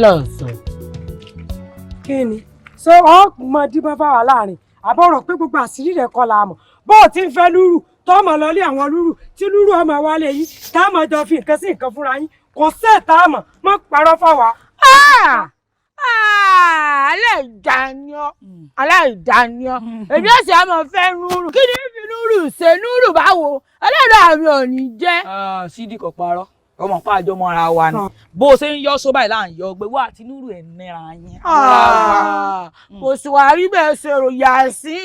lọ́sọ̀. kí ni ṣé ọ́ mọ díbọ́n fáwa láàrin àbọ̀rọ̀ pé gbogbo àṣírí rẹ̀ kọ́ la mọ̀ bó o ti ń fẹ́ lúrù tó mọ̀ lọ́lé àwọn lúrù tí lúrù ọmọ wálé yìí tá a mọ̀ jọ fi nǹkan sí nǹkan fúnra yín kò sẹ́ẹ̀ tá a mọ̀ parọ́ fáwa. aláìdáníọ́ èmi ọ̀sẹ̀ àmọ́ fẹ́ núrù kí ni fi núrù ṣe núrù báwo ẹlẹ́dàá mi ò ní jẹ́. sídìí kò parọ́ ọmọ pa àjọ mọ́ra wa ni bó o ṣe ń yọ sóbà yìí là ń yọ gbé wá àti núrù ẹ̀ nira yẹn. kò sì wá rí bẹ́ẹ̀ ṣe ròyà sí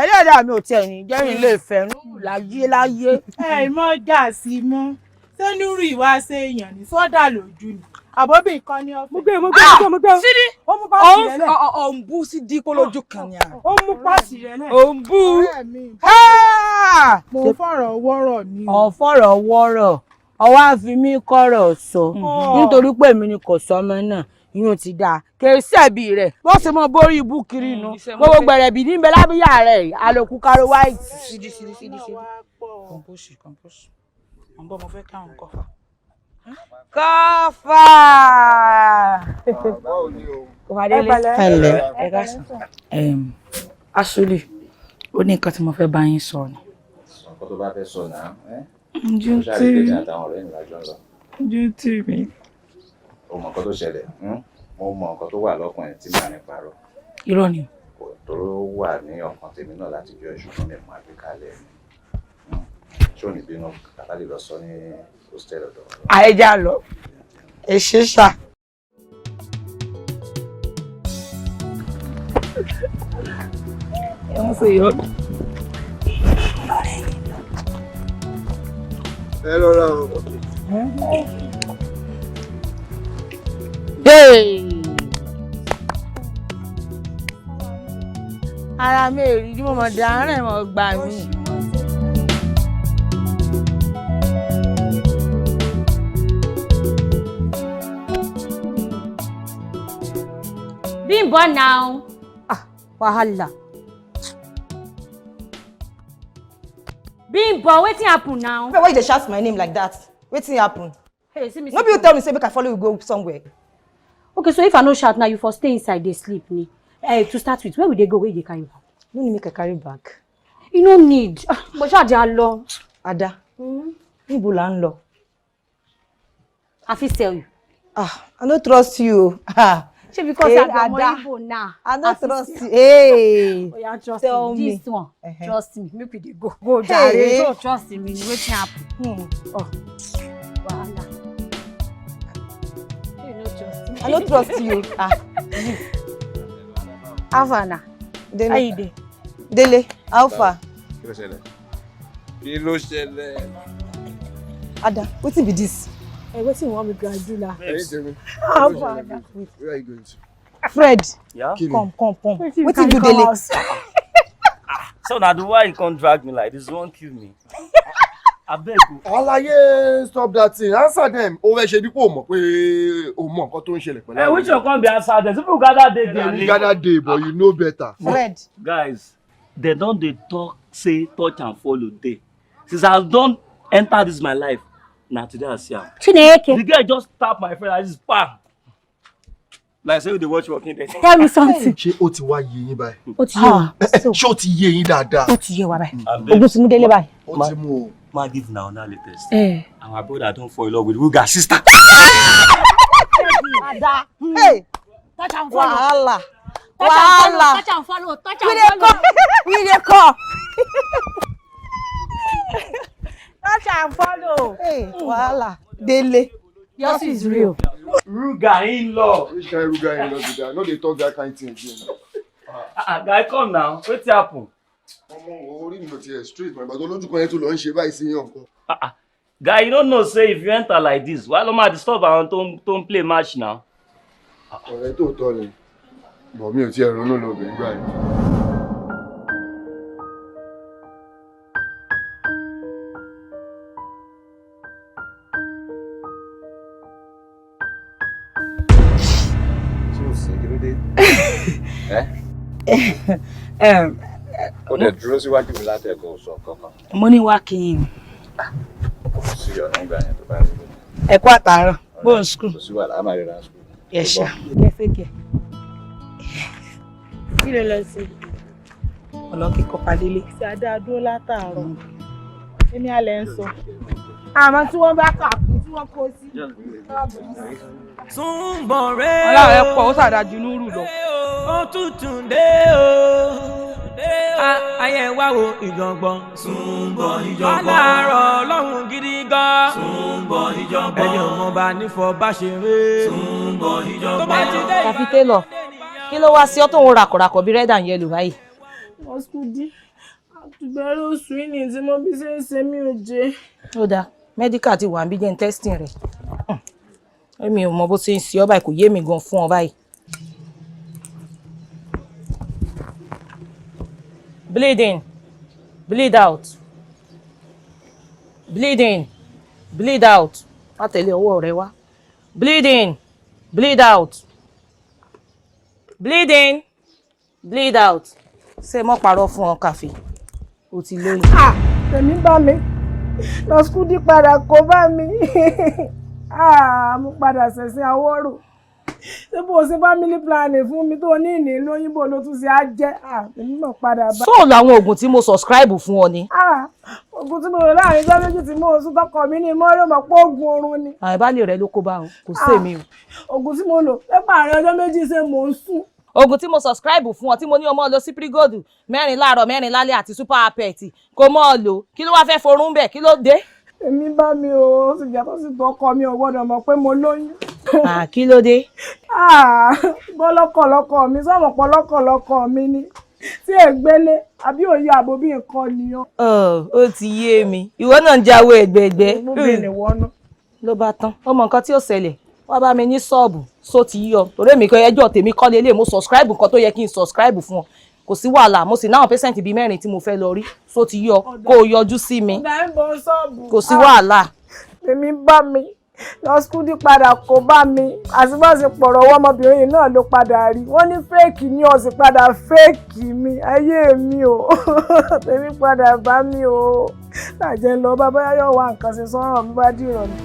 ẹlẹ́dàá mi ò tiẹ̀ ní jẹ́rìí lè fẹ́ núrù láyé. ẹ mọ jà sí mọ ṣé núrù ìwà ṣe èèyàn ní sọdà lójú ni àbọ̀bí nǹkan ní ọ̀fẹ́. mo gbé sídìí ó mú páàsì rẹ̀ lẹ̀. ò ń bú sídìí kó lójú kan ni à. ó mú páàsì rẹ̀ lẹ̀. ò ń bú. mo fọ̀rọ̀ wọ́rọ̀ ni. ọ̀fọ̀rọ̀ wọ́rọ̀ ọwọ́ àfi mí kọ̀rọ̀ sọ nítorí pé èmi ni kò sọmọ náà ìyún ti dáa kèé sẹ́bi rẹ̀ bó ṣe mọ borí ibú kiri nu gbogbo gbẹ̀rẹ̀bì níbẹ̀ lábíyà rẹ̀ àlòkù karo white. sídìí kọ̀ǹpóṣì mo bọ́ mo fẹ́ káwọn kọfà. kọfà. ẹlẹ ẹ ká sàn. Ashley ó ní nǹkan tí mo fẹ́ bá yín sọ ni. ọkọ tó bá fẹ́ sọ náà ojú tí mi. o mọ nǹkan tó ṣẹlẹ̀ mo mọ nǹkan tó wà lọ́kàn ẹ̀ tí màá ní parọ́. irọ́ ni. tó wà ní ọkàn tèmi náà láti jọ ìṣùgbọ́n mi mọ àgbékalẹ̀ ṣé ò ní bínú kàtà lè lọ sọ ní hostel ọ̀dọ̀. àìjà lọ ẹ ṣe ṣá. ẹ ń ṣe yọ. ẹ lọ́ra o. ara mi èrì tí mo mọ̀ dáhùn ẹ̀ mọ̀ gbà mí. Bimbo now. Wahala. Bimbo, wetin happen now? Why you dey shout my name like that? Wetin happen? Hey, see me. No be you tell me say make I follow you go somewhere. Okay, so if I no shout now, you for stay inside dey sleep ni. To start with, where we dey go? Where you dey carry bag? No need make I carry bag. You no need. But ṣáà jẹ́ a lọ. Ada. Níbo la ń lọ? I fit tell you. I no trust you. Ṣé because I be more Igbo now. I no trust you. Hey. Oh, yeah, trust tell me. me. This one. Trust me. Make we dey go. Go jare. Hey. Don't trust me. Wetin happen? Wahala. You no trust me. I no trust you. You. Havana. Dele. How you dey? Dele. Alpha. Kí ló ṣẹlẹ̀? Ada, wetin be this? Wetin you want me to do now? Havana. Where are you going to? Fred. Yeah? Come. Wetin do Dele? So now the why you can't drag me like this won't kill me. I beg you. Alaye, stop that thing. Answer them. O fẹ́ ṣe bí kò mọ̀ pé o mọ̀ nǹkan tó ń ṣẹlẹ̀ pẹ̀lú. Hey, which one can't be answered? There's people gather there. You gather day, but you know better. Fred. Guys, they don't they talk, say, touch and follow day. Since I don't enter this my life, now today I see him. Chineke. The guy just tap my friend. I just bam. Like say they watch Walking Dead. Tell me something. Ṣé ó ti wá yé yín báyìí? Ó ti yé wa. Ṣé ó ti yé yín dáadáa? Ó ti yé wa báyìí. Ogun ti mú Délé báyìí. Ó ti mú o. My give now latest. Eh. And my brother don't fall in love with Ruga sister. Ada. Hey. Touch and follow. Wahala. Touch and follow. Touch and follow. We dey come. Touch and follow. Hey, wahala. Dele. Yours is real. Ruga in love. Which kind of guy in love with that? No, they talk that kind of thing again. Guy, come now. What's happen? Ọmọ orí mi ló ti ẹ̀ straight, my bàtọ́ lójú kan yẹn tó lọ ń ṣe báyìí sí yàn kan. Guy, you don't know, say if you enter like this, why don't I disturb and don't play match now? Ọ̀rẹ́ tó tọ́ ni, bọ̀ mi ò tiẹ̀ ronú lóbìnrin gbà yẹn. Ṣé o sì kí ló dé? Ó dẹ̀ dúró síwájú mi láti ẹ̀kọ́ sọ kankan. Mo ní wá kí n. Kò sí ọ̀nà ìgbà yẹn tó bá rí i. Ẹ kú àtàárọ̀. Go on school. Kò sí wàhálà, a máa ríra school. Yes, sir. Kẹfẹ́kẹ̀. Kí ló lọ sí? Ọ̀nà kíkọ́ padélé. Ṣé adá dúró látàárọ̀? Èmi alẹ́ ń sọ. Àmọ́ tí wọ́n bá kà kú tí wọ́n kó sí. Túnbọ̀ rẹ̀ o. Ọlá rẹ̀ pọ̀, ó sàdájú núrù lọ. Ó tútù dé o. Ayé wa wo ìjọ̀gbọ̀n. Túnbọ̀ ìjọ̀gbọ̀n. Aláàárọ̀ Ọlọ́run gidi gan. Túnbọ̀ ìjọ̀gbọ̀n. Ẹni ọmọ bá nífọ̀ bá ṣeré. Túnbọ̀ ìjọ̀gbọ̀n. Kàfi télọ̀, kí ló wá sí ọ́ tó ń ràkọ̀ràkọ̀ bí red and yellow báyìí? Ọ̀skúdí, àtùbẹ̀rẹ̀ oṣù yìí ni tí mo bí ṣe ń ṣe mí ò jẹ́. Ó dáa, mẹ́díkà ti wà ń bí jẹ́ ń testing rẹ̀. Èmi ò mọ bó ṣe ń ṣe ọ́ báyìí, kò yé mi gan fún ọ báyìí. Bleed in, bleed out. Bleed in, bleed out. Má tẹ̀lé ọwọ́ rẹ wá. Bleed in, bleed out. Bleed in, bleed out. Ṣé mo parọ́ fún ọ, Kàfi? O ti lóyún. Tèmi bá mi Ọ̀skúdí padà kó bá mi mo padà ṣẹ̀ṣẹ̀ àwọ̀rò ṣé bó ṣe family planning fún mi tó ní ìní lóyìnbó ló tún ṣe á jẹ́ tèmi náà padà bá. Sóòlù àwọn oògùn tí mo subscribe fún ọ ni. Oògùn tí mo lò láàrin ọjọ́ méjì tí mo sún tọkọ mi ní mọ́rọ́ mọ̀ pé oògùn oorun ni. Àìbálẹ̀ rẹ ló kó bá o, kò sí èmi o. Oògùn tí mo lò pépà àárín ọjọ́ méjì ṣe mò ń sùn. Oògùn tí mo subscribe fún ọ tí mo ní ọmọ lọ sí Prigold 4 láàárọ̀ 4 lálẹ́ àti super apet kò mọ́ ọ lò kí ló wá fẹ́ forún bẹ̀ kí ló dé. Èmi bá mi o sì jẹ́ tó sì tó ọkọ mi ò gbọ́dọ̀ mọ̀ pé mo lóyún. Kí ló dé. Gbọ́lọ́kọ̀lọ́kọ̀ mi sọ̀rọ̀ pọ̀lọ́kọ̀lọ́kọ̀ mi ni tí ègbélé àbí òye àbò bí nǹkan nìyàn. Ó ti yé mi ìwọ náà ń jáwé ẹgbẹ̀ẹ̀gbẹ́ ló bá tán ọmọ nǹkan tí ó ṣẹlẹ̀ wá bá mi ní ṣọ́ọ̀bù só ti yọ torí èmi kan ẹjọ́ tèmi kọ́ lélẹ̀ mo subscribe nǹkan tó yẹ kí n subscribe fún ọ kò sí wàhálà mo sì náwọn pẹ́sẹ̀ntì bíi 4 tí mo fẹ́ lọ rí só ti yọ kó o yọjú sí mi kò sí wàhálà. Èmi bá mi Ọ̀skúdí padà kó bá mi àtibọ́sípọ̀rọ̀ ọwọ́ ọmọbìnrin yìí náà ló padà rí wọ́n ní fẹ́ẹ̀kì ní ọ̀sìn padà fẹ́ẹ̀kì mi ayé mi o tèmi padà bá mi o lájẹ lọ bàbá yóò wá nǹkan ṣe sọ́rọ̀ mi bá dìrọ̀ ni.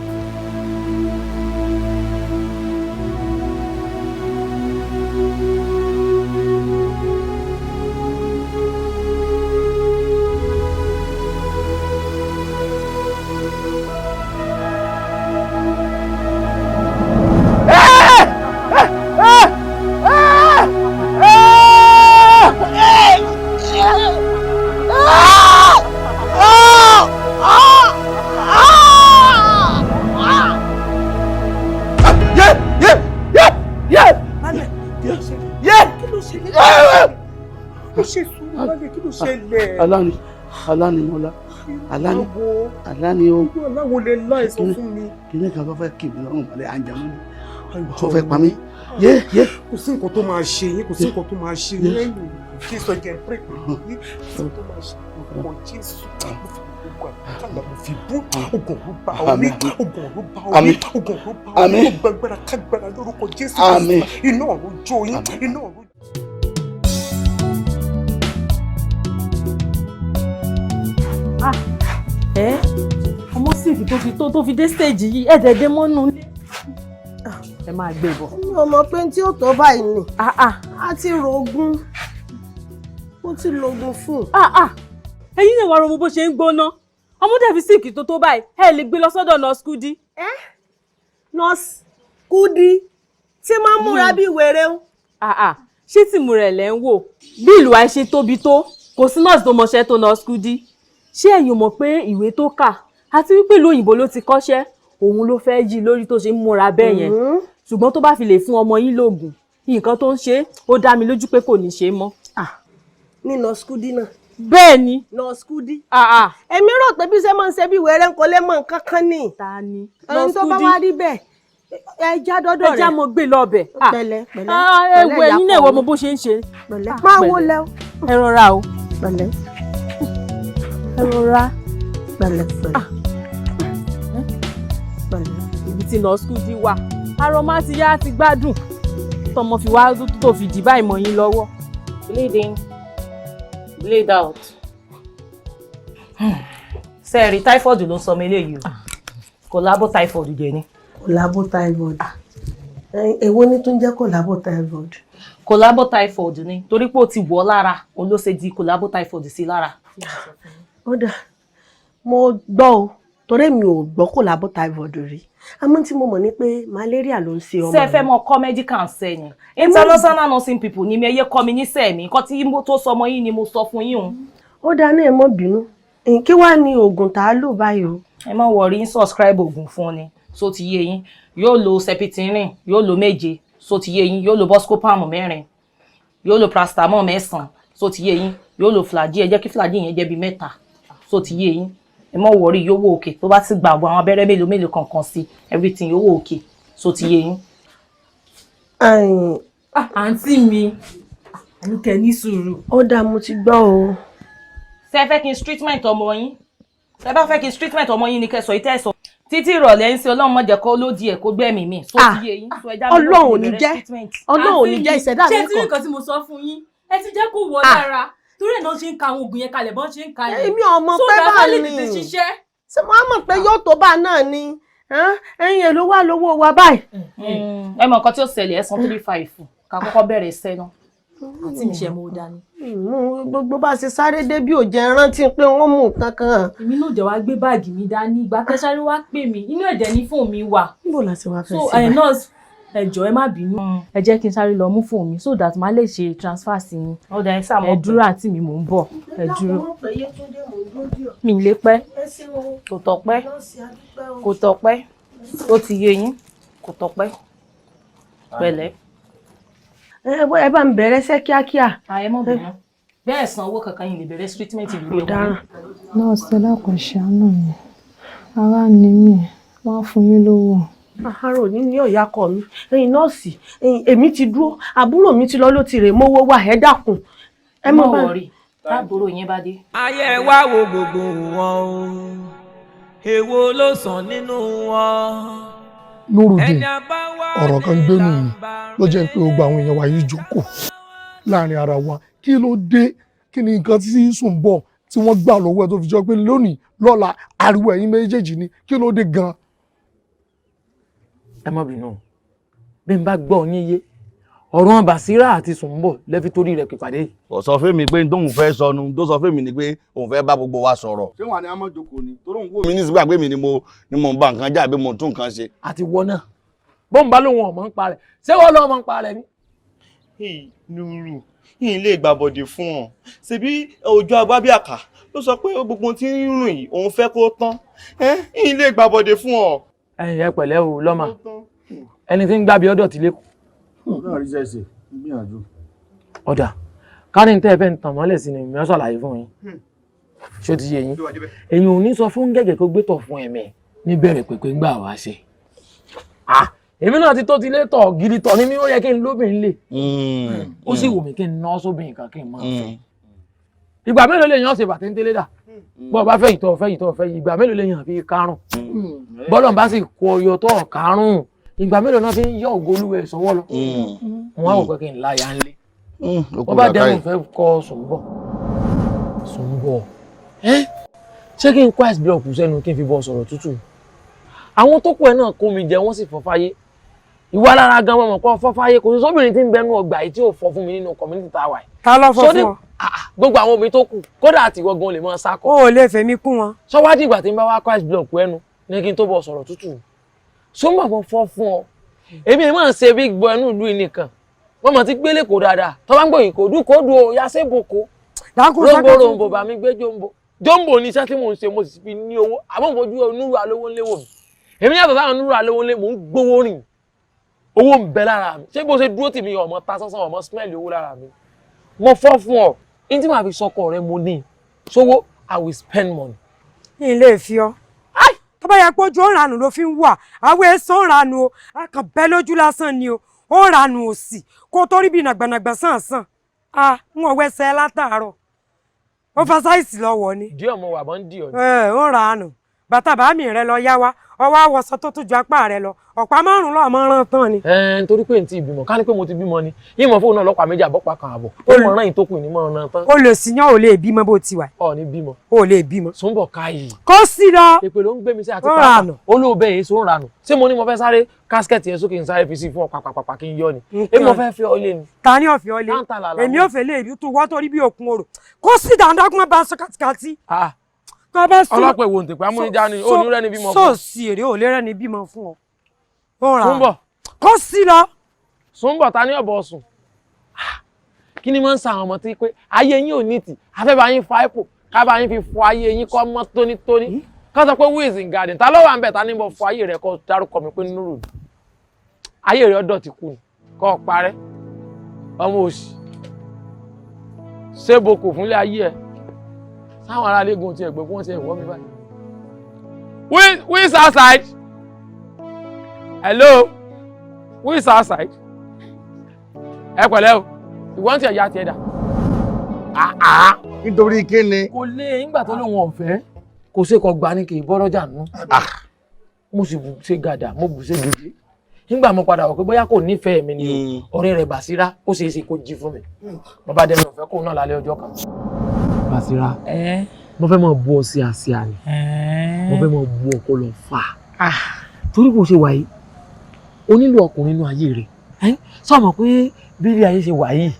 Alánimọ́lá aláni o aláwo lè lọ ẹ̀sọ́ fún mi. Kíní kan tó fẹ́ kì mí lọ́rùn mọ́lẹ̀ àjàmọ́ ni tó fẹ́ pa mí. Kò sí nǹkan tó máa ṣe yín kò sí nǹkan tó máa ṣe yín ẹ̀yìn kí sọ jẹ́ pé kò sí nǹkan tó máa ṣe ọmọ Jésù mo fi bú ogun ló bá omi ogun ló bá omi ogun ló bá omi gbàgbára kágbára lórúkọ Jésù iná ọ̀run jó yín iná ọ̀run. Ọmọ sífì tó fi dé stage yìí ẹ̀dẹ̀dẹ̀ mọ́nú ẹ máa gbé bọ̀. Mi ò mọ̀ pé tí ó tó báyìí ni a ti rògùn mo ti lògùn fún. Ẹ̀yin lè wá ro mo bó ṣe ń gbóná ọmọdé fi síìkì tó báyìí ẹ lè gbé lọ sọ́dọ̀ Ọ̀skúdí. Ọ̀skúdí tí máa ń múra bí wèrè o. Ṣé tìmù rẹ̀ lẹ́ ń wò bí ìlú wa ṣe tóbi tó kò sí nọ́ọ̀sì tó mọṣẹ́ tó Ọ̀skúdí. Ṣé ẹ̀yin mọ̀ pé ìwé tó kà àti wípé ìlú òyìnbó ló ti kọ́ṣẹ́ òun ló fẹ́ yí lórí tó ṣe ń múra bẹ́ẹ̀ yẹn ṣùgbọ́n tó bá fi lè fún ọmọ yín lóògùn nǹkan tó ń ṣe ó dá mi lójú pé kò ní ṣe mọ́. Ní Ọ̀skúdí náà. Bẹ́ẹ̀ ni. Ọ̀skúdí. Èmi rò pé bí ṣe máa ń ṣe bí wẹ́rẹ́ ń kọ́ lé mọ́ nǹkan kan ní. Ta ni. ẹni tó bá wá rí bẹ́ẹ̀ ẹja dọ́dọ̀ rẹ̀. ẹja mo gbé lọ ọbẹ̀. pẹ̀lẹ́ ewu ẹ̀yin náà ìwọ mo bó ṣe ń ṣe. máa wo lẹ o. ẹ rọra o. pẹ̀lẹ́. ẹ rọra. pẹ̀lẹ́. ibi tí Ọ̀skúdí wà arọmọ ti yá ti gbádùn tọmọ fi wá tó fi dì báyìí mọ́ yín lọ́wọ́. Bleed in, bleed out. Sẹ́ẹ̀rì typhoid ló ń sọ mi eléyìí o kò lábọ̀ typhoid jẹ ni. Collabo typhoid. Èwo ni tó ń jẹ́ collabo typhoid? Collabo typhoid ni torí pé ó ti wọ̀ lára òun ló ṣe di collabo typhoid sí lára. Ó dà mo gbọ́ o torí mi ò gbọ́ collabo typhoid rí àmọ́ tí mo mọ̀ ní pé malaria ló ń ṣe ọmọ. Ṣé ẹ fẹ́ mọ kọ́ medical sẹ́yìn international nursing people ni mi ẹyẹ kọ́ mi ní sẹ́ẹ̀mí nǹkan tí mo tó sọmọ yín ni mo sọ fún yín o. Ó dá náà ẹ mọ́ bínú kí wàá ní oògùn tá a lò báyìí o. Ẹ má wọrí ń subscribe oògùn fún ni so ti yé yín yóò lo sepitirin yóò lo 7 so ti yé yín yóò lo Buscopan 4 yóò lo paracetamol 9 so ti yé yín yóò lo Flagyl ẹ jẹ́ kí Flagyl yẹn jẹ́ bí 3 so ti yé yín ẹ má wọrí yóò wò òkè tó bá ti gbà àwọn abẹ́rẹ́ mélòó kankan sí everything yóò wò òkè so ti yé yín. Àǹtí mi àníkẹ́ ní sùúrù. Ó dá mo ti gbọ́ o. Ṣé fẹ́ kí n treatment ọmọ yín ṣé bá fẹ́ kí n treatment ọmọ yín ni kẹ́ sọ ìtẹ́ sọ títí ìrọ̀lẹ́ ń ṣe Ọlọ́run má jẹ́ kó lódì ẹ̀ kó gbẹ̀mí mi so ti yé yín so ẹja mi Ọlọ́run ò ní jẹ́ ìṣẹ̀dá mi kàn. Ṣé tí nǹkan tí mo sọ fún yín ẹ ti jẹ́ kó wọ lára torí ẹ̀ náà ṣe ń ka àwọn oògùn yẹn kalẹ̀ bọ́n ṣe ń ka yẹn. Èmi ọmọ pé bá ní ṣé mo mọ̀ pé yóò tó bá náà ni ẹ̀yin èlò wà lówó wa báyìí. Ẹ mọ̀ nǹkan tí ó ṣẹlẹ̀ ẹ san 3-5 ká kọ́kọ́ bẹ̀rẹ̀ iṣẹ́ náà. Àǹtí mi ṣe mo dání. Gbogbo bá ṣe sáré dé bí ò jẹ́ rántí pé wọ́n mú nǹkan kan. Èmi náà jẹ́ wá gbé báàgì mi dání ìgbà kẹ́sáré wá pè mí inú ẹ̀dẹ̀ ní fóònù mi wà. Níbo la ṣe wá fẹ́ so sí nurse ẹ jọ̀ọ́ ẹ má bínú ẹ jẹ́ kí n sáré lọ mú fóònù mi so that má lè ṣe transfer sí yín. Ẹ dúró àǹtí mi mò ń bọ̀ ẹ dúró. Mi ì lè pẹ́. Kò tọ́pẹ́ kò tọ́pẹ́ ó ti yé yín kò tọ́pẹ́ pẹ̀lẹ́. Ẹ bá ń bẹ̀rẹ̀ ṣẹ́ kíákíá. Ẹ mọ̀ bínú bẹ́ẹ̀ san owó kankan yìí lè bẹ̀rẹ̀ treatment ìlú ilé wọn. Nọ́ọ̀sì dákun ṣàánú mi ara ni mí wọ́n fún mi lówó. Àárò ní ọ̀yá kọ mi ẹ̀yin nọ́ọ̀sì èmi ti dúró àbúrò mi ti lọ ló ti rè mówó wá ẹ dákun. Ẹ mọ̀ wọ̀rí táàbúrò yẹn bá dé. Ayé wá wo gbogbo wọn o èwo ló sàn nínú wọn. Nurudeen ọ̀rọ̀ kan gbénu mi ló jẹ́ pé gbogbo àwọn èèyàn wa yìí jókòó láàrin ara wa kí ló dé kí ni nǹkan tí Sùnbọ̀ tí wọ́n gbà lọ́wọ́ ẹ̀ tó fi jọ pé lónìí lọ́la ariwo ẹ̀yin méjèèjì ni kí ló dé gan. Ẹ má bínú bí n bá gbọ́ yín yé ọ̀rọ̀ Bàsírà àti Sùnbọ̀ lẹ́fi torí rẹ̀ pípàdé yìí. Kò sọ fún mi pé tóun fẹ́ sọnù tó sọ fún mi ni pé òun fẹ́ bá gbogbo wa sọ̀rọ̀. Ṣé wà ní àmọ́ jókòó ni tó lóun wò mi ní sígbà pé mi ni mo ń ba nǹkan jà bí mo tún nǹkan ṣe. Àti wọ náà bọ́n bá lóun ọmọ ń pa rẹ̀ ṣé wọ́n lọ́ ọmọ ń pa rẹ̀ ni. Nuru yìí lè gbàbọ̀dé fún ọ ṣebí Òjó Agbábíàká ló sọ pé gbogbo tí ń rùn yìí òun fẹ́ kó tán yìí lè gbàbọ̀dé fún ọ. Ẹ̀yin ẹ pẹ̀lẹ́ o lọ́mà ẹni tí ń gbàbí ọ̀dọ̀ tí lẹ́kọ̀ọ́. náà rí sẹ́sẹ̀ gbìyànjú. Ọ̀dà kárí tẹ́ ẹ fẹ́ ń tàn mọ́lẹ̀ sí ni mi ò ṣàlàyé fún yín ṣó ti yé yín èyàn ò ní sọ fún gẹ́gẹ́ kó gbé tọ̀ fún ẹ̀mẹ́ níbẹ̀rẹ̀ pépé ń gbà wá ṣe. Èmi náà ti tó ti lé tọ̀ gidi tọ̀ ní mi ó yẹ kí n lóbìnrin lè ó sì wù mí kí n ná sóbìnrin kan kí n máa fẹ́. Ìgbà mélòó lè yàn ṣe bàtẹ́ńtẹ́lé dà bọ́ bá fẹ́ ìtọ̀ ìgbà mélòó lè yàn fi karùn bọ́lọ̀ bá sì kó ọyọ tó karùn ìgbà mélòó náà fi ń yọ ògolúwẹ̀ sọ́wọ́ lọ wọn á wò pé kí n láyà ń lé wọ́n bá dẹ́rùn fẹ́ kọ́ Sùnbọ̀ ṣé kí n kó ice block sẹ́nu kí n fi bọ́ sọ̀rọ̀ tútù àwọn tó kù ẹ̀ náà kó mi jẹ wọ́n sì fọ́ fáyé ìwà lára gan mọ̀ pọ̀ fọ́ fáyé kò sí sóbìnrin tí ń bẹnu ọgbà yìí tí ò fọ́ fún mi nínú community tower yìí. Ta ló fọ́ fún ọ? Gbogbo àwọn obìnrin tó kù kódà àti ìwọ gan lè mọ sákọ. O ò lè fẹ̀mí kún wọn. Sọ́wádìí ìgbà tí ń bá wá kọ́ ice block ẹnu ní kí n tó bọ̀ sọ̀rọ̀ tútù Sùnbọ̀ mo fọ́ fún ọ èmi máa ń ṣe big boy inú ìlú nìkan wọ́n mọ̀ ti gbélé kó dáadáa tó bá ń gbòyìn kò dúkòdù o yá sébòkó rombo bá mi gbé jombo ní iṣẹ́ tí mò ń ṣe mo sì fi ní owó àmọ́ mo fojú onúrú alówó ńléwò mi èmi yàtọ̀ sáwọn onúrú alówó ńlé mò ń gbówó rìn owó ń bẹ lára mi ṣé bó ṣe dúró tì mí ọmọ ta sánsán ọmọ smell owó lára mi mo fọ́ fún ọ ní tí màá fi sọkọ rẹ mo ní sówó I will spend money. Ilé ìfi ọ tó bá yẹ pé ojú òǹranù ló fi ń wà àwọn èso òǹranù o akàn bẹ́ lójú lásán ni o òǹranù òsì kó tó rí bí nàgbànàgbà sàn ń wọ wẹsẹ̀ látàárọ̀ ó fa sáìsì lọ́wọ́ ni. díẹ̀ mo wà bọ́ ń dì ọ́ ni. Òǹranù bàtà bàámi rẹ lọ yá wa ọwọ́ àwọ̀sọ tó tún ju apá rẹ lọ ọ̀pá márùn-ún lọ́ọ̀ mọ́ rán tán ni. Nítorí pé n ti bímọ ká ní pé mo ti bímọ ni ìmọ̀ fóònù náà lọ́pàá méjì àbọ̀pá kan àbọ̀ ó mọ̀ rán yìí tó kù ní mọ̀ rán tán. o lè sí yán ò lè bímọ bó ti wà. Ọ̀ ní bímọ. o lè bímọ. Sùnbọ̀ káyì. Kó sí lọ. Èpè ló ń gbé mi sí àti pàápàá olóòbẹ̀ yìí só ń ranù ṣé mo ní mo fẹ́ sáré kásikẹ́ẹ̀tì yẹn sókè ń sáré fi sí fún ọ pàpàpàpà kí n yọ ni èmi mo fẹ́ fi ọ lé ni. Ta ni ọ̀fẹ́ ọ lé èmi ò fẹ́ lé ibi tó wọ́n torí bí òkun orò kó sí dáadáa kó má ba aṣọ kàtìkàtì. Ọlọ́pàá èwo ntìpá amúnijá ni ó ní rẹ́ni bímọ fún ọ. sọ́ọ̀sì èrè ò lè rẹ́ni bímọ fún ọ. Sùnbọ̀ kó sí lọ. Sùnbọ̀ ta ní ọ̀bọ̀ sùn kí ni máa ń sa àwọn ọmọ tí pé ayé yín ò ní tì afẹ́bà yín fa ipò kábà yín fi fọ ayé yín kọ́ mọ́ tónítóní ká sọ pé who is in garden ta ló wà ń bẹ̀ ta ní bọ̀ fọ ayé rẹ̀ kọ́ dárúkọ mi pé nínú rò ayé rẹ̀ ọ̀dọ̀ ti kú ni kọ́ parẹ́ ọmọ òsì ṣé boko fúnlé ayé ẹ̀ sáwọn ará lẹ́gùn ti ẹ̀gbẹ́ fún ọ̀sẹ̀ ìwọ́ mi báyìí. Who is outside? Hello? Who is outside? Ẹ pẹ̀lẹ́ o, ìwọ́n ti ẹ̀yà ti ẹ̀dà. Nítorí kí ni? Kò lè nígbà tó lóun ọ̀fẹ́, kò ṣe kọ gbà ní kì í bọ́rọ́jà nù. Mo sì ṣe gàdà, mo bù ṣe gèdè. Nígbà mo padà wọ̀ pé bóyá kò nífẹ̀ẹ́ mi ni ọ̀rẹ́ rẹ̀ Bàṣírá, ó ṣe é ṣe kó jí fún mi. Bàbá dẹ́nu ọ̀fẹ́ kò náà lálẹ́ ọjọ́ kan. Bàṣírá, mo fẹ́ máa bú ọ sí àsíá ni, mo fẹ́ máa bú ọ kó lọ fà. Torí bó ṣe wà yìí, o nílò ọkùnrin nínú ayé rẹ̀. Sọ mọ̀ pé bí ilé ayé ṣe wà yìí,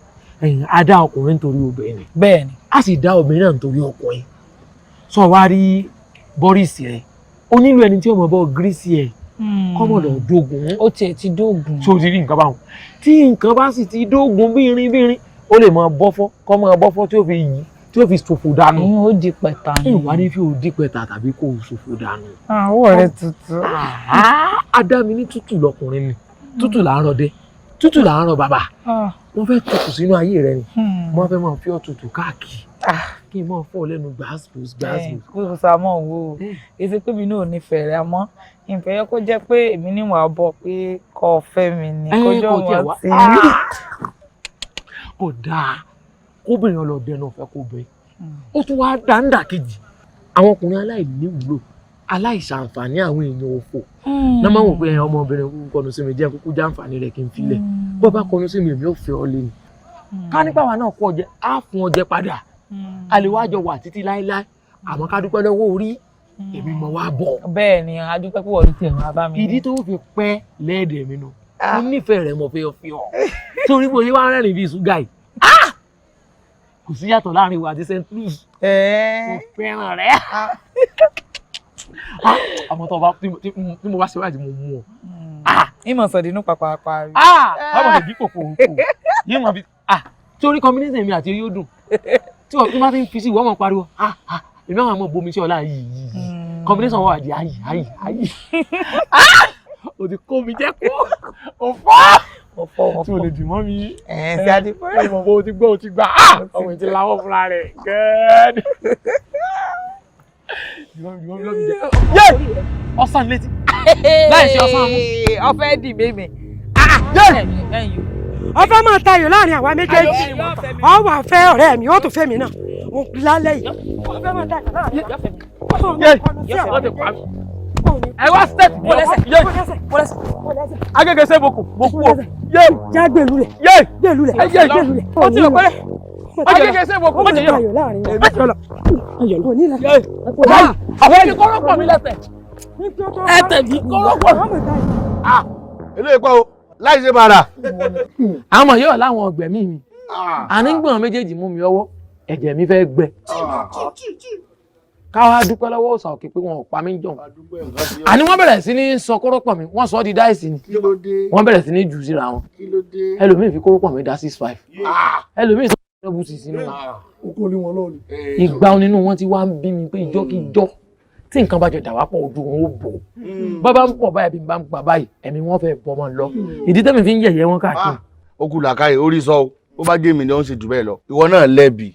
a dá ọkùnrin nítorí obìnrin. Bẹ́ẹ̀ni. A sì dá obìnrin náà nítorí ọkùnrin. Sọ wá rí Boris rẹ̀, o nílò ẹni tí ọmọ bọ́ gírísì ẹ̀ kọ́mọ̀ lọ dógùn. Ó tiẹ̀ ti dógùn. Ṣé o ti rí nǹkan báwọn? Tí nǹkan bá sì ti dógùn bírin, ó lè máa bọ́fọ́, kọ́ máa bọ́fọ́ tí ó fi yìn tí ó fi ṣòfò dànù. Ó di pẹ̀tà ni. Ìwà ní fi ò di pẹ̀tà tàbí kò ṣòfò dànù. Àwọ̀ rẹ̀ tutù. Adá mi ní tútù lọkùnrin ni, tútù là ń rọdẹ, tútù là ń rọ bàbà. Wọ́n fẹ́ tutù sínú ayé rẹ ni, wọ́n fẹ́ máa fi ọ́ tutù káàkiri. Kí n máa fọ́ ọ lẹ́nu gbàásùs. Kó sàmọ́ wo èsì pé mi náà nífẹ̀ẹ́ rẹ̀ àmọ́ ìfẹ́ yẹ kó jẹ́ pé èmi níwà bọ̀ pé kò fẹ́ mi ni kójọ́ wọn ti rí. Kò dáa kóbìnrin ọlọ́dẹ náà fẹ́ kó bẹ ó tún wá dáńdà kejì àwọn ọkùnrin aláìníwúlò aláìṣàǹfààní àwọn èèyàn òfò náà máa ń wò pé ọmọbìnrin kúkú kọnu sí mi jẹ́ kúkú jàǹfààní rẹ̀ kí n filẹ̀ bó bá kọnu sí mi èmi ò fẹ́ ọ lé ni ká nípa wa náà kọ́ ọjẹ́ á fún ọjẹ́ padà a lè wájọ wà títí láéláé àmọ́ ká dúpẹ́ lọ́wọ́ orí èmi mọ̀ wá bọ̀. Bẹ́ẹ̀ ni a dúpẹ́ pé wọ́n ti tẹ̀ wá bá mi. ìdí tó fi pẹ́ lẹ́ẹ̀dẹ̀ mi nù mo nífẹ̀ẹ́ rẹ̀ mo fẹ́ fi ọ torí bó ṣe wá rẹ́rìn bíi ṣúgà yìí kò sí yàtọ̀ láàrin wa àti St. Louis mo fẹ́ràn rẹ̀ àmọ́ tó bá tí mo bá ṣe wáyé mo mú ọ. ìmọ̀ sọ̀dínú pàpàpà. báwo lè bí kòkòrò yìí mọ̀ bí torí combination mi àti yóò dùn tí wọ́n bá ti ń fi sí ìwọ́n mọ̀ pariwo èmi àwọn ọmọ bomi sí ọ̀la yìí combination wà di ayì o ti kó mi jẹ́ kó o fọ́ tí o lè dì mọ́ mi ṣe adìpọ́ rẹ̀ ọmọ bó o ti gbọ́ o ti gbà ọmọ ìtì láwọ́ fúnra rẹ̀ gẹ́ẹ́dì ọ̀sán létí láì ṣe ọ̀sán mú ọ̀fẹ́ dì mímì ọfẹ máa tayò láàrin àwa méjèèjì ọ wà fẹ́ ọ̀rẹ́ mi ó tún fẹ́ mi náà lálẹ́ yìí ọfẹ máa tayò láàrin ẹ wá step agége ṣe boko o já gbèlú rẹ gbèlú rẹ gbèlú rẹ ó ti lọ pẹrẹ agége ṣe boko ó ti yọ àwọn ẹni kọ́rọ́pọ̀ mi lẹ́sẹ̀ ẹ̀tẹ̀ bí kọ́rọ́pọ̀ eléyìí pọ̀ o láì ṣe bàrà. àmọ́ yóò láwọn ọgbẹ̀mí mi ànígbọ̀n méjèèjì mú mi ọwọ́ ẹ̀jẹ̀ mi fẹ́ gbẹ káwá dúpẹ́ lọ́wọ́ ọ̀sà òkè pé wọn ò pa mí jọ̀hún àní wọ́n bẹ̀rẹ̀ sí ní sọ kórópọ̀ mi wọ́n sọ ọ́ di dáìsì ni wọ́n bẹ̀rẹ̀ sí ní jù síra wọn ẹlòmíì fi kórópọ̀ mi dá 6-5 ẹlòmíì sọ ọ́ bù sí sínú ìgbà nínú wọn ti wá ń bí mi pé ìjọ́kíjọ́ tí nǹkan bá jọ dà wá pọ̀ ojú wọn ó bò bàbá ń pọ̀ báyìí bí n bá ń pa báyìí ẹ̀mí wọn fẹ́ bọ́ mọ́ lọ ìdí tẹ́mi fi ń yẹ̀yẹ́ wọn káàkiri. ó kú làákàyè orí sọ o ó bá gé mi ni ó ń ṣe jù bẹ́ẹ̀ lọ ìwọ náà lẹ́bi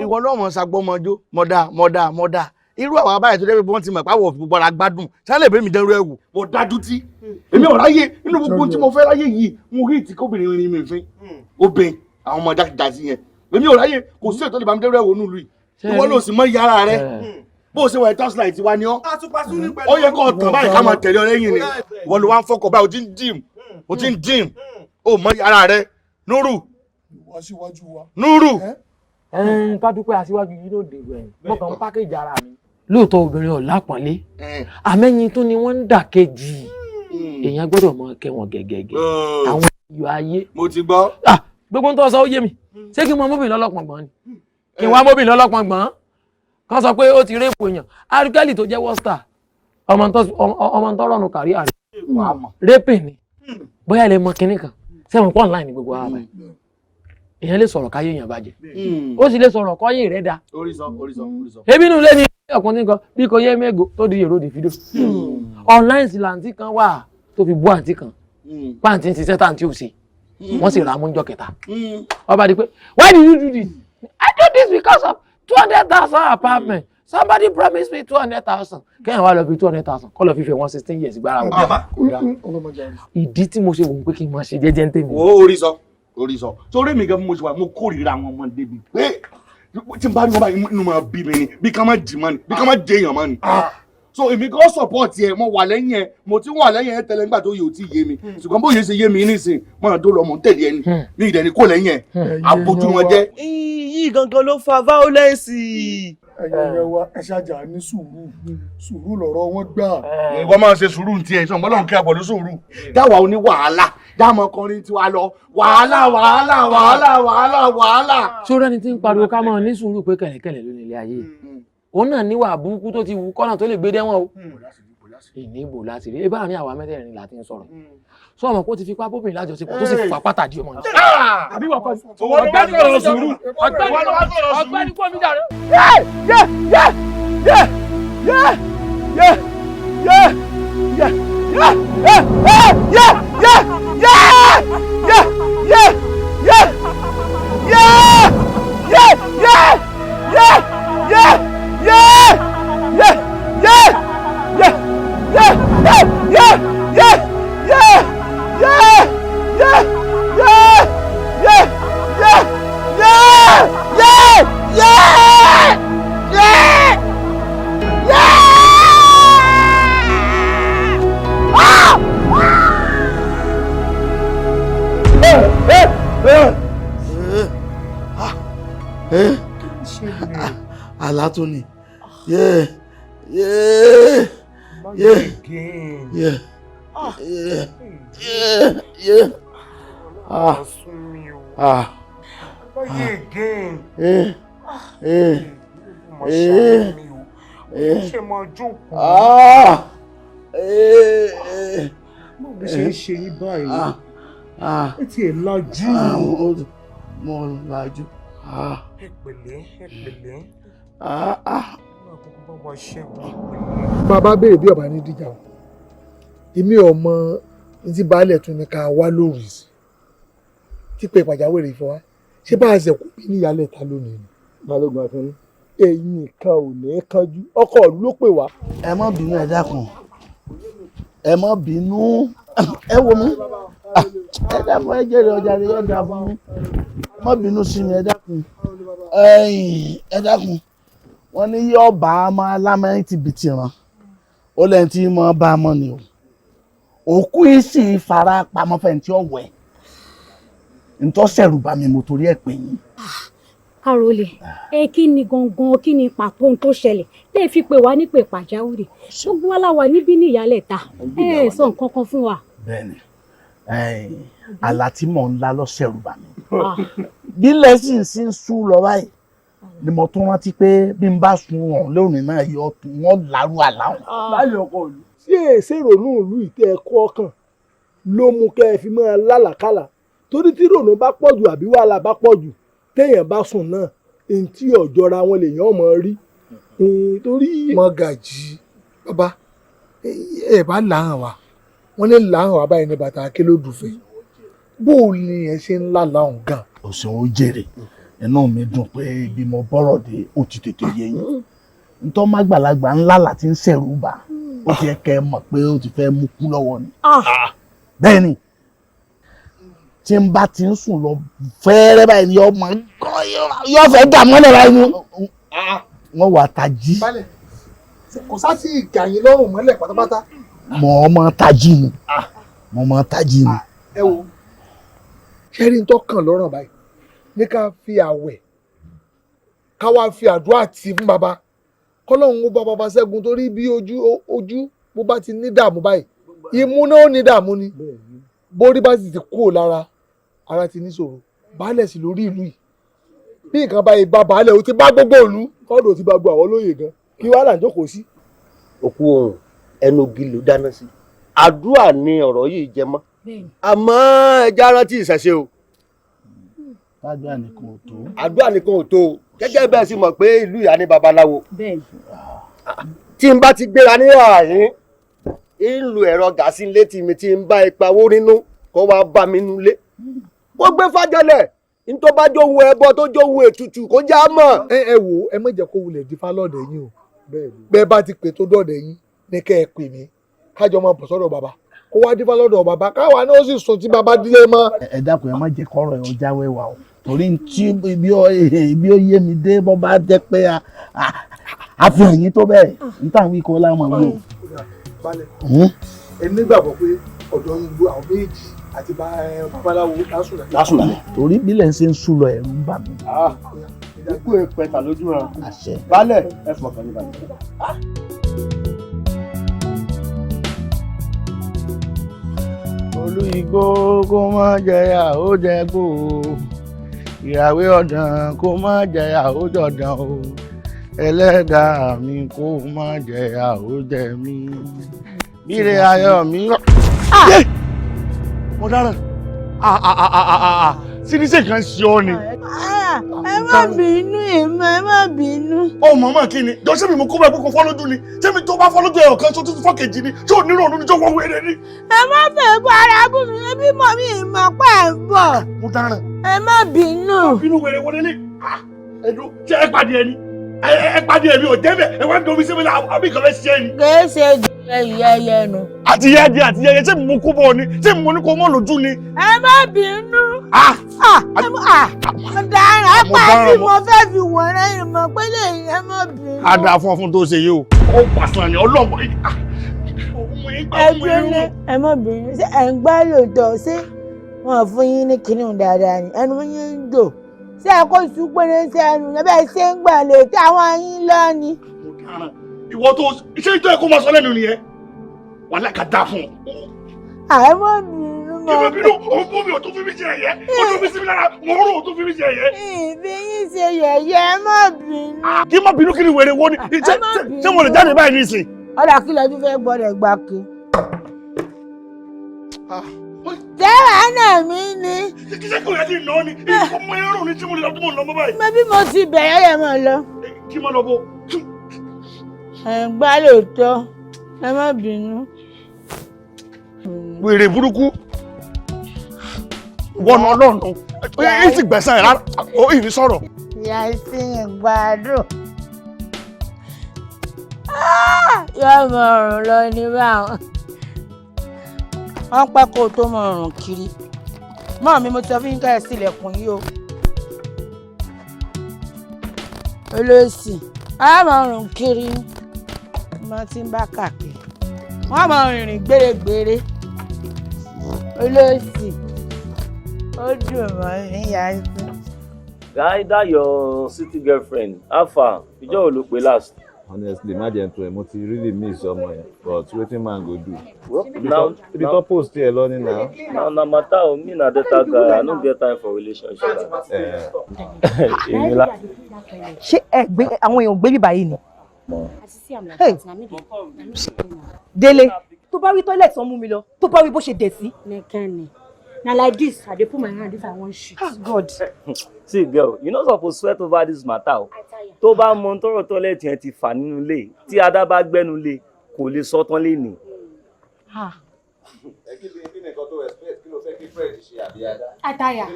ìwọ lọ́mọ sagbọ́mọjó mọ́dá irú àwọn abáyé tó dẹ́gbẹ́ bí wọ́n ti mọ̀ pàwọ̀ gbogbo ara gbádùn sálẹ̀ bẹ́ẹ̀ mi dẹ́rù ẹ̀wù mo dájú tí èmi ò ráyè nínú gbogbo tí mo fẹ́ ráyè yìí mo rí ìtì kóbìnrin rin mi fín obìnrin àwọn ọmọ jáde sí yẹn èmi ò ráyè kò sí ètò ìbámu dẹ́rù ẹ̀wù nílùú yìí ìwọ ló sì mọ ìyá ara rẹ bó ṣe wà torchlight wa ni ọ́ ó yẹ kó tàn báyìí ká máa tẹ̀lé ọ lẹ́yìn ni wọ́n ló wá ń fọkọ̀ báyìí ó ti ń dim ó mọ ara rẹ Nuru Nuru. ká dúpẹ́ aṣíwájú yìí ló dé rẹ̀ mo kàn ń pákéjì ara mi. lóòótọ́ obìnrin ò lápọ̀nlé àmẹ́yìn tó ni wọ́n ń dà kejì èèyàn gbọ́dọ̀ mọ kẹwọn gẹ́gẹ́gẹ́ àwọn iyọ̀ ayé. mo ti gbọ́. gbogbo ń tọ́ sọ ó yé mi ṣé kí n mọ mọ́bìnrin lọ́lọ́pọ̀n gbọ́n ni kí n wá mọ́bìnrin lọ́lọ́pọ̀n gbọ́n kan sọ pé ó ti rẹ́pù èèyàn arúgẹ́lì tó jẹ́ wọ́stà ọmọ tó rọ̀nù kárí àrẹ rẹ́pì ni bóyá ilé mọ kinní kan sẹ́wọ̀n pọ̀ online ní gbogbo wa báyìí èèyàn lè sọ̀rọ̀ káyé èèyàn bàjẹ́ ó sì lè sọ̀rọ̀ kọ́yìn rẹ̀ da ebi inú ilé ni ọkùnrin kan bí kò yé mẹ́gò tó di èrò di fídíò online sí làǹtí kan wà tó fi bú àǹtí kan pàǹtí ń ṣiṣẹ́ tàǹtí ò sí wọ́n sì rà á mú jọ kẹta ọba di pé why did you do this I do this because of 200,000 apartment somebody promised me 200,000 kẹ́hìn wá lọ fi 200,000 kọ́ lọ fi fẹ́ 116 years gbára wọn. ìdí tí mo ṣe wò ó pé kí n máa ṣe jẹ́jẹ́ ń tèmi. orí sọ torí mi gan mo ṣe wà mo kórìíra àwọn ọmọdé bíi pé tí n bá ní wọn báyìí inú máa bí mi ni bí ká má jì mọ́ ni bí ká má jẹ èèyàn mọ́ ni. so èmi gan support ẹ mo wà lẹ́yìn ẹ mo ti wà lẹ́yìn ẹ tẹ́lẹ̀ nígbà tó yẹ ò tí yé mi ṣùgbọ́n bóyá ṣe yé mi nísìn mọ́nà tó lọ mọ̀ ń tẹ̀lé ẹni mi ìdẹ́ni kò lẹ́yìn ẹ àbójú wọn jẹ́. yìí gangan ló fa violence. ẹ̀yin ẹ̀yẹ wa ẹ ṣàjà ní sùúrù lọ̀rọ̀ wọn gbà. ìwọ máa ń ṣe sùúrù ní tiẹ̀ sọ̀nbọ́n lọ́hùn kí a bọ̀ ní sùúrù. dáwà ó ní wàhálà dáàmú ọkùnrin tiwa lọ wàhálà. sórí ẹni tí ń pariwo ká mọ̀ ní sùúrù pé kẹ̀lẹ́kẹ̀lẹ́ ló nílé ayé òun náà níwà burúkú tó ti wù kọ́nà tó lè gbé dẹ́wọ̀n o ìníbò láti rí ebá àárín àwa mẹ́tẹ̀ẹ̀rin láti ń sọ̀rọ̀ sọ ọmọ kó ti fipá bóbìnrin lájọṣepọ̀ tó sì fà pátàdé ọmọ yìí. àbí wọ́n kọ́ ọ̀gbẹ́ni ọ̀rọ̀ sùúrù ọ̀gbẹ́ni kò mí dàrú. àlá tó ní bí ṣe ń ṣe yí báyìí ẹ ti ẹ̀ lajú. mo lajú. ẹ pẹ̀lẹ́. bàbá béèrè bí ọba ní díjà o èmi ọmọ ní ti baálẹ̀ tún ní ká wá lórí sí tí pé pàjáwìrì fún wa ṣé bá a ṣe kú bí níyàlẹ̀ ta lónìí ni. balógun àfẹnú ẹ̀yin kan ò ní kánjú ọkọ ìlú ló pè wá. ẹ má bínú ẹ dákun ẹ má bínú ẹ wo mi ẹ dákun ẹ jẹrìí ọjà rẹ yọjà fún mi má bínú sí mi ẹ dákun ẹ dákun wọn ní yóò bá a máa lámẹ́rin ti bìtì ràn ó lẹ́yìn tí mo bá a mọ̀ ni o òkú yìí sì fara pamọ́ fẹ́ntì ọ̀wẹ́ ntọ́sẹ̀rù bá mi mo torí ẹ̀ pè yín. Kárólé kí ni gangan kí ni pàtó ohun tó ṣẹlẹ̀ tẹ́ ẹ fi pè wá nípè pàjáwìrì gbogbo wa láwa níbí ní ìyálẹ̀ta ẹ sọ nǹkan kan fún wa. bẹ́ẹ̀ni àlá tí mò ń lá lọ́sẹ̀rù bá mi bí lẹ́sìn sí ń sú lọ báyìí ni mo tún rántí pé bí n bá sun wọn lónìí náà yọ wọn lárú àlá wọn. báyọ̀ ọkọ ìlú ṣé èsè ìrònú ìlú ìtẹ́ ẹ̀kọ́ ọkàn ló mú kẹ́ ẹ fi máa lálàkàlà torí tí ìrònú bá pọ̀ jù àbí wàhálà bá pọ̀ jù téèyàn bá sùn náà èyí tí ọ̀jọ́ra wọn lèèyàn mọ̀ rí torí. Mọ́gàjí bàbá ẹ bá làhàn wá wọn ní làhàn wá báyìí ní bàtà akélódùfẹ́ bó o ní ẹ ṣe ń lá làhùn gan. òsùn ó jèrè inú mi dùn pé bí mo bọ́rọ̀ dé ó ti tètè yé yín ntọ́ mágbàlagbà ńlá láti ń ṣẹ̀rù bà ó ti yẹ kẹ́ ẹ mọ̀ pé ó ti fẹ́ mú kú lọ́wọ́ ni. bẹ́ẹ̀ ni tí n bá ti ń sùn lọ fẹ́ẹ́rẹ́ báyìí ni ọmọ yóò fẹ́ dà mọ́lẹ̀ báyìí ni wọ́n wà tají kò sá sí ìgàyìn lọ́rùn mọ́lẹ̀ pátápátá. Mo mọ tají ni. Mo mọ tají ni. Ẹ wo ṣẹ́rí ń tọ́kàn lọ́rùn báyìí ní ká fi àwẹ̀ ká wá fi àdúrà tì fún baba kọ́lọ́hún ó bá baba ṣẹ́gun torí bí ojú bó bá ti ní dààmú báyìí imú náà ó ní dààmú ni borí bá sì ti kúrò lára ara ti níṣòro baálẹ̀ sí lórí ìlú yìí bí nǹkan báyìí bá baálẹ̀ ó ti bá gbogbo ìlú kọ́ọ̀dù ó ti bá gbọ́ àwọn olóyè gan kí wàá là ń jókòó sí. òkú ohun ẹnu ogi ló dáná sí àdúrà ni ọ̀rọ̀ yìí jẹ mọ́ àmọ́ ẹja rántí ìṣẹ̀ṣe o. àdúrà nìkan ò tó. àdúrà nìkan ò tó o gẹ́gẹ́ bẹ́ẹ̀ sì mọ̀ pé ìlú ìyá ní babaláwo. tí n bá ti gbéra ní ààyè ń lu ẹ̀rọ gàásì létí mi tí ń bá ipa owó nínú kó wá bá mi nulẹ̀. kó gbé fájọlẹ̀ ní tó bá jówu ẹbọ tó jówu ètùtù kó já mọ́. ẹ wò ẹ má jẹ́ kó wulẹ̀ dífá lọ́dẹ̀ yín o bẹ́ẹ̀ bá ti pè tó dọ̀dẹ̀ yín ní kẹ́ ẹ pè mí kájọ máa bọ̀ sọ́dọ̀ bàbá kó wá dífá lọ́dọ̀ bàbá káwa náà sì sùn tí bàbá dílé mọ́. ẹ dákun ẹ má jẹ́ kọ́rọ̀ ẹ ọjà wẹwà o torí tí ibi ó yé mi dé bọ́ bá jẹ́ pé àfihàn yín tó bẹ́ẹ̀ n tàn wí kó láwọn wí o. ẹ nígbàgbọ́ pé ọ̀dọ́ yín gbọ́ àwọn méjì àti babaláwo lásùn lálẹ́. torí bílẹ̀ ń ṣe ń sùn lọ ẹ̀rù ń bà mí. ikú ìpẹta lójú rẹ balẹ̀ ẹ fọkàn ní balẹ̀. olú igbó kó má jẹyà ó jẹ kó ìràwé ọ̀dàn kó má jẹyà ó jọ̀dàn o ẹlẹ́dàá mi kó má jẹyà ó jẹ mí bíre ayọ̀ mi. mo dáràn sídíṣe kan ṣe ọ ni. ẹ má bínú ìmọ̀ ẹ má bínú. ó mọ̀ọ́mọ̀ kí ni jọ́sẹ̀ mi mo kó bá ẹ̀kọ́ fọ́ lójú ni tẹ́mi tó bá fọ́ lójú ẹ̀rọ kan tó tún fọ́ kejì ni tí ò ní rònú ni tó wọ́n wéré ni. ẹ má fẹ́ bọ́ ara bù mí ẹbí mọ̀ mi ìmọ̀ pẹ́ ẹ̀ bọ̀. mo dáràn. ẹ má bínú. bínú wèrè wọlé ní ẹdún ṣé ẹ pàdé ẹni ẹ pàdé ẹni ò débẹ̀ ẹ wá ń domi sí mi náà àbí ìkànnì ṣiṣẹ́ ni. kìí ṣe yẹyẹ nu. àti yẹ́dí àti yẹ́yẹ ṣé mo kú bọ̀ ni ṣé mo ní kó mọ́ lójú ni. ẹ má bínú. ọ̀daràn apá tí mo fẹ́ fi wọ̀n rẹ̀ mọ̀ pé lè yẹ má bínú. a dáa fún ọ fún tó ṣe yìí o ó pàṣẹ ni ọlọ́mọ yìí. ẹ gbóná ẹ má bínú ṣé ẹ ń gbá lòótọ́ ṣé wọn fún yín ní kinní dáadáa ni ẹnu yín ń dò ṣé ẹ kó sùpèrè ṣe ẹnu lẹ́bẹ̀ẹ́ ṣé ń gbà lè tí àwọn yín lọ ni. ìwọ tó ṣé ìjọ ẹ kó máa sọ lẹ́nu nìyẹn wà láka dá fún ọ. àìmọ̀ bínú mọ́. ìwọ bínú òun fún mi ò tún fi mí ṣe ẹ̀yẹ ó tún fi sí mi lára mo rò ó tún fi mí ṣe ẹ̀yẹ. ìbí yín ṣe yẹ̀yẹ́ ẹ má bínú. kí má bínú kí ni wèrè wo ni ṣé mo lè jáde báyìí nísìn. ọ̀dà kí lọ́dún fẹ́ gbọ́dọ̀ gbà kí. tẹ́wàá náà mi ni. ṣé kò yẹ kí n nà ọ́ ni ọmọ ẹrù ni tí mo lè lọ tí mo lọ mọ́ báyìí. bí mo ti bẹ̀rẹ̀ yẹn mọ̀ lọ. kí mo lọ bó. ẹ̀ ń gbá lóòótọ́ ẹ má bínú. wèrè burúkú wọnà ọlọ́run ó sì gbẹ̀sán ẹ̀ rárá ó ìní sọ̀rọ̀. ìyá sí ìgbádùn yóò mọ ọrùn lọ ní báwọn wọn pẹ́ kó o tó mọ ọrùn kiri mọ́ mi mo sọ fún yín ká ẹ sílẹ̀kùn yìí o olóòsì á mọ ọrùn kiri mo ti ń bá kàkiri wọn mọ rìnrìn gbèrègbèrè olóòsì ó dùn mọ́ níyà sí. Guy, that your city girlfriend, how far? Ìjọ́ wo ló pé last? Honestly, má jẹ́ ntọ́ ẹ̀ mo ti really miss ọmọ yẹn but wetin man go do? Now, ibi tó post ẹ lọ ní na. Na matter o, me na data guy, I no get time for relationship. Ṣé ẹ gbé àwọn èèyàn gbé bíbá yìí ni? Délé, tó bá rí toilet wọn mú mi lọ, tó bá rí bó ṣe dẹ̀ sí. Na like this, I dey put my hand if I wan shit. God. See girl, you no suppose sweat over this matter o. Tó bá mọ tọrọ toilet yẹn ti fà nínú ilé, tí adá bá gbẹ́nu lé, kò lè sọ tán lé ní. ẹ kí ni nǹkan tó expect kí ló fẹ́ kí Fred ṣe àbí Ada. Ataya.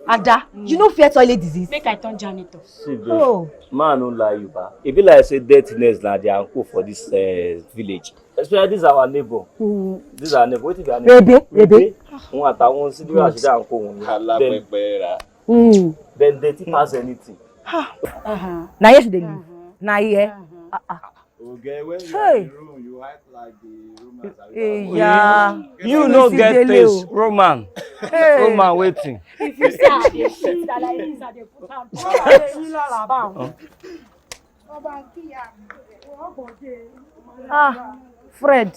Ada, you no fear toilet disease? Make I turn janitor. See girl, man no lie you ba. E be like say dirtiness na dey anko for this village. Especially this our neighbor. This our neighbor. Wetin be our neighbor? Rebe. Wọn àtàwọn sídúrà ṣe dá anko wọn. Alápẹpẹ ra. Then dirty pass anything. Na here she dey live. Na here. Okay, when you Hey. are in the room, you act like the romance. Yeah. You no get taste, Roman. Hey. Roman waiting. If you say I dey shit na like this, I dey put am. Ah, Fred.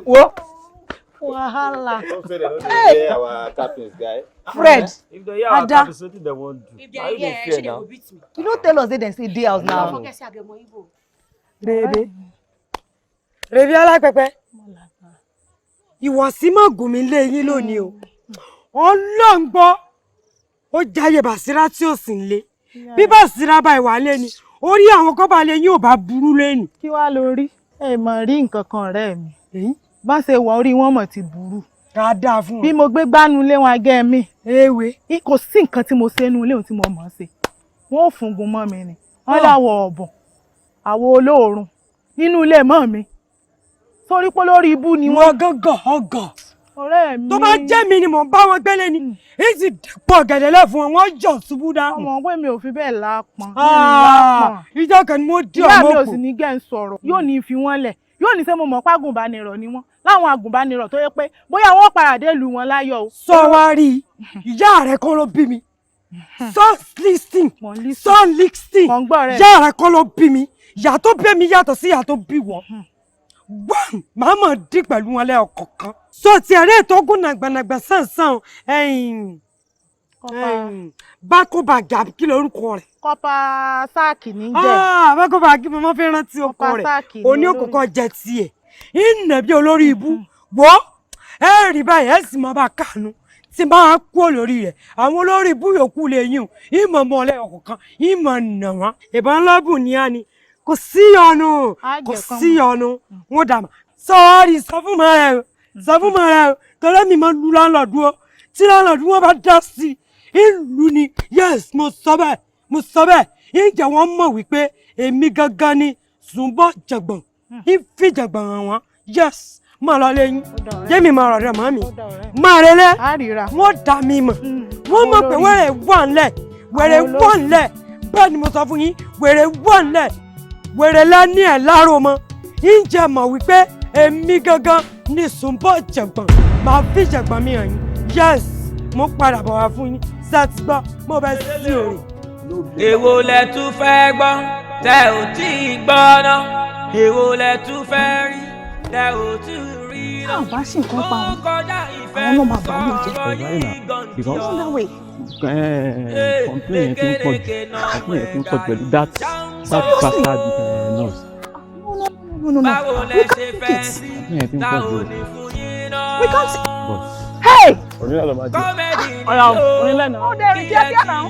What? Wahala. Don't say they don't hear our captains, guy. Fred. If they hear our Ada. capacity, they won't do. If Are you they dey hear, fear she dey now? go beat me. You don't tell us they stay day house now. Forget say I get money Igbo. Rèbí alápẹpẹ. Ìwọ̀sí mọ̀ gùn mí lé yín lónìí o. Ọlọ́run gbọ́. Ó jayé Bàsírá tí ò sì ń lé. Bí Bàsírá bá ìwà lé ni, orí àwọn kọ́ba lé yín ò bá burú lẹ́nu. Kí wá lórí? Ẹ mọ̀ rí nǹkan kan ọ̀rẹ́ mi. Bá ṣe wọ orí wọn mọ̀ ti burú. Dáadáa fún Bí mo gbé gbánu lé wọn agẹ́ mi. Ewé. Kò sí nǹkan tí mo ṣe nínú ilé òun tí mo mọ̀ ṣe. Wọ́n ò fúngun mọ́ mi ni. Wọ́n láwọ̀ ọ̀bùn. Àwọ̀ olóòórùn. Nínú ilé mọ́ mi. Sórí pé lórí ibú ni wọ́n gángan ọgàn. Ọ̀rẹ́ mi. Tó bá jẹ́ mi ni mò ń bá wọn gbélé ni. Èyí ti dẹ̀pọ̀ gẹ̀dẹ̀lẹ̀ fún wọn, wọ́n jọ̀ ṣubú dànù. Ọmọ pé mi ò fi bẹ́ẹ̀ lápọn. Ìjọ kan ni mo dí ìyá ọmọ mi ò kù. sì ní gẹ́ ń sọ̀rọ̀. Yóò ní fi wọ́n lẹ̀. Yóò ní ṣé mo mọ̀ pé agùnbánirọ̀ ni wọ́n. Láwọn agùnbánirọ̀ tó yẹ pé bóyá wọ́n padà dé ìlú wọn láyọ̀ o. Sọ wá rí ìyá rẹ̀ kọ́ ló bí mi. Son listing. Ìyá rẹ̀ kọ́ ló bí mi. Ìyá tó bí mi yàtọ̀ sí ìyá tó bí wọ́n. Gbọ́n màá mọ̀ dín pẹ̀lú wọn lẹ́ ọ̀kọ̀ọ̀kan. Sọ ti ẹ̀rẹ́ ìtọ́gùn nàgbànàgbà sàn-sàn bákóbàgà kí lorúkọ rẹ̀. Kọ́pà sáàkì ní jẹ́. Bákóbàgà mo máa fi rántí ọkọ rẹ̀. sáàkì ní Oní òkùnkàn jẹ tiẹ̀. Ìnà bí olórí ibú. Wọ́ ẹ rí báyìí ẹ sì máa bá kànú. Tí máa kú olórí rẹ̀. Àwọn olórí ibú yòókù lè yín o. Ìmọ̀ mọ́ ọlẹ́ ọ̀kọ̀ọ̀kan. Ìmọ̀ nà wọ́n. Ìbọn lọ́bùn ní á ni. Kò sí ọ̀nù. Kò sí ọ̀nù. Wọ́n dàmà. Sọ́ọ́rì sọ fún mọ́ rẹ̀ o. Sọ fún mọ́ rẹ̀ o. Tọ́lá mi máa lu láńlọ́ọ̀dù o. Tí láńlọ́ọ̀dù wọn bá dá sí ìlú ni. Yes, mo sọ bẹ́ẹ̀. Mo sọ bẹ́ẹ̀. Ìjẹ́ wọn mọ̀ wípé èmi gangan ni Sùnbọ̀ Jàgbọ̀n. Ìfi Jàgbọ̀n hàn wọ́n. Yes, máa lọ lẹ́yìn. Jẹ́mi máa rọ̀ rẹ̀ mọ́ mi. Máa rẹ̀ lẹ́. Wọ́n dà mí mọ̀. Wọ́n mọ̀ pé wẹ́rẹ̀ wà ńlẹ̀. Wẹ́rẹ̀ wà ńlẹ̀. Bẹ́ẹ̀ ni mo sọ fún yín. Wẹ́rẹ̀ wà ńlẹ̀. Wẹ́rẹ̀ lá ní ẹ̀ láàárọ̀ mọ́. Ìjẹ́ mọ̀ wípé èmi gangan ni Sùnbọ̀ Jàgbọ̀n. Màá fi Jàgbọ̀n mi hàn yín. Yes, mo padà bọ̀ wá fún yín. Sẹ́ẹ̀tì gbọ́, mo bẹ sí òrì. Èwo lẹ tún fẹ́ gbọ́ tẹ́ ò tí ì gbọ́ náà. Èwo lẹ tún fẹ́ rí tẹ́ ò tí ì rí náà. Bá ṣì nǹkan pa wọn. Àwọn náà máa bà mí jẹ́. Because that way. complain yẹn ti ń pọ̀ pẹ̀lú that bastard nurse. No. We can't take it. Complain yẹn ti ń pọ̀ jù. We can't. Boss. Hey! Onílẹ̀ ló máa jẹ́. Onílẹ̀ náà. Ó dẹ̀ kíákíá náà.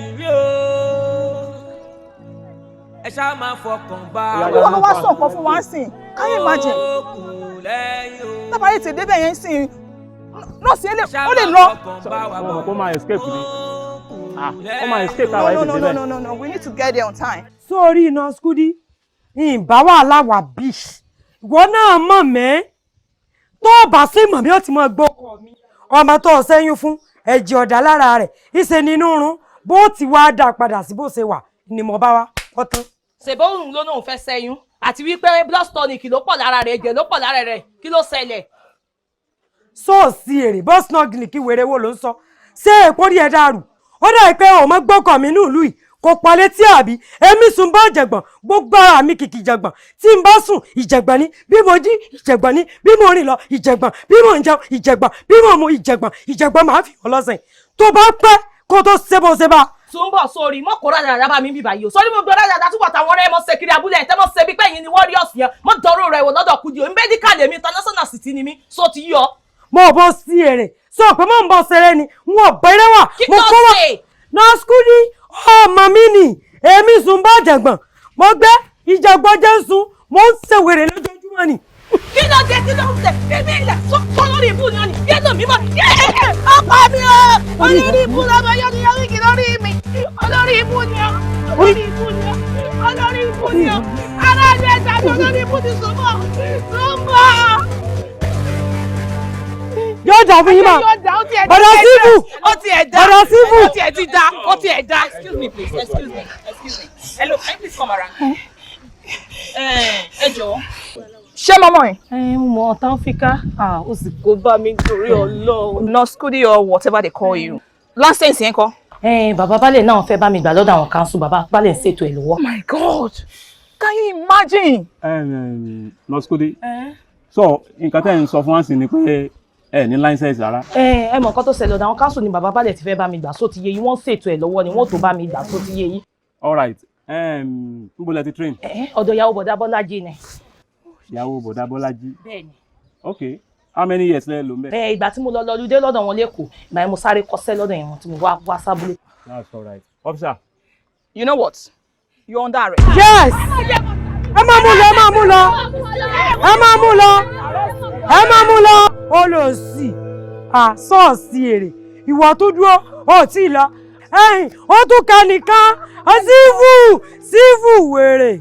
Ẹ ṣáà máa fọkàn bá Wọ́n wá sọ nǹkan fún wa sìn. Can you imagine? Tábàáyé ti débẹ̀ yẹn sìn. Nọ́ọ̀sì ó lè lọ. Ó máa escape ni. Ó máa escape táwa yìí ti débẹ̀. No. We need to get there on time. Sórí iná skúdí. Ìbá wà láwà bí. Ìwọ náà mọ̀ mẹ́. Tó bá sí mọ̀ bí ó ti mọ̀ gbọ́kọ̀ mi. Ọmọ tó ṣẹ́yún fún ẹ̀jẹ̀ ọ̀dà lára rẹ̀. Ìṣe nínú rún. Bó ti wá dà padà sí bó ṣe wà ni mo bá wá. Ọ̀tán. Ṣèbóhùn ló náà fẹ́ ṣẹ́yún àti wípé blood tonic ló pọ̀ lára rẹ̀ ẹ̀jẹ̀ ló pọ̀ lára rẹ̀ kí ló ṣẹlẹ̀. Sọ́ọ̀sì èrè bọ́ọ̀sì náà gìlì kí wèrè wo ló ń sọ. Ṣé èkó rí ẹ dàrú? Ó dà pé ọmọ gbọ́kọ̀ mi nílùú yìí kò pa létí àbí èmi Sùnbọ̀ Jàgbọ̀n gbogbo ara mi kìkì Jàgbọ̀n tí n bá sùn Ìjàgbọ̀n ni bí mo jí Ìjàgbọ̀n ni bí mo rìn lọ Ìjàgbọ̀n bí mo ń jẹun Ìjàgbọ̀n bí mo mu Ìjàgbọ̀n máa fi hàn lọ́sẹ̀ tó bá pẹ́ kó tó ṣe bó ṣe bá. Túnbọ̀ sórí mọ́ kó rájà bá mi bíbá yìí o sórí mo gbọ́ rájà túbọ̀ táwọn ọ̀rẹ́ mọ́ ṣe kiri abúlé ẹ̀ tẹ́ mọ́ ṣe bí pẹ́yìn ni warriors yẹn mọ́ dọ̀rọ̀ rẹ̀ wò lọ́dọ̀ Kudi o medical èmi international city ni mi so ti yọ. Mo bọ́ sí èrè sọ pé mo ń bọ́ ṣeré ni n ò bẹ̀rẹ̀ wà mo kọ́ wà nọ́ọ̀sì Kudi ọmọ mi nì èmi Sùnbọ̀ Jàgbọ̀n mo gbé Ìjàgbọ̀n jésù mo ń ṣèwèrè lójoojúmọ́ ni. Kí ló dé bíbí ilẹ̀ tó lórí ibú ni wọ́n ní yé lómi mọ́ ọkọ mi o olórí ibú lọ́mọ yọ ni yọrí kì lórí mi olórí ibú ni o olórí ibú ni o olórí ibú ni o ara ni ẹja tó olórí ibú ti Sùnbọ̀. Yóò dà fún yín mọ́. Bọ̀dọ̀ síbù. Ó ti ẹ̀ dá. Bọ̀dọ̀ síbù. Ó ti ẹ̀ ti dá. Ó ti ẹ̀ dá. Excuse me please. Excuse me. excuse me. Hello, can you please come around? Ẹ jọ̀ọ́. Ṣé mọ́mọ́ ẹ̀? Mo mọ̀ Taofika. Ó sì kó bá mi torí Ọlọ́run. Nurse or whatever they call you. License yẹn kọ́. Bàbá Baálẹ̀ náà fẹ́ bá mi gbà lọ́dọ̀ àwọn council. Bàbá Baálẹ̀ ń ṣètò ẹ̀ lọ́wọ́. Oh my God! Can you imagine? Nurse Kudi. So, nǹkan tẹ́ ń sọ fún wa sí ni pé ẹ ní license rárá. Ẹ mọ̀ nǹkan tó ṣẹlẹ̀ ọ̀dọ̀ àwọn council ni bàbá Baálẹ̀ ti fẹ́ bá mi gbà só ti yé yín. Wọ́n ṣètò ẹ̀ lọ́wọ́ ni wọ́n tó bá mi gbà só ti yé yín. All right. Níbo lẹ ti train? Ọ̀dọ̀ ìyàwó bọ̀dá Bọ́lájí ni. Ìyàwó bọ̀dá Bọ́lájí. Bẹ́ẹ̀ni. Okay. How many years lẹ lò ń bẹ̀? Ìgbà tí mo lọ lọ́lúdé lọ́dọ̀ wọn lẹ́kọ̀ọ́, ìgbà yẹn mo sáré kọ́ṣẹ́ lọ́dọ̀ yẹn tí mo wá sábúlé. That's all right. Officer. You know what? You're under arrest. Yes! Ẹ máa mú lọ, ẹ máa mú lọ. Ẹ máa mú lọ. Ẹ máa mú lọ. Ó lọ sí. Sọ́ọ̀sì èrè. Ìwọ tó dúró, ó tí ì lọ. Ó tún ka nìkan. Sífù wèrè.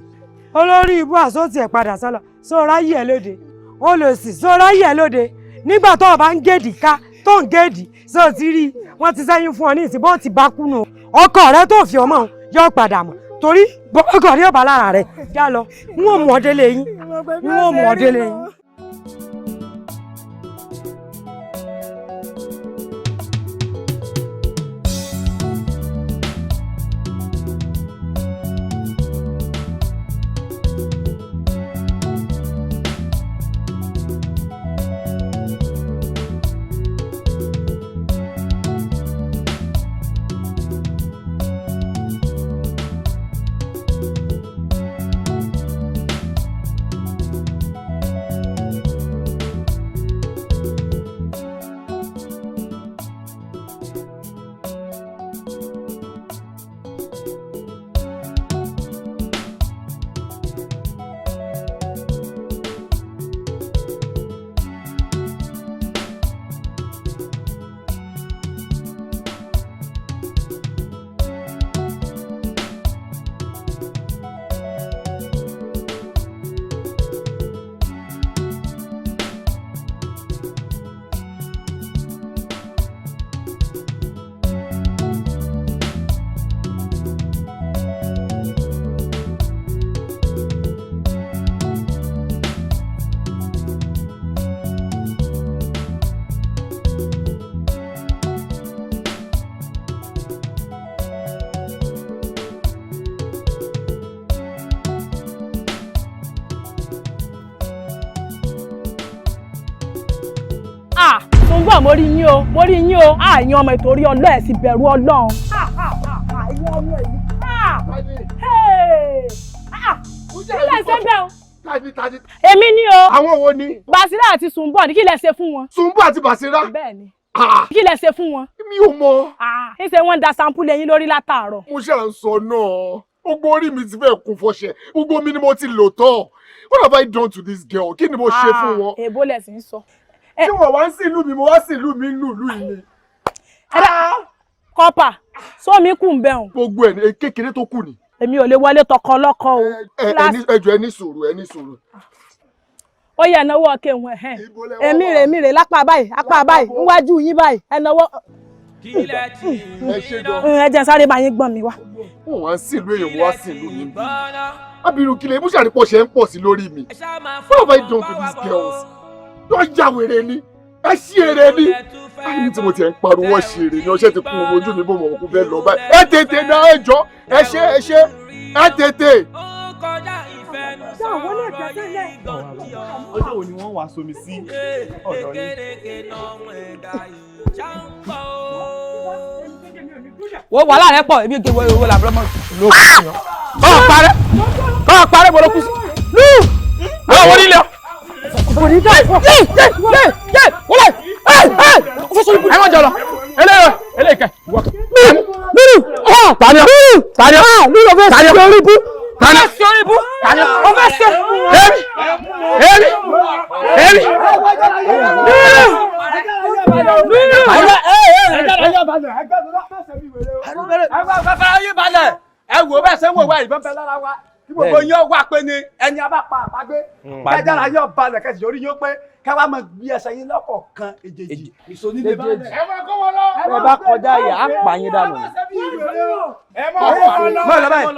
Olórí ibú àsótì ẹ̀ padà sọ́lọ̀. Sọ́ra yí ẹ̀ lóde. Ó lọ sí. Sọ́ra yí ẹ̀ lóde. Nígbà tó o bá ń gèdì ká, tó ń gèdì, sọ ti rí wọ́n ti sẹ́yìn fún ọ ní ìsìn bọ́ọ̀ ti bá kúnnù. Ọkọ rẹ tó fi ọmọ yóò padà mọ̀. Torí ọkọ rí ọba lára rẹ̀ já lọ. Wọ́n mú ọdẹ lẹ́yìn. Wọ́n mú ọdẹ lẹ́yìn. mo rí yín o àyàn ọmọ ìtorí ọlọ́ ẹ̀ sì bẹ̀rù Ọlọ́run. àyàn ọmọ yìí. kí lẹ ṣe bẹ́ẹ̀ o. èmi ni o. àwọn wo ni. Basira àti Sùnbọ̀ ní kí lẹ ṣe fún wọn. Sùnbọ̀ àti Basira. bẹ́ẹ̀ni. kí lẹ ṣe fún wọn. mi ò mọ. ń ṣe wọ́n ń da sample lẹ́yìn lórí látàárọ̀. mo ṣe à ń sọ náà gbogbo orí mi ti fẹ́ kún fọṣẹ gbogbo mi ni mo ti lò tán. What have I done to this girl? Kí ni mo ṣe fún wọn? Èbó lẹ̀ sì ń sọ. Tí wọ́n wá ń sí ìlú mi, mo wá sí ìlú mi nínú ìlú yìí ni. Kọ́pà, sómi kù ń bẹ̀rùn. Gbogbo ẹ̀ kékeré tó kù ni. Èmi ò lè wọlé tọkọ lọ́kọ o. Ẹjọ́ ẹ ní sùúrù. Ó yẹ ẹnáwó ọkẹ wọn ẹ̀hẹ́n. Èmi rè lápá báyìí, níwájú yín báyìí, ẹnáwó. Ẹ jẹ́ sáré bá yín gbọ́n mi wá. Wọ́n wá sí ìlú èèyàn, wọ́n wá sí ìlú mi bí. Abiru kílẹ̀ ibùsùn àrípọ̀ ṣe ń pọ̀ sí lórí mi. What have I done to these girls? Yóò já wèrè ni, ẹ ṣí èrè ni. Àyè tí mo ti ẹ̀ ń pariwo ṣe èrè ni ọṣẹ́ ti kún ọmọ ojú mi bó mọ̀ kó fẹ́ lọ báyìí. Ẹ tètè náà ẹ jọ, ẹ ṣe, ẹ tètè. Ọjọ́ wo ni wọ́n wá somi sí ọ̀dọ̀ yín? Wo wàhálà rẹ pọ̀ èmi gèwé owó làbúrò mọ́ ló kù sí yan. Kọ́ parẹ́ bọ̀ ló kù sí. Àwọn wọlé ilé ọ. Kò ní dáa. Wọlé ẹ má jọ lọ eléyìí nínú tani fẹ́ sí orí bú tani ó fẹ́ sí èmi ẹ wò bẹ́ẹ̀ ṣe ń wò wá ìbọn bẹ lára wa kí gbogbo yín wà pé ni ẹni a bá pa àpagbé kájára yóò balẹ̀ kẹsì orí yóò pé ká wá máa gbé ẹsẹ̀ yín lọ́kọ̀ọ̀kan èjèèjì ìsònílé báyìí. ẹ máa kó wọn lọ. ẹ bá kọjá yìí á pa yín dànù. ẹ máa kó wọn lọ. báyìí báyìí.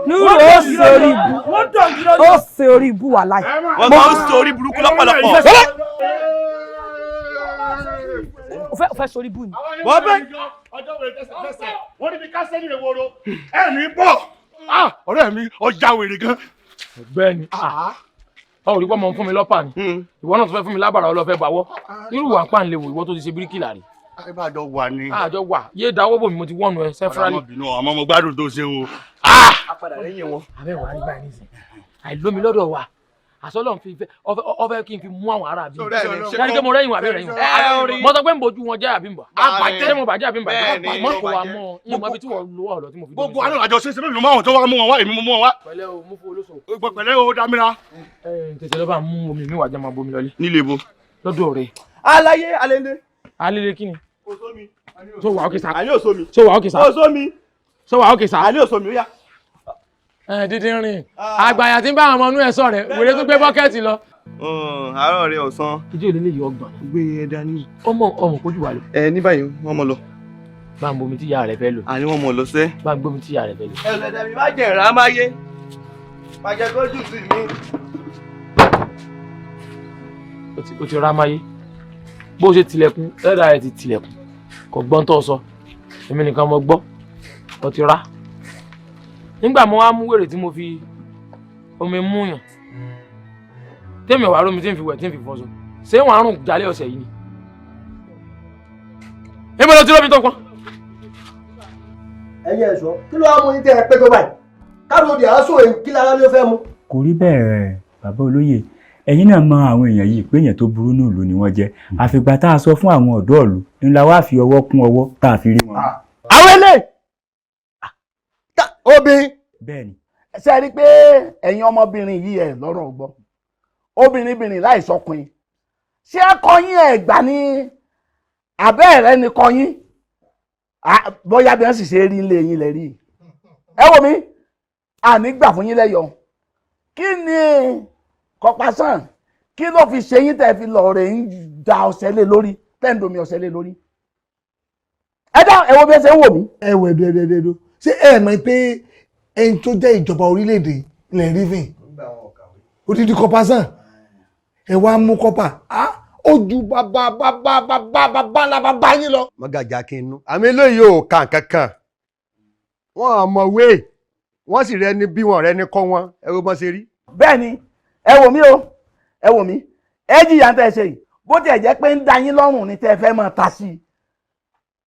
Nuru ó ṣe orí ibu ó ṣe orí ibu wà láì. wọ́n máa ń ṣe orí burúkú lọ́pọ̀lọpọ̀. o fẹ́ sori bú ni. wọ́n bẹ ọjọ́ wẹ̀rẹ̀ tẹ̀sẹ̀ wọ́n níbi kásẹ́ni rẹ̀ wọ́rọ̀ ẹ̀mí bọ̀ ọ̀rẹ́ mi ọjà wèrè gan. ọ̀gbẹ́ni ọ rí pọ́nmọ́ fún mi lọ́pàá ni ìwọ náà tó fẹ́ fún mi lábàrá ọlọ́fẹ́ bàwọ́ irú wà ń pà ń léwu ìwọ tó ti ṣe bíríkìlà rí. àìbàjọ wà ní. àjọ wà yé dáwọ́ bò mí mo ti wọ́nu ẹ sẹ́fúrálì. àmọ́ mo gbádùn tó ṣe o. apàdà lẹ́yìn wọn. abẹ́wò àrígbá ẹni sìn àìlómi lọ́dọ̀ wa àsọlọ́n fi fẹ́ ọfẹ́ kí n fi mú àwọn ará bí ṣáà ní kí mo rẹ́yìn wà bí rẹ́yìn mo sọ pé n bojú wọn jẹ́ àbí n bọ̀ ṣé mo bàjẹ́ àbí n bàjẹ́ mọ́ kó wa mọ́ ìyẹn mọ́ bí tí wọ́n lówó ọ̀rọ̀ tí mo fi. gbogbo àná àjọ ṣe mẹ́rin mọ́ àwọn tó wá mú wọn wá èmi mú wọn wá. pẹ̀lẹ́ o mú fún olóṣò. pẹ̀lẹ́ o Dámírà. tètè lọ bá mú omi mi wà jẹ́ máa bomi lọlé. nílé bo. lọ́dọ̀ rẹ̀. aláyé alẹ́lẹ́. alẹ́lẹ́ kí ni. osomi. so wà ókè sá. àní osomi. so wà ókè sá. osomi. so wà ókè sá. àní osomi ó yá. dídí rìn àgbàyà tí ń bá àwọn ọmọ inú ẹ̀ sọ rẹ̀ wèrè tó gbé bọ́kẹ́ẹ̀tì lọ. àárọ̀ rẹ̀ ọ̀sán. ìjọ ìlélẹ̀ yìí ọgbọ̀n. gbé e dání. ọmọ kojú wa lọ. ní báyìí wọ́n mọ lọ. bá ń bomi tí ìyá rẹ̀ fẹ́ lò. àní wọ́n mọ lọ sẹ́. bá ń bomi tí ìyá rẹ̀ fẹ́ lò. ẹlẹ́dẹ̀ mi má jẹ̀ rà má yé má jẹ́ kójú sí mi. o ti ra máyé bó ṣe tilẹ̀kùn ẹ̀dá rẹ̀ ti tilẹ̀kùn kò gbọ́n tó sọ èmi nìkan mo gbọ́ o ti ra nígbà mo wá mú wèrè tí mo fi omi mú yàn tèmi wàá rómi tí n fi wẹ̀ tí n fi fọṣọ ṣé wọn àrùn jálẹ̀ ọ̀sẹ̀ yìí ni èmi ló ti rómi tó pọn. ẹ̀yin ẹ̀ṣọ́ kí ló wá mú yín tẹ́ ẹ pé tó báyìí káàdùn òdì àásù èyí kí lára ló fẹ́ mu. kò rí bẹ́ẹ̀ bàbá olóyè ẹ̀yin náà mọ àwọn èèyàn yìí pé èèyàn tó burú ní ìlú ni wọ́n jẹ́ àfìgbà tá a sọ fún àwọn ọ̀dọ́ ìlú ńlá wá fi ọwọ́ kún ọwọ́ tá a fi rí wọn. àwọn ilé obìnrin bẹ́ẹ̀ ni. ṣe rí i pé ẹ̀yin ọmọbìnrin yìí ẹ̀ lọ́rọ̀ gbọ́ obìnrin láì sọkùnrin ṣé akọyin ẹ̀ gbà ní abẹ́ rẹ̀ ni kọyin bóyá bí wọ́n sì ṣe rí ilé yín lẹ rí ẹ wò mí àní gbà fún yín lẹ́yọ̀ kí ni kọpasán kí ló fi ṣe yín tẹ́ fi lọ rẹ̀ ń da ọ̀sẹ̀ lé lórí tẹ́ ń domi ọ̀sẹ̀ lé lórí ẹ dá ẹ wo bí ẹ ṣe ń wò mí. ẹ wẹ̀ dẹ́dẹ́dẹ́dọ́ ṣé ẹ mọ̀ pé ẹni tó jẹ́ ìjọba orílẹ̀-èdè ilẹ̀ rivin odidi kọpa sàn ẹ wá mú kọpa ó ju bàbá yín lọ. mọ́gàjà kí n nú àmì eléyìí ò kàn kankan wọ́n àmọ̀wé wọ́n sì rẹni bí wọ́n rẹni kọ́ wọn ẹ wo bọ́n ṣe rí. bẹ́ẹ̀ ni ẹ wò mí o ẹ wò mí ẹ jìyà ń tẹ́ ṣe yìí bó tiẹ̀ jẹ́ pé ń da yín lọ́rùn ni tẹ́ fẹ́ máa ta sí i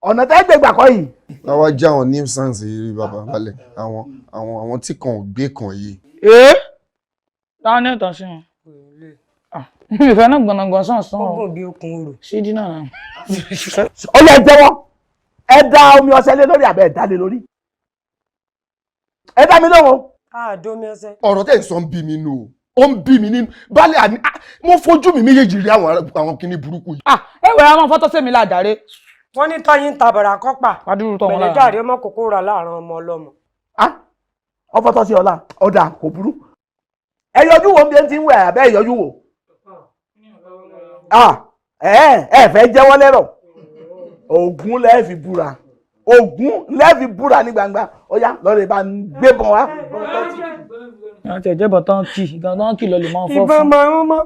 ọ̀nà tẹ́ gbẹ̀gbà kọ́ yìí. àwa jẹ́ àwọn nuisance rí bàbá balẹ̀ àwọn tí kan ò gbé kan yìí. táwọn ní ìtàn sí wọn. ìfẹ́ náà gbọ̀nàgbọ̀n sàn sàn ọ́. ọgbọ̀n bí okun orò. ṣídìí náà. ó yẹ jẹ́wọ́ ẹ da omi ọṣẹ lé lórí àbẹ́ ẹ dá lé lórí. ẹ dá mi lóhùn. àdómi ọṣẹ. ọ̀rọ̀ tẹ̀ ń sọ ń bí mi nù ó ń bí mi nínú balẹ̀ àní mo fojú mi méjèèjì rí àwọn kinní burúkú yìí. ẹ wẹ̀rẹ̀ àwọn fọ́tọ́ sẹ́mi ládàárẹ̀. wọ́n ní tọ́yìn tabàrà kọ́pà pẹ̀lẹ́ jáde ọmọ kòkó ra láàrin ọmọ ọlọ́mọ. ọfọ tó ṣe ọ̀dà kò burú ẹ yọjú wo bí ẹ ti ń wẹ̀ àbẹ́ ìyọjú wo ẹ fẹ́ jẹ́wọ́ lẹ́rọ̀ Ògún lẹ́ẹ̀ fi búra Ògún lẹ́ẹ̀ fi búra ní gbangba ó yá lọ́rẹ̀ bá ń gbé bọ̀ wá. àti ẹ̀jẹ̀ bọ̀ tán kì gan kì lọ lè máa fọ́ ìbọn máa ń mọ́.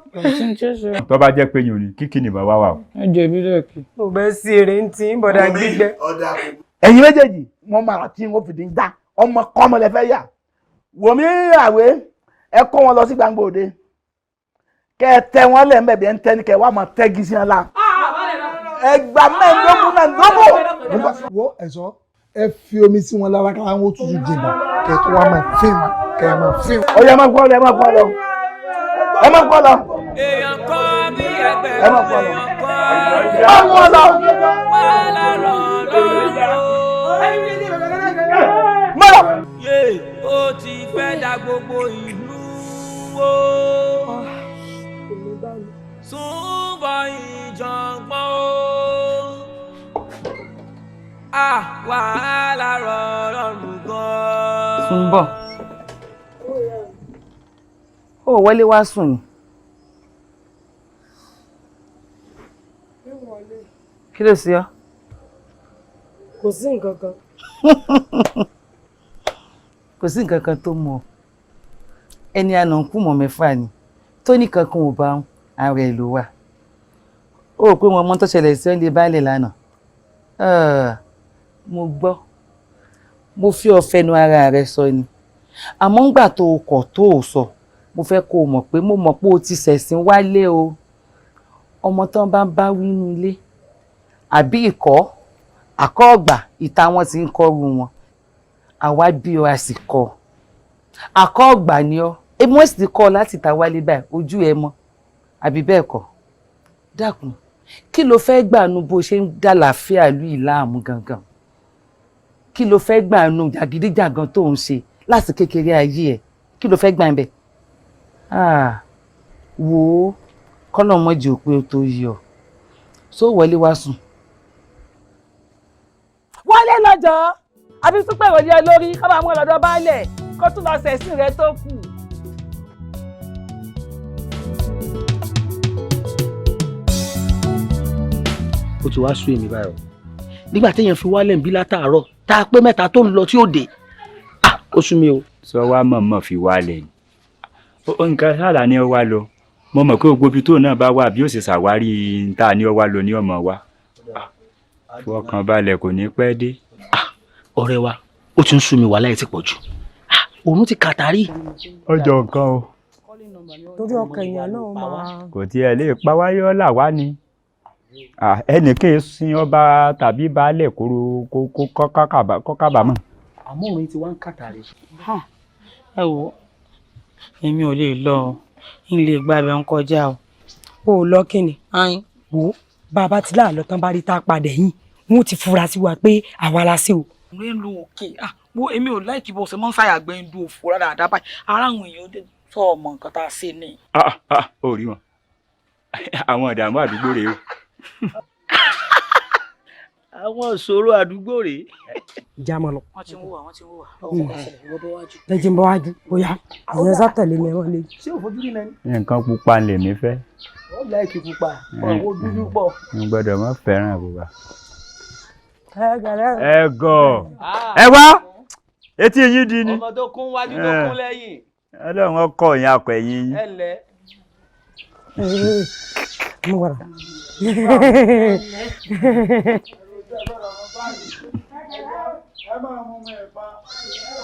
tó bá jẹ́ pé yìí ò ní kíkì ní bàbá wa o. ẹ jẹ́ ìbílẹ̀ kì. ò bẹ́ sí èrè ń tí bọ̀dà gbígbẹ. ẹ̀yin méjèèjì wọ́n máa tí wọ́n fìdí ń dá ọmọ kọ́mọ lẹ fẹ́ yà wò mí àwé ẹ kó wọn lọ sí gbangba òde kẹ ẹ tẹ wọn lẹ mbẹbí ẹ ń tẹ ní kẹ wàá máa tẹgí sí ẹ la ẹgbà mẹ́ẹ̀ẹ́dógún mẹ́ẹ̀ẹ́dógún. wo ẹ̀sọ́ ẹ fi omi sí wọn lára kára wọn tutù jìnnà kẹ tó wá máa fi wọn kẹ ẹ máa fi wọn. ó yẹ ẹ máa kọ́ lọ ẹ máa kọ́ lọ ẹ máa kọ́ lọ èèyàn kọ́ bí ẹgbẹ́ ẹ máa kọ́ lọ èèyàn kọ́ ẹ kọ́ lọ. wàhálà rọ̀ mọ́lá. yé ó ti fẹ́ da gbogbo ìlú wo súnbọ̀ ìjọ̀ngbọ̀n o wàhálà rọ̀ lọ́rùn gan. Súnbọ̀ ó wọlé wá sùn ni. Kí ló ṣe ọ́? Kò sí nǹkan kan. Kò sí nǹkan kan tó mọ̀ ẹni àná ń kú mọ̀ mẹ́fà ni tó ní kankan ò bá ń ara ẹ̀ ló wà. Ó rò pé wọn mọ́ tó ṣẹlẹ̀ sí ọ́nlé baálẹ̀ lánàá. Mo gbọ́ mo fi ọ̀fẹ́nu ara rẹ sọ ni àmọ́ ńgbà tó o kọ̀ tó o sọ mo fẹ́ kó o mọ̀ pé mo mọ̀ pé o ti ṣẹ̀sìn wálé o. Ọmọ tán bá ń bá wí nínú ilé àbí ìkọ́ àkọ́ọ̀gbà ìta wọn ti ń kọ́rù wọn àwa bí ọ a sì kọ́ àkọ́ọ̀gbà ni ọ ebi wọ́n sì ti kọ́ ọ láti ta wálé báyìí ojú ẹ mọ́ àbí bẹ́ẹ̀ kọ́ dákun kí ló fẹ́ gbà nu bó ṣe ń dá làáfíà lù yìí láàmú gangan kí ló fẹ́ gbà nu jàgídíjàgan tó ń ṣe láti kékeré ayé ẹ kí ló fẹ́ gbà ń bẹ̀ wò ó kọ́nà mọ́jì ò pé o tó yí ọ só wọlé wá sùn. Wálé lọ́jọ́ àbí súpẹ̀ ìròyìn lórí ká máa mú ọ lọ́dọ̀ baálẹ̀ kó tún lọ sẹ̀sìn rẹ tó kù. Ó ti wá sú èmi báyọ̀ nígbà téèyàn fi wálẹ̀ ń bí látàárọ̀ tá a pé mẹ́ta tó ń lọ tí ó dé ó sú mi o. sọ wá mọ̀mọ́ fi wálẹ̀ ni nǹkan sáàlà ni ọ wá lọ mo mọ̀ pé gbogbo ibi tó náà bá wà bí ó sì ṣàwárí níta ni ọ wá lọ ní ọmọ wa fọkàn balẹ̀ kò ní pẹ́ dé. ọ̀rẹ́ wa ó ti ń sú mi wàhálà ẹ̀ ti pọ̀ jù òun ti kàtàrí. ọjọ́ nǹkan o. Torí ọkàn èèyàn náà máa. kò tiẹ̀ lè pa wáyé ọ̀là wá ni ẹnìkan sin ọba tàbí baálẹ̀ kó kábàámọ̀. àmọ́ òun ti wá ń kàtàrí. ẹ wo èmi ò lè lọ n lè gba ibẹ̀ ń kọjá o. O ò lọ kí ni. Wo bàbá tí láàlọ́ tán bá rí tá a padà yín wọn ti fura sí wa pé àwa la sí o. ọ̀rẹ́ ń lo òkè wo èmi ò láìkí bó ṣe mọ́ ń ṣàyàgbẹ́ ń du òfò rárá àdábà ara àwọn èèyàn sọ ọmọ nǹkan tá a ṣe ni. ó rí wọn àwọn ìdààmú àdúgbò rèé o. àwọn ìṣòro àdúgbò rèé. ìjà mọ lọ. wọ́n ti ń wò wá. lẹ́jì ń bọ́ wájú bóyá àwọn ẹ̀sà tẹ̀lé mi ẹ̀wọ̀n lè. ṣé o fojú rí lẹ́nu. nǹkan pupa ń lè mí fẹ́. ó láìkí pupa ọ̀wọ́ dúdú pọ̀. mo gbọ́dọ̀ má fẹ́ràn pupa. ẹ gọ̀ ẹ wá etí yín di ni. ọmọ tó kún wájú tó kún lẹ́yìn. ọlọ́run ọkọ yín akọ ẹ̀yìn yín. ẹ lẹ. mo wà. ẹ máa mú mi ẹ̀fọn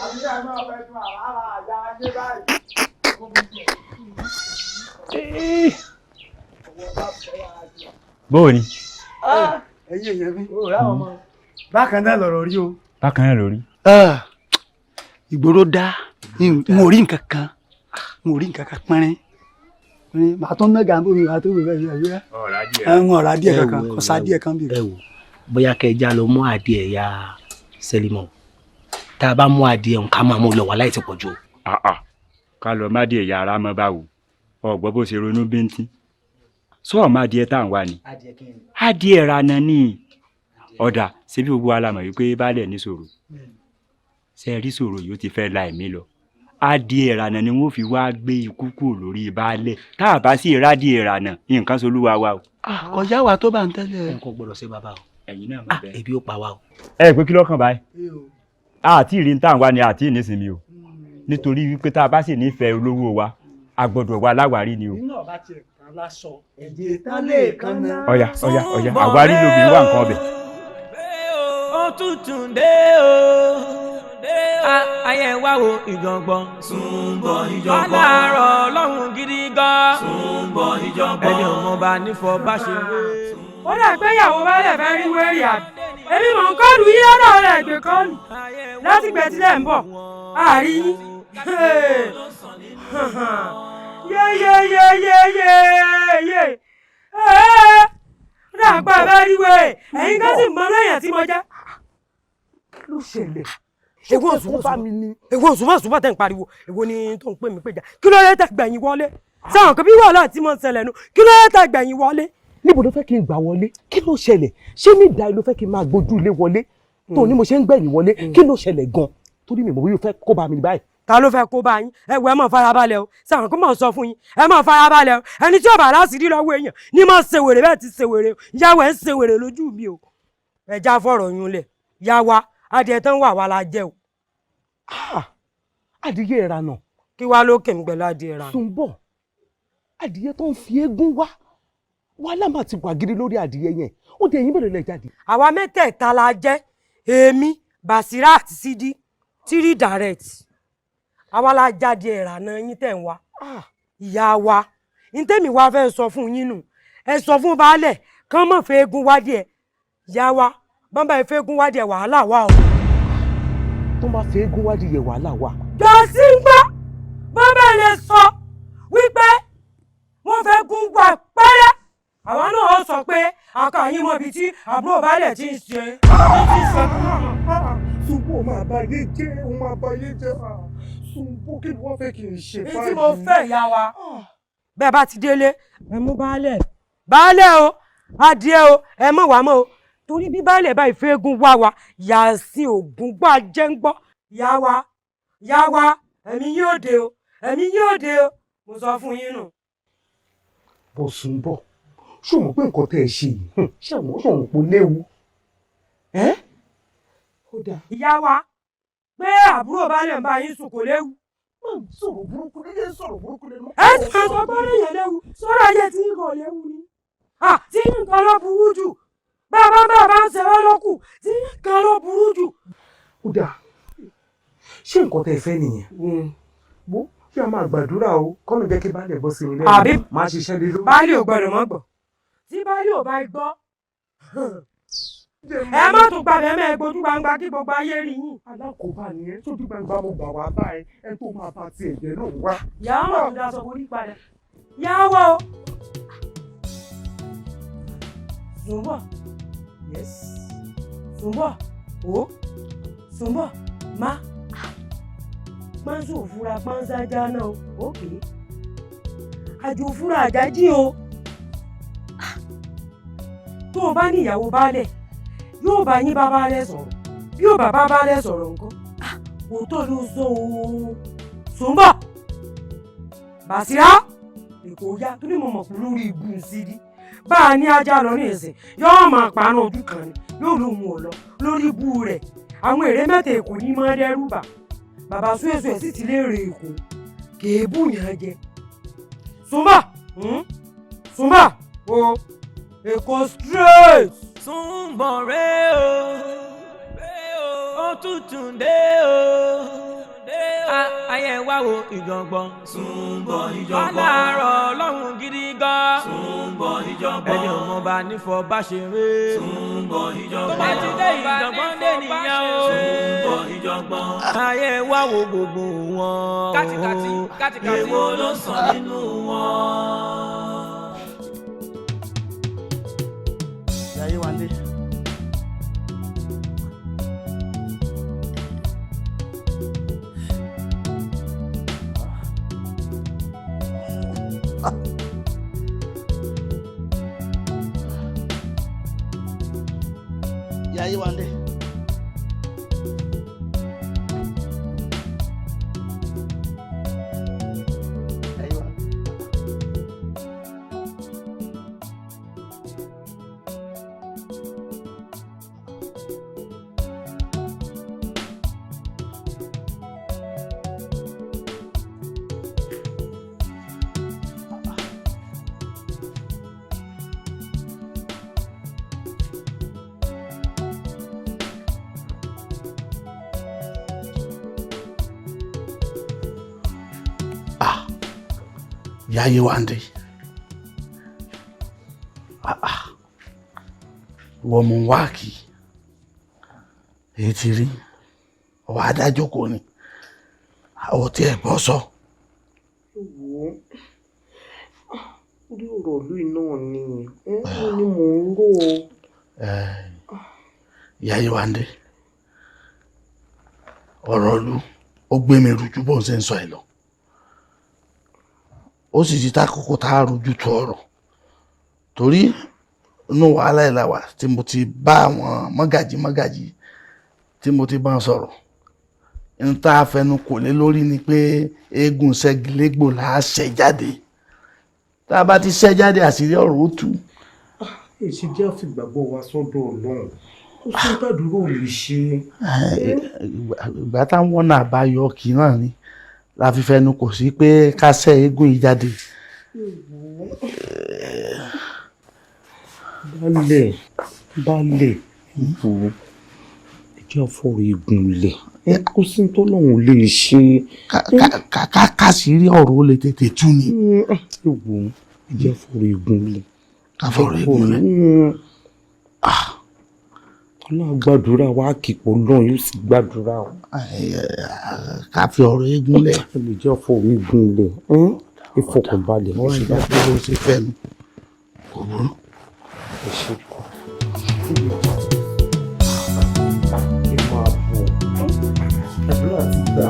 àbí ẹ máa fẹ́ tún àrà àyà ayé báyìí. bóò ni. ẹ̀yin èèyàn mi bákan náà lọ̀rọ̀ rí o. bákan náà lórí. ìgboro dá n ò rí nǹkan kan pẹ́rín màá tó ń ná gàmbó mi màá tó mi bẹ́ẹ̀ bẹ́ẹ̀ ọ̀rá díẹ̀ kankan ọ̀sá díẹ̀ kan bìrì. ẹ wò bóyá kẹjá lọ mú adìẹ ya Sẹ́límọ̀ tá a bá mú adìẹ nǹkan máa mú lọ wà láì ti pọ̀ jù. ká lọ má díẹ̀ yàrá mọ́ báwo ọ̀gbọ́n bó ṣe ronú bíntín sọ́ọ̀ má díẹ̀ tá à ń wá ni adìẹ rana ní ọ̀dà síbi gbogbo alamọ̀ wípé baálẹ̀ ní ṣòro ṣe rí ṣòro yìí ó ti fẹ́ la ẹ̀mí lọ adìẹ rana ni wọ́n fi wá gbé ikú kúrò lórí baálẹ̀ tá a bá sì rádìẹ rana nǹkan solúwa wa o. ọjà wa tó bá ń tẹ́lẹ̀. ẹ̀ ń kọ́ gbọ́dọ̀ sí bàbá o. ẹ̀yin náà mọ̀ bẹ́ẹ̀. ebi ó pa wa o. ẹ pé kí lọ́kàn báyìí àti ìrìn tá à ń wá ni àti ìnísìnmi o nítorí wípé tá a bá sì nífẹ̀ẹ́ olówó wa a gbọ́dọ̀ wá láwárí ni o. náà bá tiẹ̀ kan lásọ ẹ̀jẹ̀ tán lè kan náà. ọ̀yà àwárí lóbi wà nǹkan ọbẹ̀. ó tuntun dé o ayé wa wo ìjọ̀ngbọ̀n Sùnbọ̀ ìjọ̀ngbọ̀n aláàárọ̀ ọlọ́run gidi gan Sùnbọ̀ ìjọ̀ngbọ̀n ẹni ọmọ bá nífọ̀ bá ṣe wé. ó dà pé ìyàwó baálẹ̀ fẹ́ rí wẹ́rì àbí èmi mò ń kọ́ọ̀lù yí lọ́dọ̀ rẹ̀ gbé kọ́ọ̀lù láti gbẹ̀ tí lẹ̀ ń bọ̀ àárí yéyéyéyéyé dàgbà bá rí wẹ́rì ẹ̀yin kan sì mọ lẹ́yìn tí mo jẹ́. kí ló ṣẹlẹ̀? èwo òṣùmọ̀ṣùmọ̀ tẹ̀ ń pariwo èwo ni tó ń pè mí péjà kí ló yẹ tẹ̀ gbẹ̀yìn wọlé sáwọn kan bí wàhálà tí mo ń ṣẹlẹ̀ nu kí ló yẹ tẹ̀ gbẹ̀yìn wọlé. níbo ló fẹ́ kí n gbà wọlé kí ló ṣẹlẹ̀ ṣé ní ìdá ló fẹ́ kí n máa gbójú ilé wọlé tó ní mo ṣe ń gbẹ̀yìn wọlé kí ló ṣẹlẹ̀ gan torí mi mọ̀ bí o fẹ́ kó bá mi báyìí. ta ló fẹ́ kó bá yín ẹ wò ẹ mọ̀ farabalẹ̀ o sàrùn kó mọ̀ sọ fún yín ẹ mọ̀ farabalẹ̀ o ẹni tí ò bá láṣìírí lọ́wọ́ èèyàn ní mọ̀ ṣe wèrè bẹ́ẹ̀ ti ṣe wèrè ìyàwó ẹ̀ ń ṣe wèrè lójú mi o ẹ já fọ̀rọ̀ yún lẹ̀ yá wa adìẹ tán wà wá la jẹ o. adìyẹ ìranà. kí wá lókè ń gbẹ̀lú adìyẹ ìranà. Sùnbọ̀ adìyẹ tó ń fi eégún wá wàhálà máa ti wà gidi lórí adìyẹ yẹn ó di ẹ̀yin bẹ̀rẹ̀ lẹ̀ jáde. àwa mẹ́tẹ̀ẹ̀ta la jẹ́ èmi Basira àti Sidi 3 direct àwa la jáde ìrànà yín tẹ̀ ń wá ìyá wa ntẹ́mi wá fẹ́ sọ fún yín nù ẹ sọ fún baálẹ̀ kán mọ̀ fẹ́ eégún wá díẹ̀ ìyá wa bọ́n bá fẹ́ eégún wá díẹ̀ wàhálà wà o. tó bá fẹ́ eégún wá díẹ̀ wàhálà wà. jọ́sí ń gbọ́ bọ́n bá lè sọ wípé wọ́n fẹ́ gún wá pẹ́rẹ́ àwọn náà sọ pé akàyín mọ ibi tí àbúrò baálẹ̀ ti ń ṣe. Sùnbọ̀ máa bá yé jẹ́ ó máa bá yé jẹ́ Sùnbọ̀ kí ni wọ́n fẹ́ kí n ṣe báyìí. tí mo fẹ́ ìyá wa. bẹ́ẹ̀ bá ti délé ẹ mú baálẹ̀ o adìẹ o ẹ mọ̀ wá mọ́ o torí bí baálẹ̀ bá ìfẹ́gun wá wa Yàsín ògún gbà jẹ́ ń gbọ́. ìyá wa ẹ̀mí yóò dé o mo sọ fún yín nù. bó Sùnbọ̀ ṣé o mọ̀ pé nǹkan tẹ́ ẹ ṣe yìí ṣé àwọn kò léwu. ìyá wa pé àbúrò baálẹ̀ ń bá yín sùn kò léwu. sọ̀rọ̀ burúkú lẹ́nu. ẹ ti máa sọ bọ́ọ̀lù yẹn léwu sọ́rọ̀ ayé tí ń kò léwu ni. tí nǹkan ló burú jù bàbá ń ṣe wọ́n lókù tí nǹkan ló burú jù. ó dáa ṣé nǹkan tẹ́ ẹ fẹ́ nìyẹn. bó kí a máa gbàdúrà o kọ́nà jẹ́ kí baálẹ̀ bọ́ sí mi lẹ́nu. àbí máa ṣiṣẹ́ lé lórí. baálẹ̀ ò gbọ́dọ̀ mọ́ gbọ́ tí baálẹ̀ ò bá gbọ́ ẹ má tún gba mẹ́mẹ́ gbójú gbangba kí gbogbo ayé rí yín. alákòóbá ni ẹ tójú gbangba mo gbà wá bá ẹ tó máa bá tiẹ̀ jẹ́ náà wá. ìyá wọn tó daṣọ borí padà yá wọ o. Sùnbọ̀ yes Sùnbọ̀ o Sùnbọ̀ má pọ́nsù òfúra pọ́nsájà náà òkè àjò òfúra àjájí o tó o bá ní ìyàwó baálẹ̀ yóò bá yín bá baálẹ̀ sọ̀rọ̀ bí ó bá baálẹ̀ sọ̀rọ̀ nǹkan òótọ́ ló sọ o Sùnbọ̀ Basira èkó yá torí mo mọ̀ pé lórí igun Sidi bá a ní ajá lọ ní ìsìn yóò máa paná ojú kan ni yóò lóhun ò lọ lórí ibu rẹ̀ àwọn èrè mẹ́ta èkó ní máa dẹ́rù bà bàbá Sueso ẹ̀ sì ti lè rè èkó kèébù yàn jẹ Sùnbọ̀ o èkó straight. Sùnbọ̀ rẹ̀ o ó tútù dé o ayé wa wo ìjọ̀gbọ̀n. Sùnbọ̀ ìjọ̀gbọ̀n aláàárọ̀ ọlọ́run gidi gan. Sùnbọ̀ ìjọ̀gbọ̀n ẹni ọmọ bá nífọ̀ bá ṣe ré. Sùnbọ̀ ìjọ̀gbọ̀n tó bá ti dé ìjọ̀gbọ̀n dé nìyẹn o. Sùnbọ̀ ìjọ̀gbọ̀n ayé wa wo gbogbo wọn. kátikàtì èwo ló sàn nínú wọn. Yàyé wa dé. Yàyé wa dé. Yàyé wa dé. Wọ́n mú wá kí èyí ti rí ọwọ́ adájọ́ kò ní àwọn tí ẹ bọ́ sọ. Orí ọ̀rọ̀ ìlú náà ni ó ní mò ń rò ó. Yàyé wa dé. Ọ̀rọ̀ ìlú ó gbé mi rújú bó ń ṣe ń sọ ẹ lọ. Ó sì ti tákòókò tá a rojú tu ọ̀rọ̀ torí inú wàhálà ìlàwà tí mo ti bá àwọn mọ́gàjì tí mo ti bá ń sọ̀rọ̀ n tá a fẹnu kò lé lórí ni pé eégún ṣẹ́gilégbò là á ṣẹ́ jáde tá a bá ti ṣẹ́ jáde àṣírí ọ̀rọ̀ ó tú. èsì jẹ́ àfìgbàgbọ́ wa sọ́dọ̀ Ọlọ́run ó sì gbàdúrà ò lè ṣe. ìgbà táwọn ọ̀nà àbáyọ kì náà ni la fi fẹnu kò sí pé ká ṣẹ́ eégún yìí jáde. Baálẹ̀ ìbò ẹjẹ́ ọ̀fọ̀rọ̀ eégún lẹ̀ kó sí tó lọ́hùn lè ṣe. káṣírí ọ̀rọ̀ ó lè tètè tú ni. ewu ẹjẹ́ ọ̀fọ̀rọ̀ eégún lẹ̀. káfọ̀rọ̀ eégún lẹ̀. Ọlọ́run gbàdúrà wa kìpọ̀ náà yóò sì gbàdúrà o. ká fi ọ̀rọ̀ eégún lẹ̀. ẹ lè jẹ́ ọ̀fọ̀rọ̀ eégún lẹ̀ ìfọkànbalẹ̀ wọ́n ṣe bá tó ṣe fẹ́ mi kò burú. ẹ ṣe. àdúrà ti gbà.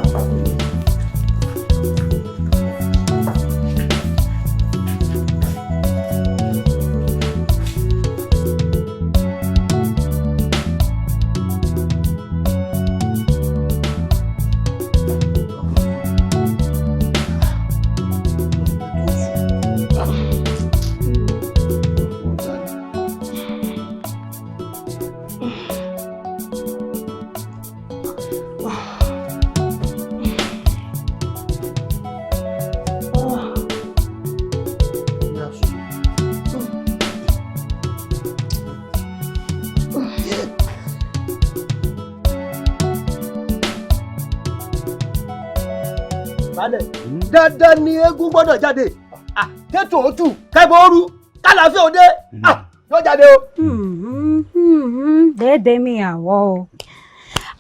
dandan ni eégún gbọ́dọ̀ jáde kẹtù òtù kẹbọọrù kálàfíà òde yóò jáde o. dẹ́ẹ̀dẹ́ mi àwọ̀ o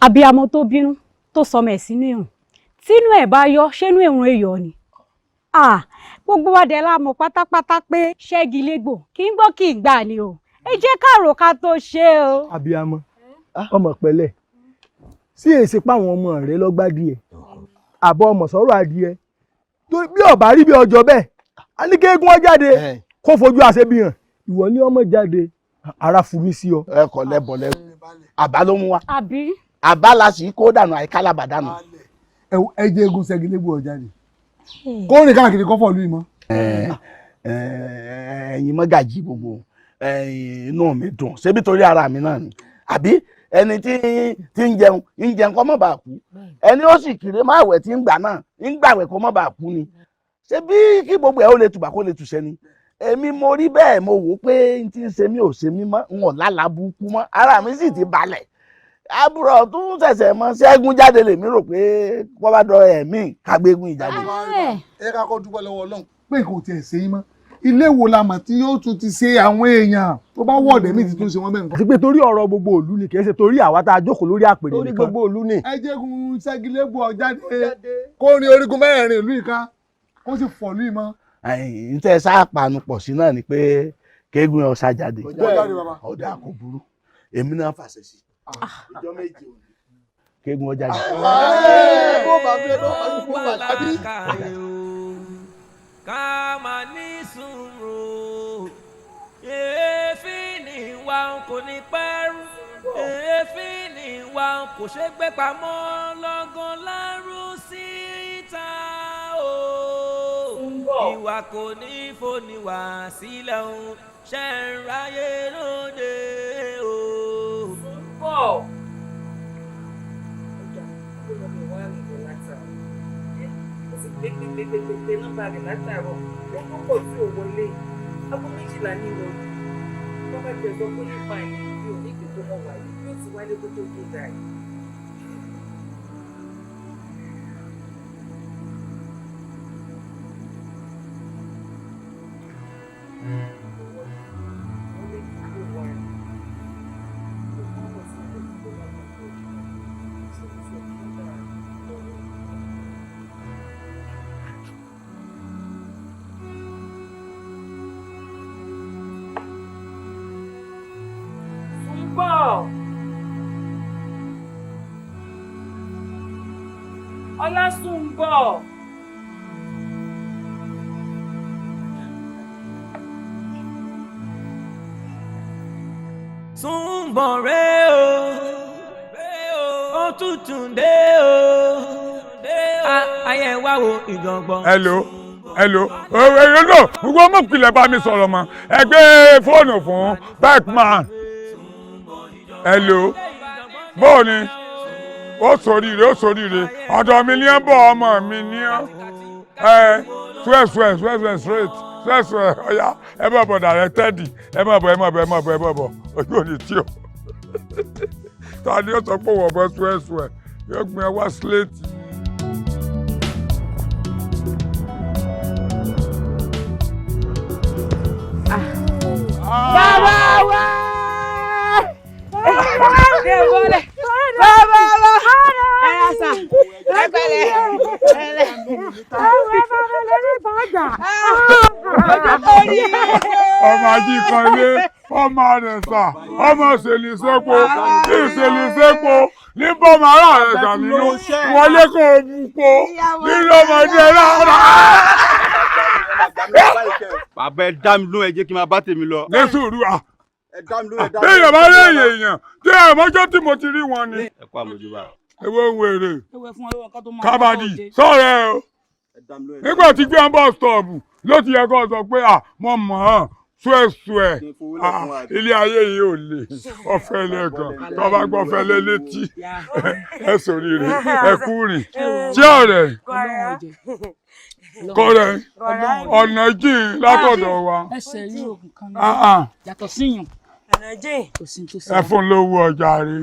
abiyamọ tó bínú tó sọmọ ẹ̀ sínú ẹ̀hún tínú ẹ̀ bá yọ ṣẹ́nu ẹ̀hún èèyàn ni gbogbo wa dẹ̀ la mọ̀ pátápátá pé ṣẹ́gilégbò kì í gbọ́ kì í gbà ni o ẹ jẹ́ káàrò ká tó ṣe o. abiyamọ ọmọ pẹ̀lẹ́ sí èsì páwọn ọmọ rẹ lọgbàdìẹ àbọ̀ ọmọ sọ̀rọ̀ adìẹ bí ọba rí bí ọjọ́ bẹ́ẹ̀ a ní kí eégún ọ jáde kó fojú àṣebí hàn ìwọ ní ọmọ jáde ara fún mi sí ọ. ẹ kọ lẹbọ lẹbọ àbá ló mú wa àbí àbá la sì kó dànù àìkálàbà dànù. ẹ jẹ́ eégún ṣẹ́gilégbò ọ jáde kó rìn káàkiri kọ́fọ̀ lóyún mọ́. ẹ̀yin mọ́gàjì gbogbo inú mi dùn ṣebí torí ara mi náà ni àbí ẹni tí ń jẹun kó má bàa kú ẹni ó sì kéré má wẹ̀ tí ń gbà náà ń gbàwẹ̀ kó má bàa kú ni ṣé bí kí gbogbo ẹ̀ ó lè tùbà kó lè tùṣẹ́ ni èmi mo rí bẹ́ẹ̀ mo wò ó pé n ti ń ṣe mí ò ṣe mí mọ́ n ò lálàá burúkú mọ́ ara mi sì ti balẹ̀ àbúrò tún ṣẹ̀ṣẹ̀ mọ́ ṣẹ́gun jáde lèmi rò pé wọ́n bá dọ ẹ̀mí kágbégun ìjáde. ẹ ká kọ́ dúpẹ́ lọ́wọ́ Ọlọ́run pé kò tiẹ̀ ṣe yín mọ́ ilé wo la mọ̀ tí yóò tún ti ṣe àwọn èèyàn tó bá wọ̀ọ̀dẹ̀ mí ti tún ṣe wọ́n bẹ́ẹ̀ nǹkan. àti pé torí ọ̀rọ̀ gbogbo ìlú ni kì í ṣe torí àwa tá a jókòó lórí àpèrè nìkan. torí gbogbo ìlú ni. ẹ jẹ́gun ṣẹ́gilégbò ọ jáde kó rin orígun mẹ́rin ìlú ìka kó sì fọ̀lú ìmọ̀. n tẹ́ sáà panu pọ̀ sí náà ni pé kéegun ẹ̀ ọ̀sà jáde ọ̀dà kò burú èmi náà fàṣẹ sí ìjọ méje kéegun ọ jáde. ká máa ní sùúrù èéfín ni wa kò ní pẹ́rù èéfín ni wa kò ṣe gbé pamọ́ lọ́gán lárú síta o ìwà kò ní fòníwà sílẹ̀ o ṣe ń ráyè lóde o. Gbé nọ́mbà rẹ̀ látàárọ̀ ó kọ́kọ́ tí ò wọlé aago 12 ní lọ wọ́n bá jẹ́ sọ pé nípa ẹ̀yìn tí ò ní ìgbé tó mọ̀ wáyé yóò ti wálé kó tó dé dà yìí. Ọlásùnbọ̀. Sùnbọ̀ rẹ̀ o, ó tutù dé o. wo ìjọ̀gbọ̀n. hello no gbogbo ọmọ ìpìlẹ̀ bá mi sọ̀rọ̀ mọ́ ẹ gbé fóònù fún Beckman hello bóò ni ó ṣoríire ọ̀dọ̀ mi ní ẹ bọ̀ ọmọ mi ní ẹ swear ọ̀yá ẹ má bọ̀ directed ẹ má bọ̀ ojú òní tí o ta ni ó sọ pé wọ́n bọ́ swear yóò gbin ẹ wá slate. Bàbá wa! Bàbá wa! Ẹ yàtọ̀, ẹ pẹ̀lẹ́. Ọmọ ajíkan ilé, ọmọ àrẹ̀sà, ọmọ ìṣèlú-sẹ́po, ní bọ́mọ ará àrẹ̀sà nínú, wọlé kò mú po, nínú ọmọdé rárá. Bàbá ẹ dá mi lóhùn ẹ jẹ́ kí n máa bá tèmi lọ. Ní sùúrù à. Béèyàn bá rí èèyàn tí àmọ́jọ́ tí mo ti rí wọn ni. Ẹ kó àmójúbà. Ewé ń wèrè. Kábàdì sọ̀rọ̀ ẹ o. Nígbà tí gbé bus stop ló ti yẹ kó sọ pé mo mọ̀ ọ́n ṣùẹ̀ ilé ayé yìí ò le ọ̀fẹ́ lẹ́ẹ̀kan tó bá gbọ́ fẹ́lẹ́ létí ẹ sòrí rẹ̀ ẹ kú rìn tí ọ̀rẹ́ kọ́rẹ́ ọ̀nà jìn látọ̀dọ̀ wa. ẹsẹ̀ rí oògùn kan náà yàtọ̀ síyàn ọ̀nà jìn kò sí tó sí. ẹ fún lówó ọjà rí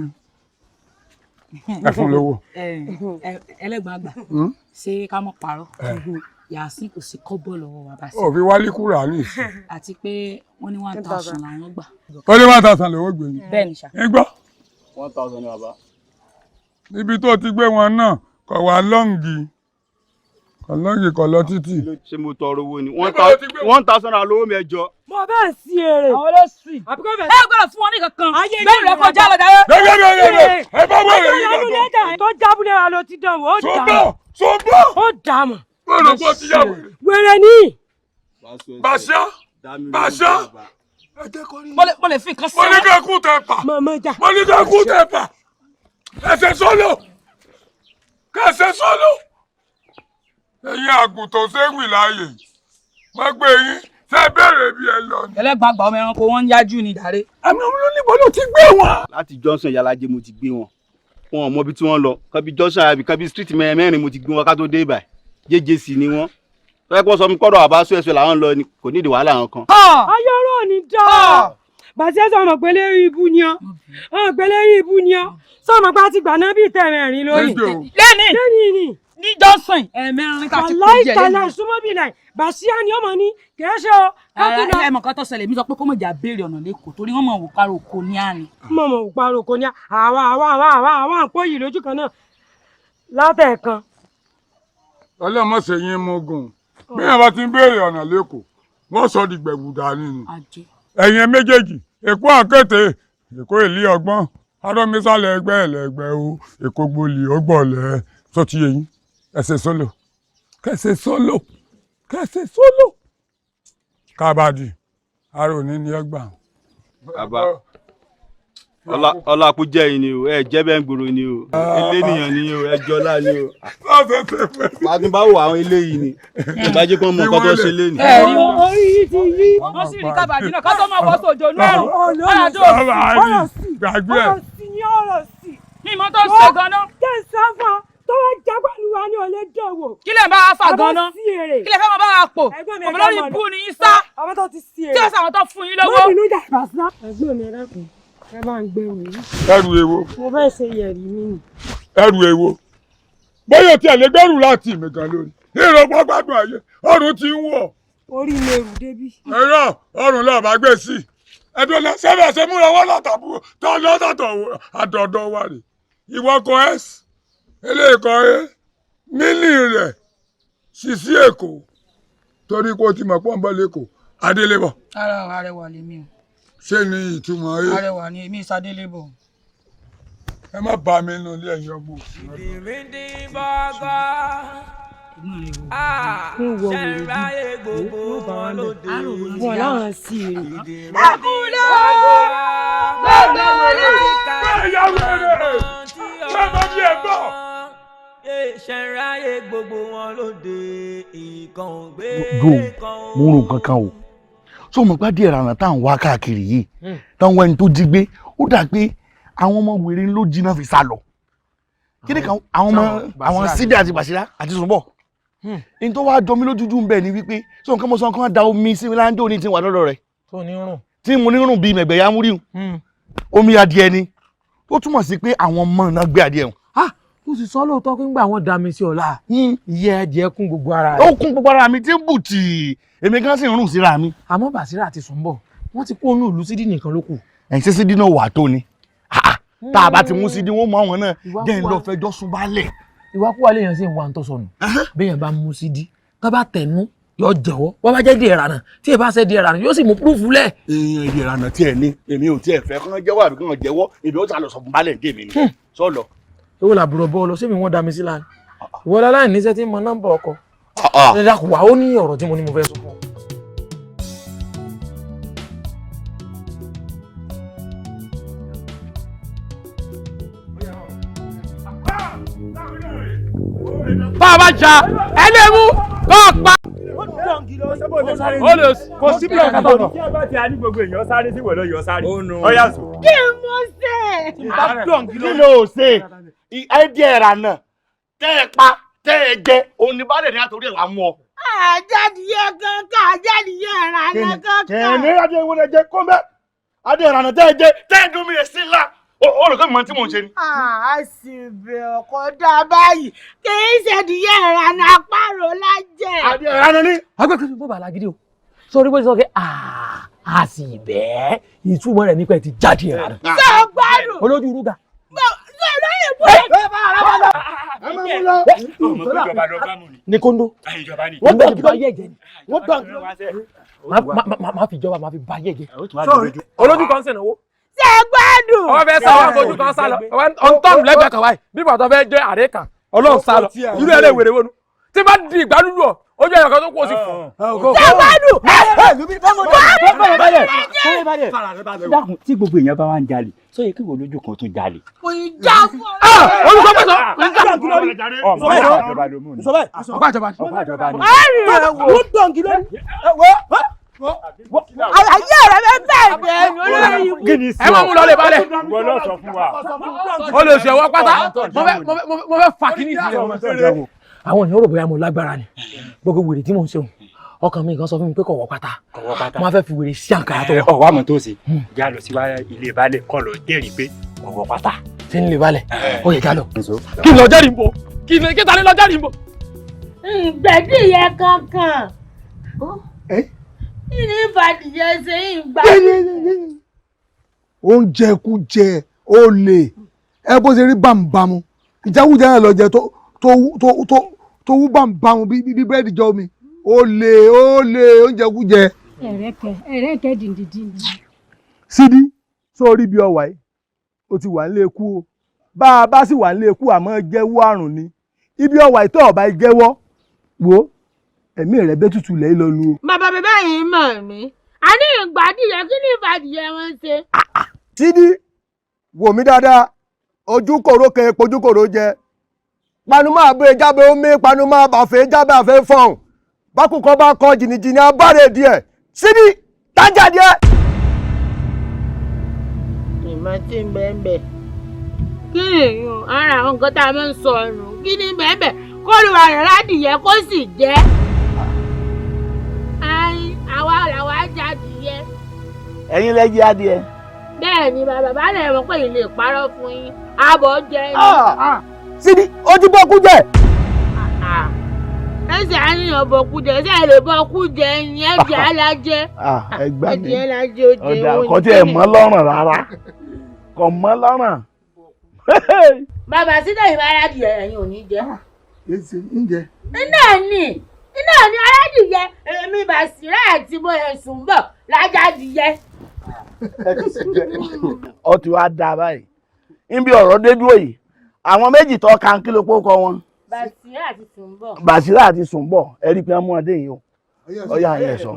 ẹ fún lówó. ẹlẹ́gbọ̀n àgbà ṣé ká mọ̀ parọ́ yàásín kò sí kọ́bọ̀ lọ́wọ́ wa bá sí. òfin wálé kúrò ní ìsìn. àti pé wọ́n ní 1,000 làwọn gbà. wọ́n ní 1,000 lówó gbé yín. bẹ́ẹ̀ ni sà. ń gbọ́. 1,000 ni bàbá. níbi tó ti gbé wọn náà kọ̀ wá lọ́ǹgì kọ̀ lọ títì. ṣé mo tọrọ owó ni 1,000 naira lówó mi ẹjọ́. mo bẹ́ẹ̀ sí èrè. àwọn ló sì. àbíkọ́ bẹ̀. ẹ gbọ́dọ̀ fún wọn ní kankan. bẹ́ẹ̀ rẹ kọjá lọ dáyé. ẹ bá wẹ̀ rẹ̀ yín lọ́dọ̀. tó jábúlé wa ló ti dán wò ó dà mọ́. sọ́bọ̀. ó dà mọ́. bọ́ọ̀lù bọ́ ti yà wèrè. wèrè ni. Bàṣá. mo lè fi nǹkan sí. mo ní kẹ́ kú tẹ pa. mo ní kẹ́ kú tẹ pa. ẹsẹ̀ sọ́lọ̀. kẹsẹ̀ sọ́lọ̀. ẹ̀yin àgùntàn séwì láàyè má gbé yín ṣe bẹ̀rẹ̀ bí ẹ lọ ni. ẹlẹ́gbọ̀n àgbà ọmọ ẹranko wọn ń yájú ni dàré. àmì ọmọ níbo ló ti gbé wọn. láti Johnson Yalaje mo ti gbé wọn wọn ò mọ ibi tí wọ́n lọ kábí Johnson àbí kábí street mẹ́rin mo ti gbé wọn ká tó dé ibà jẹ́jẹ́ sí ni wọ́n tọ́jú pé wọ́n sọ mi kọ́dọ̀ àbá sọ ẹ̀sọ́ làwọn lọ ni kò ní ìdí wàhálà wọn kan. ayọ̀rọ̀ ò ní dá bàṣẹ́ sọ̀rọ̀ pé lérí ibú ni ọ́ pé lérí ibú ni ọ́ sọ̀rọ̀ pé a ti gbà náà bí tẹ̀mẹ̀rin lónìí. lẹ́ni ni ní Johnson ẹ̀mẹ́rin tá a ti kó jẹ lẹ́nu. aláìka súnmọ́ bí náà bàṣíà ni ọmọ ní kì í ṣe o. ẹ mọ̀ kan tó ṣẹlẹ̀ mi sọ pé kó mọ̀ jà béèrè ọ̀nà lẹ́kọ̀ọ́ torí wọ́n mọ̀ wò parọ́ oko ní àná. mọ̀ wò parọ́ oko ní àwọn àpò yìí lójú kan náà látẹ̀ẹ̀kan. ọlọ́mọ ṣe yín mógùn bí wọn bá ti ń béèrè ọ̀nà lẹ́kọ̀ọ́ wọ́n sọ di gbẹ̀wù dání ni. ẹ̀yin méjèèjì èkó àkété èkó èlé ọgbọ́n adọ́mísàlẹ̀ ẹgbẹ́ ẹ̀lẹ́gbẹ́ o èkó gbolì ọgbọ̀lẹ̀ tó ti yẹ yín ẹsẹ̀ sólò kẹsẹ̀ sólò kábàdì aróní ni ọgbà. bàbá ọlá kú jẹ́ yìí ni o ẹ jẹ́ bẹ́ẹ̀ ń gbòòrò ni o ilé nìyàn ni o ẹ jọlá ni o. màá tún bá wò àwọn ilé yìí ni ìbájẹ́ kan mọ nǹkan tó ṣe lé ni. orí yìí ti yí. wọ́n sì rí kábàdì náà ká tó máa wọ́ sójó náà. gbàgbé ẹ̀. ọ̀rọ̀ sí ni ọ̀rọ̀ sí. mímọ́ tó ṣe gan-an. jẹ́ sáfà tó wá jágbánu wa ní olè dẹ̀wò. kí lè bá a fà gan-an kí lè fẹ́ mọ bá a pò ọmọ lórí ibú ni yín sá àwọn tó ti sí èrè. tí ó sàwọn tó fún yín lówó. má bínú dàgbà sá. ẹ̀gbọ́n mi ẹlẹ́kùn ẹ bá ń gbé wò yìí. ẹrù èwo. mo fẹ́ ṣe yẹ̀rì mi nì. ẹrù èwo. bóyá tí ẹ lè gbẹrù láti ìmì gan lórí ìrọ̀pọ̀ gbádùn ayé ọrùn ti ń wọ̀. orí mi èrù débí. ẹ̀rọ ọrùn lọ́ọ̀ bá gbé sí i ẹ̀dùn náà sẹ́fẹ̀ ṣe múra wọ́n látàbúrò tó lọ́tọ̀tọ̀ àdọ̀dọ̀ wa rè ìwọ kan s eléyìí kan ẹ mílì rẹ̀ ṣìṣí èkó torí kó o ti mọ̀ pọ́ńbọ́ lẹ́kọ̀ọ́ adélébọ̀. ara arẹwà lèmi o. ṣé ni ìtumọ̀ ẹ. arẹwà ni èmi ìsadélébọ̀. ẹ má bá mi nù ilé ẹ̀yìn ọgbọ̀n. ìdìrídì bọ́gọ́ ṣẹ̀ráyé gbogbo wọn lóde wọn láwọn sí i. àkúlẹ̀ gbẹ̀gbẹ̀ wẹ̀rẹ̀ ẹ̀yà wẹ̀rẹ̀ ṣé mo bí ẹ gbọ́ ṣẹ̀ráyé gbogbo wọn lóde ìkan ògbé kan ó. mo rò kankan o sọ mọ pé díẹ̀ rànà tá à ń wá káàkiri yìí táwọn ẹni tó jí gbé ó dà pé àwọn ọmọ wèrè ló jí náà fi sá lọ kí ni kan àwọn ọmọ àwọn Sídì àti Bàṣírá àti Sùnbọ̀ ní tó wá jọ mí lójújú ń bẹ ni wípé sọ nǹkan mo sọ nǹkan da omi sí mi láńjọ ní ti wà lọ́dọ̀ rẹ̀ tí mo ní rùn bíi mẹ̀gbẹ̀ ya múrí omi adìẹ ni ó túmọ̀ sí pé àwọn ọmọ náà gbé adìẹ hùn. ó sì sọ lóòótọ́ pé ńgbà wọ́n dá mi sí ọ̀la ìyẹ́ adìẹ kún gbogbo ara rẹ̀. ó kún gbogbo ara mi tí ń bù tì èmi gan sì ń rùn síra mi. àmọ́ Bàṣírá àti Sùnbọ̀ wọ́n ti kó inú ìlú Sídì nìkan ló kù. ẹ̀ ṣe Sídì náà wà tó ni tá a bá ti mú Sídì wọ́n mú àwọn náà jẹ́ ń lọ fẹjọ́ sùn balẹ̀. ìwákúwà lèèyàn sì ń wá ń tọ́ sọnù béèyàn bá mú Sídì tó bá tẹ̀nú yóò jẹ́wọ́ wọ́n bá jẹ́ díẹ̀ rànà tí ẹ bá ṣe díẹ̀ rànà yóò sì mú púrúfù lẹ̀. èèyàn díẹ̀ rànà tí ẹ ní èmi ò tiẹ̀ fẹ́ kán jẹ́wọ́ àbí kán jẹ́wọ́ èmi ó ta lọ sọ̀bùn balẹ̀ dé mi ni sọ́ọ̀lọ́. owó làbúrò bọ́ ọ lọ sẹ́mi wọ́n dá mi sí láàrin ìwọ láláì níṣẹ́ tí mo nọ́mbà ọkọ ẹ dákun wà ó ní ọ̀rọ̀ tí mo ní mo fẹ́ sọ fún ọ. bá a bá jà ẹlẹ́mú kọ́ pa. ó lè kó síbi ọ̀gá tó nà. kí ẹ bá ti a ní gbogbo èèyàn sáré sí wọ̀lọ́ yọ sáré. ọ̀yà sùn. kí mo ṣe. kí ló ṣe ẹ̀ẹ́dẹ̀ ìrànà tẹ́ ẹ pa tẹ́ ẹ jẹ oníbàdàn ní àtòrí ẹ̀ wá mú ọ. àjàdìyẹ kankan àjàdìyẹ ìrànà kankan. kẹ́ni adé ìwé lè jẹ kó mẹ́ adé ìrànà tẹ́ ẹ jẹ tẹ́ ẹ dún mi rẹ̀ sí ńlá olùkọ́ mi mọ tí mò ń ṣe ni. a sì bẹ̀ ọkọ̀ dá báyìí kì í ṣèdíyẹ ìrànà àparò lájẹ. adé ìrànà ni. agbẹ́kẹ̀sùn bó bàa lágídí o sórí bó ti sọ pé a sì bẹ́ẹ̀ ìtumọ̀ rẹ̀ nípa ẹ̀ ti jáde ìrànà. sọ gbádùn. olójú rúgà. ní kóńdó wọ́n gbà kí bá yẹ̀ jẹ́ ni wọ́n gbà kí máa fi ìjọba máa fi bá yẹ̀ jẹ́. olójú kan sẹ̀nà owó. ṣe gbádùn. ọwọ́ fẹ́ sá wọn fojú kan sá lọ ọ̀ntọ́nù lẹ́gbẹ̀ẹ́ kan wáyé bí bàtọ́ fẹ́ jẹ́ àrẹ kan ọlọ́run sá lọ irú ẹ̀ lè wèrè wọnú tí bá di ìgbàlúdù ọ ojú ẹ̀yọ̀ kan tó kú ó sì fún. ṣe gbádùn. dákun tí gbogbo èèyàn bá wá ń jalè sọ yẹ kí wọ́n lójú kan tó jalè. kò ní já fún ọ. olùkọ́ pẹ̀sọ́. ọ̀pá ìjọba ni. wọ́n dọ̀ǹkì lórí. ayé rẹ bẹ bẹ́ẹ̀ bẹ́ẹ̀ ni olórí ikú. ẹ máa mú lọ lè balẹ̀. ìwọ lọ sọ fún wa. ó lè ṣe ọwọ́ pátá mo fẹ́ fà kíní ìdílé. àwọn èèyàn rò bóyá mo lágbára ni gbogbo wèrè tí mò ń ṣeun ọkàn mi kan sọ fún mi pé kò wọ́ pátá mo fẹ́ fi wèrè sí àǹkárá tó wọ̀. ọwọ́ àmọ́ tó ṣe já lọ sí ilé balẹ̀ kọ́ lọ jẹ́rìí pé kò wọ́ pátá. ṣé ń lè balẹ̀ ó yẹ já lọ kí n lọ jẹ́rìí ń bọ̀ kí ta ni lọ jẹ́rìí ń bọ̀. gbẹ̀dìyẹ kankan kí ni ìfàdìyẹ ṣe ń gbà. oúnjẹ kú jẹ olè ẹ bó ṣe rí bámúbámú ìjákújẹ náà lọ jẹ tó wú bámúbámú bí búrẹ́dì jọ mi olè oúnjẹ kú jẹ. ẹ̀rẹ́kẹ́ dìndín. Sídì sórí bí ọwà yìí ó ti wà nílé ikú o bá a bá sì wà nílé ikú àmọ́ jẹ́wọ́ àrùn ni ibi ọwà yìí tó ọba jẹ́wọ́ wò ẹ̀mí rẹ̀ bẹ́ tutù lẹ́yìn lọ lu o. bàbá bàbá yìí mọ̀ mí a ní ìgbàdìyẹ kí ni ìfàdìyẹ wọn ṣe. Sídì wò mí dáadáa ojú kòró kẹ pojú kòró jẹ panumọ àbẹ jábẹ omi panumọ àbàfẹ jábẹ àfẹ fọhùn bákùkọ bá kọ jìnnìjìnnì abáre díẹ̀ Sídì tájà díẹ̀. ìmọ̀ tí ń bẹ́ẹ̀ bẹ́ẹ̀ kí ni èèyàn ara àwọn nǹkan tá a máa ń sọ ọ̀nù kí ni bẹ́ẹ̀ bẹ́ẹ̀ kó lu àrùn ládìyẹ kó sì jẹ́ àwa làwa jádìyẹ. ẹ̀yin lẹ jẹ adìẹ. bẹ́ẹ̀ ni bàbá lè mọ̀ pé ilé ìparọ́ fún yín àbọ̀ jẹ́ ní. Sídì ó ti bọ́kú jẹ. ẹsẹ̀ àníyàn bọ̀kú jẹ ẹsẹ̀ lè bọ̀kú jẹ ẹ̀yìn ẹ̀jẹ̀ alájẹ. ẹgbà mi ẹ̀jẹ̀ alájẹ ó jẹ ọ̀dà oúnjẹ. kò tí ẹ̀ mọ́ lọ́rùn rárá kò mọ́ lọ́rùn. bàbá sídẹ̀ ìbáradìyẹ ẹ̀yin ò ní jẹ. èsì ń jẹ. iná ni aládìyẹ èmi Bàṣírá àti mo ẹ̀sùn bọ̀ lájàdìyẹ. ó ti wá dáa báyìí níbi ọ̀rọ̀ dé dúró yìí àwọn méjì tó kan kí ló pọ̀ kọ wọn. Bàṣírá àti Sùnbọ̀. Bàṣírá àti Sùnbọ̀ ẹ rí i pé wọ́n mú ọdẹ yìí o ọyá yẹn sọ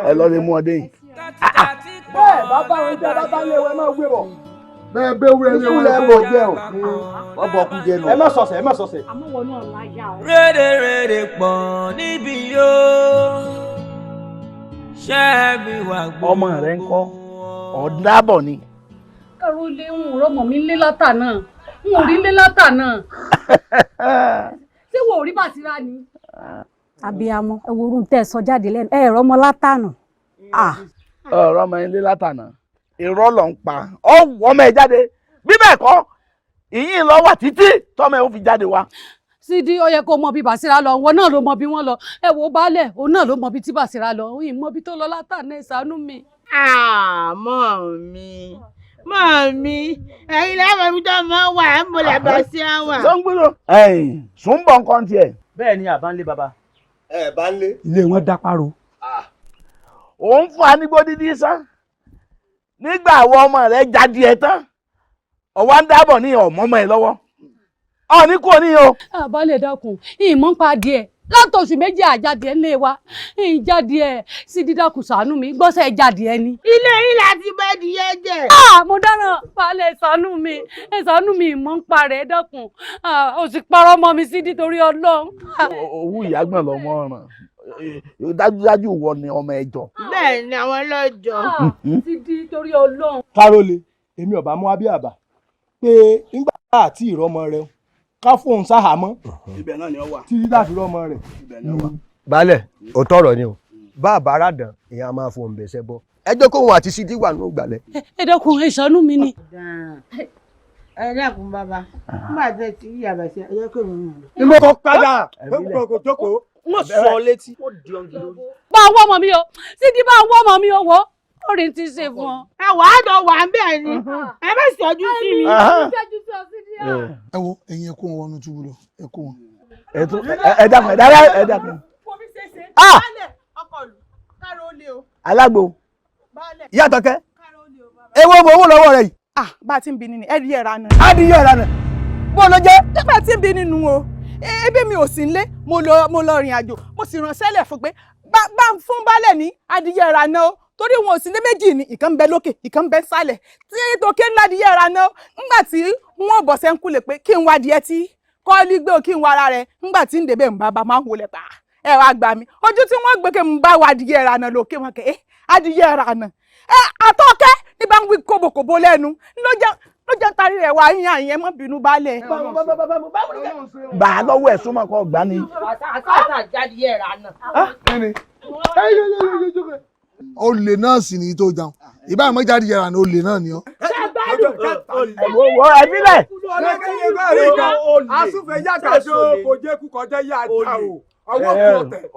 ẹ lọ lè mú ọdẹ yìí. bẹ́ẹ̀ bàbá wọn jẹ́ bàbá ilé wọn máa gbé bọ̀ bẹ́ẹ̀ bẹ́ẹ̀ wúrẹ́ ní ewúrẹ́ bọ̀ jẹ́ o wọ́n bọ̀ kú jẹ nù. ẹ má sọ̀sẹ̀ ẹ má sọ̀sẹ̀. àmúwọ̀ náà láyà o. rédèrèdè pọ̀ níbí yóò ṣẹ́ẹ̀bì wà gbogbo. ọmọ rẹ ń kọ́ ọ̀dàbọ̀ ni. kẹrù ilé ń rọmọ mi lé látà náà n ò rí lé látà náà ṣé wo ò rí Bàsírá ni. abiyamọ ẹ wo orun tẹ ẹ sọ jáde lẹ́nu ẹ rọmọ látànà. ọ̀rọ̀ ọmọ ilé látànà irọ́ ló ń pa ọ̀wọ́ ọmọ ẹ jáde bí bẹ́ẹ̀ kọ́ ìyìn lọ wà títí tọ́mọ ẹ ó fi jáde wá. Sídí ó yẹ kó mọ bí Bàsírá lọ wọn náà ló mọ bí wọn lọ ẹ wò baálẹ̀ òun náà ló mọ bí tí Bàsírá lọ òun mọ bí tó lọ látàná ẹ ṣàánú mi. mọ́ mi ẹ̀yin lẹ́wọ̀n mi tó mọ́ wà ẹ̀ ń bọ̀lẹ̀ Bàsírá wà. sọ́ngbìrò Sùnbọ̀ nǹkan tiẹ̀. bẹ́ẹ̀ ni àbá ń lé baba. ẹ bá ń lé. ilé wọn dá páro. òun fún anigbó dídí sán nígbà àwọn ọmọ rẹ̀ jáde ẹ̀ tán ọ̀wá ń dábọ̀ ní ọmọ ẹ̀ lọ́wọ́ ní kò ní o. àbálẹ̀ dákun ìmọ̀ ń pa adìẹ látọ̀sù méjì àjáde ńlé wa ìjáde ẹ̀ sí dídákun ṣàánú mi gbọ́sẹ̀ jáde ẹ ni. ilé yìí láti bẹ́ẹ̀ di yẹn jẹ. mo dáná balẹ̀ ṣàánú mi ìmọ̀ ń pa rẹ̀ dákun ó sì parọ́ mọ́ mi sí nítorí Ọlọ́run. òwú ìyàgbọ́n lọmọ ọ̀ràn dájúdájú wọ ni ọmọ ẹjọ. bẹ́ẹ̀ ni àwọn ọlọ́jọ́. sí nítorí Ọlọ́run. Kárólé èmi ọba mú abíàbà pé nígbà tá àti ìrọmọ rẹ ká fóun sáhàmọ́ ibẹ̀ náà ni ó wà. títí láti rọmọ rẹ. ibẹ̀ ni ó wà. baálẹ̀ òótọ́ ọ̀rọ̀ ni o bá a bá ara dàn èèyàn máa fohùn bẹ̀sẹ̀ bọ́ ẹjọ́ kóhun àti Sídí wà nínú ìgbàlẹ̀. ẹ dákun ẹ ṣàánú mi ni. ẹ dákun bàbá nígbà tẹ ti rí àbàṣẹ ẹ jẹ́ kó mi rìn lọ. ni mo kọ́ padà kò jókòó. mo sọ létí. bá a wọ́ ọmọ mi o Sídí bá a wọ́ ọmọ mi o wọ́ orí ti ṣe fún ọ. ẹ wàá jọ wà ń bẹ̀ ni ẹ bẹ ṣẹ́jú sí mi. ẹ wo ẹ̀yin ẹ kó wọn wọnú túbú lọ ẹ kó wọn. ẹ dákun. alágbo. ìyá Àtọ̀kẹ́ ewu ọmọ owó lọ́wọ́ rẹ yìí. bá a ti ń bi nínú ẹ rí ẹ̀ra náà. á di iye ìlànà bó ló jẹ́. nígbà tí ń bi nínú o ebi mi ò sí nílé mo lọ rìn àjò mo sì ránṣẹ́ lẹ̀ fún pé bá ń fún baálẹ̀ ní adìyẹ ẹ̀ra náà o torí wọn ò sí ní méjì ni ìkan ń bẹ lókè ìkan ń bẹ sálẹ̀ tí tòkè ńlá adìyẹ ẹ̀ra náà ńgbà tí wọn bọ̀ sẹ́ńkù lè pé kí n wá adìyẹ tí kọ́ọ́lì gbé o kí n wá ara rẹ̀ ńgbà tí ń débẹ̀ ń bá máa ń wọlé pa ẹ wá gbà mí ojú tí wọ́n gbé kí n bá wa adìyẹ ẹ̀ra náà lókè wọn kẹ́ adìyẹ ẹ̀ra náà Àtọ̀kẹ́ ní bá ń wí kóbòkóbó lẹ́nu ló jẹ́ tarí rẹ̀ wá yín àyẹn mọ́ bínú balẹ̀. gbà á lọ́wọ́ ẹ̀ súnmọ́ kọ́ gbá ni. àtàkà jáde yẹ̀ rà náà. olè náà sì ní tó jàun ìbá àmọ́ jáde yẹra ní olè náà ni ọ. ẹbílẹ̀. asúfẹ́ yàtọ̀ sí kò jẹ́ kú kọjá yá àjà o.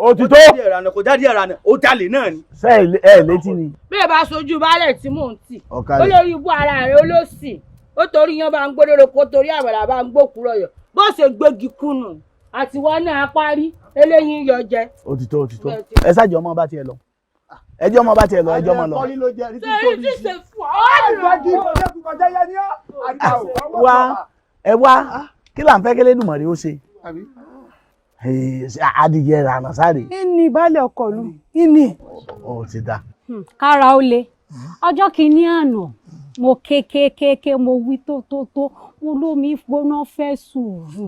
òtítọ́ kò jáde ẹ̀rà náà ó jalè náà ni. ṣé ẹ létí ni. bí ẹ bá sojú baálẹ̀ tí mò ń tì olórí ibú ara rẹ̀ olóṣì ó torí yan bá ń gbódòdó kó torí àwàrà bá ń gbókùrọ̀ yọ bó ṣe gbégi kùnù àtiwọ́ náà parí eléyìí yọ jẹ. òtítọ́ ẹ ṣáàjì ọmọ bá tiẹ̀ lọ ẹjọ́ ọmọ bá tiẹ̀ lọ ẹjọ́ ọmọ lọ. wá kí là ń fẹ́ kélé dùmọ̀ rí ó ṣe. adìyẹ rànà sáré. ìní baálẹ̀ ọkọ lu ìní. ó ti dá. kára ó le ọjọ́ kìíní àná mo kékékéké mo wí tó mo lómi gbóná fẹ́ sùúrù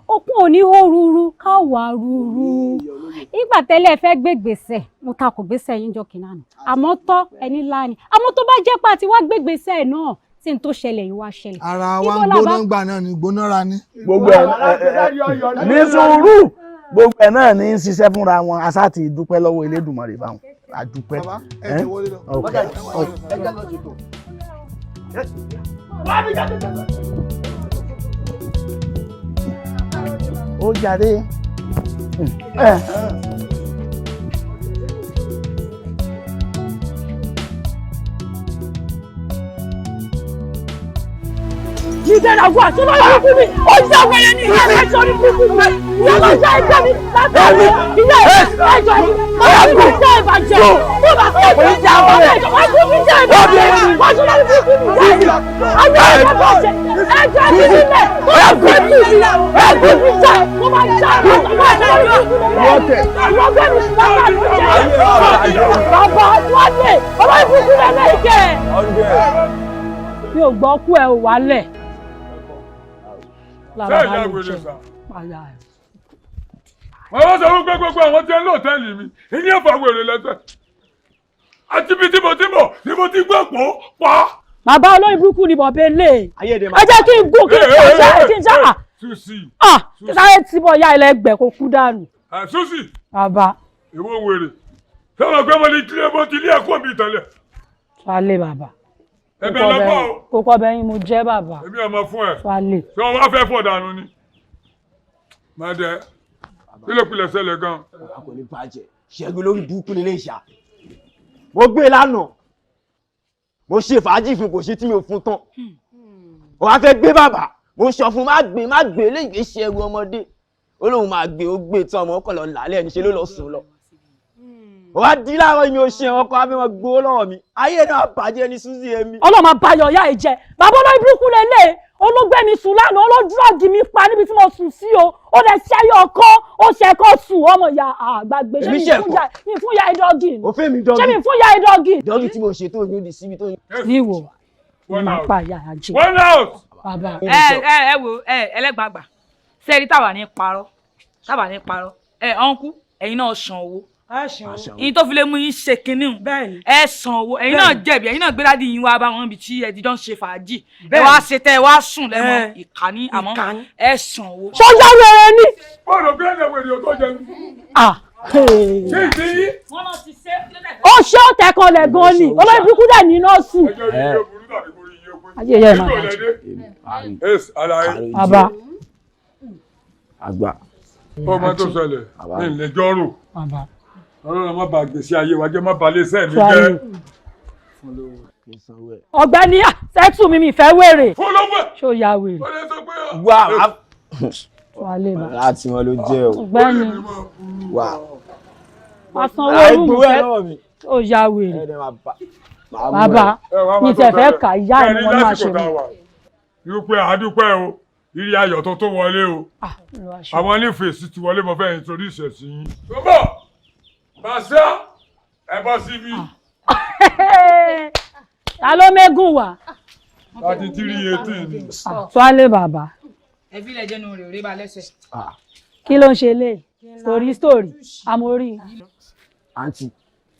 okun ò ní hó rúru káwà rúru ìgbà tẹ́lẹ̀ fẹ́ gbé gbèsè mo ta kò gbèsè yín jọ kìíní àná àmọ́ tọ́ ẹni láàánú àmọ́ tó bá jẹ́ pé àti wá gbé gbèsè náà tí n tó ṣẹlẹ̀ yìí wá ṣẹlẹ̀. ara wa ń gbóná gbà náà ni gbónára ni. gbogbo ẹ ní sùúrù gbogbo ẹ náà ní í ṣiṣẹ́ fúnra wọn aṣá ti dúpẹ́ lọ́wọ́ Elédùmarè báwọn àdúpẹ́. ó jáde. Ìdẹ́rẹ̀ àgọ́ àti ọlọ́run kúkú mi, ó jẹ́ wẹ̀rẹ̀ ní ìyá ẹ̀ṣọ́ ní kúkú mi, ìyá ló jẹ́ ẹjọ́ mi látàrí ìyá ẹ̀ṣọ́ mi, ọ̀rọ̀ mi kò jẹ́ ìbàjẹ́, ó bá fẹ́ ẹ̀jọ́ ìjà ọ̀rọ̀ ẹ̀jọ̀ wá kú mi jẹ́ ìbàjẹ́, wọ́n ṣe láti kúkú mi jẹ́ ìbàjẹ́, àjọ ẹ̀jọ̀ bàjẹ́, ẹ̀jọ̀ mi nílẹ̀, ó yà gbé mi sílẹ̀, ẹ̀jọ̀ mi jẹ́, mo máa jẹ́ mi ò gbọ́ kú ẹ ò wálẹ̀. ṣé ìyá wèrè sá. wọ́n sọ wípé gbogbo àwọn tí ń lò tẹ́lì mi ìní ẹ̀fọ́ wèrè lẹ́sẹ̀ àti ibi tí mo ti gbọ́ pọ̀ pa. bàbá olóyìn burúkú ni bọ̀bẹ lè ẹ jẹ́ kí n gún kí n ṣe kí n ṣá. Susi. kí sáré tí bọ̀ ya ilẹ̀ ẹgbẹ́ kó kú dànù. Susi. bàbá. ìwọ wèrè sọ́wọ́n pé mo ti lé ẹ̀kọ́ mi tẹ́lẹ̀. falẹ̀ bàbá. ẹ̀bẹ̀ lọ́pọ̀ o. kókó bẹ́yìn mo jẹ́ bàbá. èmi ọmọ fún ẹ. falẹ̀. ṣé wọn wá fẹ́ fọ̀ dànù ni. má dẹ kí ló pilẹ̀ ṣẹlẹ̀ gan. a kò ní bàjẹ́ ṣẹ́gun lórí burúkú nílé ìṣá mo gbé lánàá mo ṣe fàájì fún kò ṣe tí mi ò fún tán ó wá fẹ́ gbé bàbá mo sọ fún má gbé léyìí ṣe ẹrù ọmọdé ó lóun máa gbé ó gbé tán ọmọ ọkọ lọ làálẹ̀ níṣẹ́ ló lọ sùn lọ ó wá di láàárọ̀ mi ò ṣe ẹ̀wọ̀n kan abẹ́ wọn gbowó lọ́wọ́ mi ayé náà bàjẹ́ ní Suzy èmi. ọlọ́mọ bayọ̀ ya ẹ̀ jẹ́ bàbá olóyìn burúkú lélẹ̀ olóògbé mi sùn lánàá olódúrọ̀gì mi pa níbi tí mo sùn sí o ó lè ṣẹ́yọ̀ ọkọ́ ó ṣẹ̀kọ́ sùn ọmọ ìyá àgbàgbé ṣé mi fún ya ìdọ́gì ó fẹ́ mi dọ́gì ṣé mi fún ya ìdọ́gì. dọ́gì tí mo ṣe tó ní odi síbi tó ní. níwò máa pa ìyá àjẹ. bàbá. ẹ wo ẹlẹgbàgbà sẹẹri táwa ní parọ́ ọ̀nkú ẹ̀yin náà san owó yín tó fi lè mú yín ṣe kinní ẹ san owó ẹ̀yin náà jẹ̀bi ẹ̀yin náà gbé dádì yín wá bá wọn ibi tí ẹ ti dán ṣe fàájì ẹ wá ṣe tẹ ẹ wá sùn lẹ́mọ̀ ìkànnì àmọ́ ẹ san owó. sọjá wẹrẹ ni. bọ́ọ̀lù bí ẹ̀jẹ̀ wèrè ò tó jẹ ní. ṣé ìdí yìí. ó ṣé ó tẹ kan lẹ̀ gan ni olóyìn burúkú dẹ̀ ní nọ́ọ̀sì. ayé yẹ máa bàjẹ́. bàbá. àgbà. ọmọ tó ṣẹlẹ̀ ní ìlẹ́jọ́rò ọlọ́run má bà gbèsè ayé wa jẹ́ má bà lẹ́sẹ̀ mi jẹ́. ọ̀gbẹ́ni sẹ́tù mi fẹ́ wèrè. ṣó ya wèrè. wà wálé bá. láti wọn ló jẹ́ o. ọ̀gbẹ́ni. wà. àsanwó rúùmù fẹ́ ó ya wèrè. bàbá mi tẹ̀ fẹ́ kà yá ẹ̀ ni wọ́n máa ṣe mí. dúpẹ́ àdúpẹ́ o ìrì ayọ̀ tó tó wọlé o àwọn onífèsì ti wọlé mo fẹ́ nítorí ìṣẹ̀sí yín. bọ́bọ̀ bàṣẹ ẹ bọ́ síbí. ta ló mẹ́gùn wá. 3318 ni. Tuale bàbá. ẹ fi lẹ jẹnu rè rí ba lẹ́sẹ̀. kí ló ń ṣe lé story amórí. àǹtí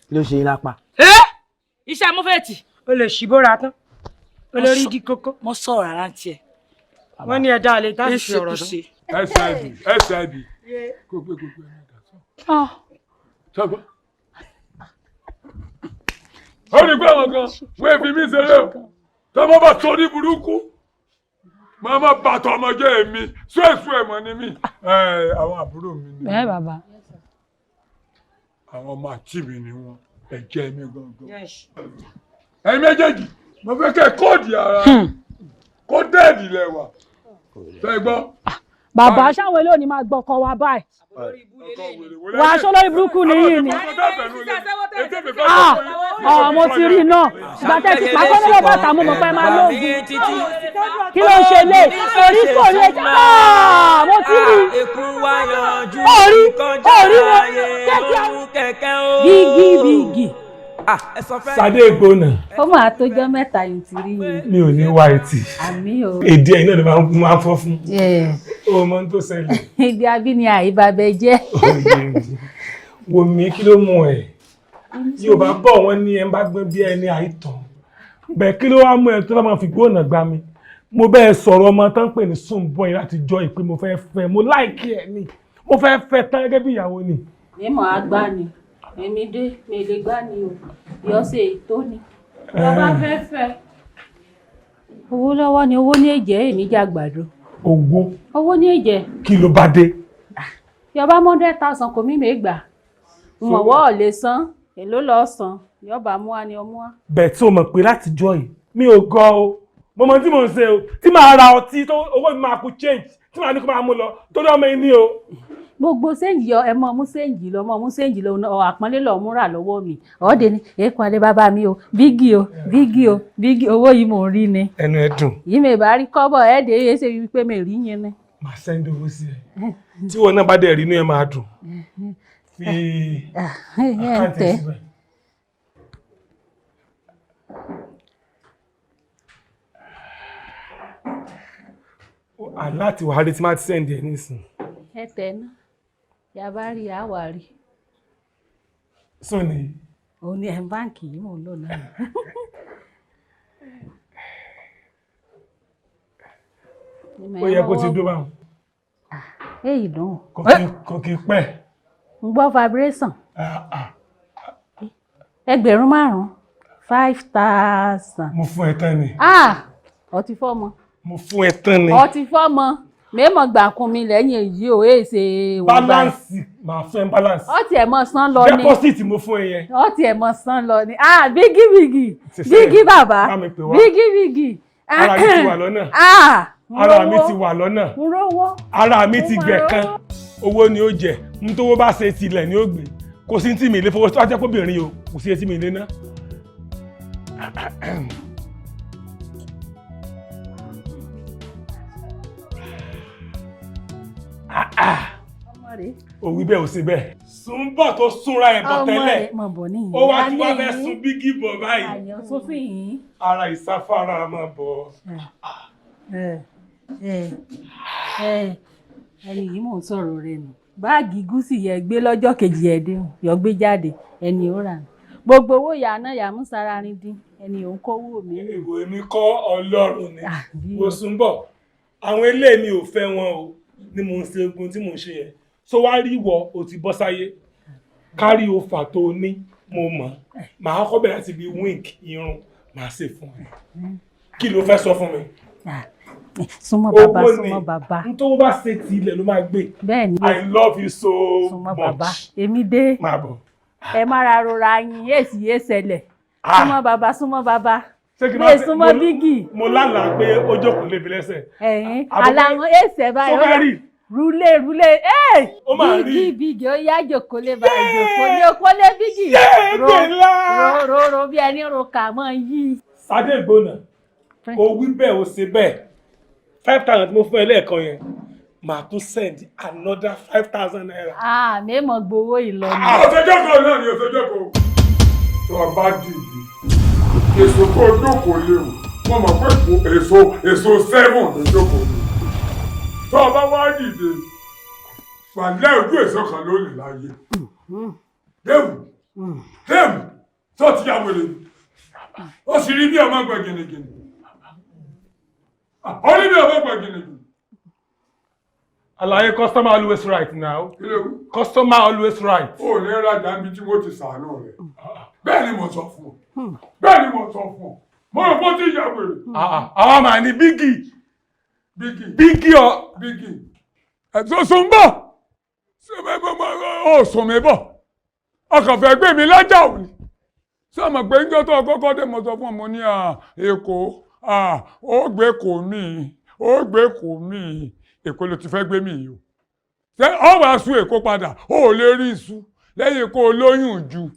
kí ló ṣe yín lápá. iṣẹ́ mọ́fẹ́ẹ̀tì. o lè ṣìbóra tán olórí igi kókó. mo sọ̀rọ̀ ara ń tiẹ̀. wọ́n ní ẹ̀dá àlè tá a fi ọ̀rọ̀ tán. SIB kó gbé gbogbo ẹ̀ náà dà sọ́gbọ́n. ó ní pé àwọn kan wọ́n fi mí ṣeré o tọ́mọ bá sọ ní burúkú máa má bàtọ̀ ọmọjọ́ mi ṣúẹ̀ṣù ẹ̀mọ́ ni mí àwọn àbúrò mi ni bẹ́ẹ̀ bàbá. àwọn ọmọ àti mi ni wọn ẹ̀jẹ̀ mi gangan. ẹ̀yin méjèèjì mo fẹ́ kẹ́ kóòdì ara kó dẹ́ẹ̀dì lẹ́wà fẹ́ gbọ́. bàbá ṣáwọn ilé òní máa gbọ́kọ wa báyìí. wà aṣọ lórí burúkú nìyí ni. mo ti rí náà ìgbà tẹ́ ti pàkọ́ nílò bàtà mo mọ̀ pé máa lóògùn. kí ló ń ṣe lé orí kò rí ẹja mo ti rí. orí wọn kẹ́kẹ́ bígì. Sade Egbona. Ó máa tójọ́ mẹ́ta yìí ti rí yìí. Mi ò ní wá etí. Àmì o. Èdè ẹ̀yin náà ni máa ń fọ́ fún. O mọ tó ṣẹlẹ̀. Èdè abíni àìbàbẹ̀ jẹ́. Wò mí kí ló mú ẹ̀? Yorùbá bọ̀ wọ́n ní ẹ bá gbé bí ẹni àìtàn. Bẹ́ẹ̀ kí ló wá mú ẹ tó bá máa fi gbóònà gbá mi? Mo bẹ́ẹ̀ sọ̀rọ̀ ọmọ tán pè ní Sùnbọ̀n láti jọ ìpè mo fẹ́ fẹ́ mo láìkí ẹ̀ ni. Mo fẹ́ fẹ́ tán gẹ́gẹ́ bí ìyàwó ni. Mímọ̀ àgbá ni. Èmi dé mi lè gbá ni o yọ ṣe ètò ni bàbá fẹ́ fẹ́. owó lọ́wọ́ ni owó ní èjẹ́ èmi jẹ́ àgbàdo. owó ní èjẹ́. kí ló bá dé. yọba 100,000 kò mí mẹ́gbà mọ̀wọ́ ò lè san èló lọ́ọ́ san yọba mú wa ni ọmú wa. bẹ́ẹ̀ tí o mọ̀ pé láti jọ yìí mi ò gọ o mo mọ tí mo ń ṣe o tí màá ra ọtí tó owó mi máa kú change tí màá ní kó máa mú lọ torí ọmọ yìí ní o. gbogbo séǹjì ẹ mọ mú séǹjì lọ mọ mú séǹjì lọ àpọ́nlé lọ múra lọ́wọ́ mi ọ̀ọ́dẹ ni èèkàn alẹ́ bàbá mi o bígì o bígì o bígì owó yìí mò ń rí ni. ẹnu ẹ dùn. yìí mi bá rí kọ́bọ̀ ẹ̀ẹ́dẹ̀ yìí ṣe wípé mi rí yẹn ni. màá sẹ́ńdì owó sí ẹ tí wọn náà bá dẹ̀ rí inú ẹ máa dùn fi àkáǹtì síbẹ̀. Láti wàá rí tí máa ti sẹ́ǹdì ẹ̀ nísìn. Ẹ tẹ̀ ná yàbá rí àwárí. Sùn ni. Òun ni ẹ̀ ń báǹkì yìí mò ń lò náà. Ó yẹ kó ti dó báwọn. Èyí dùn. Kò kì í pẹ́. Ń gbọ́ vibration. Ẹgbẹ̀rún 5,000. Mo fún ẹ tán ni. Ọtí fọ́mọ. Mo fún ẹ tán ni. Ọtí fọ́mọ. Mẹ́mọ̀ gbà kún mi lẹ́yìn èyí ò èsè wò báyìí. Balance máa fẹ́ balance. Ọtí ẹ̀ mọ̀ sán lọ ni. Deposit mo fún ẹ yẹn. Ọtí ẹ̀ mọ̀ sán lọ ni. Bígí bàbá. Bígí. Ara mi ti wà lọ́nà. Ara mi ti wà lọ́nà. Ara mi ti gbẹ̀kan. Owó ni ó jẹ. N tówó bá ṣe tilẹ̀ ni ó gbé. Kò sí tí mi lè fowó tó wá jẹ́ kóbìnrin o. Kò sí etí mi lé ná. Òwí bẹ́ẹ̀ ò sí bẹ́ẹ̀. Súnbọ̀ tó súnra ẹ̀ bọ̀ tẹ́lẹ̀. Ó wá tí wá fẹ́ sun bígì bọ̀ báyìí. Ara ìsáfárà máa bọ̀. Ẹni yìí mò ń sọ̀rọ̀ rẹ̀ nù. Báàgì gúúsì yẹ gbé lọ́jọ́ kejì ẹ̀dín yọ gbé jáde ẹni ó rà. Gbogbo owó ìyá náà yà mú sára rin dín ẹni òun kówó mi. Ìwé mi kọ́ Ọlọ́run ni. Mo Súnbọ̀. Àwọn eléyìí mi ò fẹ́ wọn o ni mò ń ṣe ogun tí mò ń ṣe yẹn. So wá rí ìwọ o ti bọ́ sáyé. Kárí o fà tó ní mo mọ̀. Màá kọ́ bẹ̀rẹ̀ láti bí wink irun màá ṣe fún ẹ. Kí ló fẹ́ sọ fún mi? Súnmọ́ bàbá. N tó bá ṣe ti ilẹ̀ ló máa gbé. Bẹ́ẹ̀ni. I love you so much. Bàbá. Èmi dé. Máa bọ̀. Ẹ má ra rora yín èsì yé ṣẹlẹ̀. Súnmọ́ bàbá. Lè súnmọ́ bígì. Mo lálàá pé ó jókòó lébi lẹ́sẹ̀. Àlàwọn èsẹ̀ báyìí. Sọ́kárì. Rúlé. Ó máa rí. Bígì ó yá jòkó lé báyìí. Jòkó ní okó lé bígì. Ro bí ẹni ro kà mọ́ yí. Sadé Ìgbónà. O wí bẹ́ẹ̀ o ṣe bẹ́ẹ̀. 5,000 tí mo fún ẹ lẹ́ẹ̀kan yẹn. Màá tún send another 5,000 naira. Mẹ́mọ̀ gbowó ìlọ́ni. Òṣèjọ́kọ̀ náà ni òṣèjọ́kọ̀. Tó o bá dìde, èso tó o jókòó léwu, wọ́n mọ̀ pé èso 7 ló jókòó léwu. Tó o bá wá dìde, wàlẹ́ ojú èso kan ló lè láyé. Léwu, tó ti yà wèrè. Ó sì rí bí ọmọ gbẹ gìnìgìnì. Ó rí bí ọmọ gbẹ gìnìgìnì. Àlàyé customer always right now. Customer always right. Ó ní rajà níbi tí wọ́n ti sàánú rẹ̀. Bẹ́ẹ̀ ni mo sọ fún ọ. Bẹ́ẹ̀ ni mo sọ fún ọ. Mo rò pé ó ti yà wèrè. Àwọn màá ní bígì. Bígì ọ. Bígì. Ẹ̀sọ́ Súnbọ̀. Ó sùn mí bọ̀. Ọkàn fẹ́ gbé mi lájà òní. Ṣé ọmọ pé ń jọ́ tó kọ́kọ́ dé mo sọ fún ọmọ ní Èkó. Ó gbé kò mí. Èkó ló ti fẹ́ gbé mi yìí o. Ṣé ọ wàá sún Èkó padà? Ó lè rí iṣu lẹ́yìn kó olóyún ju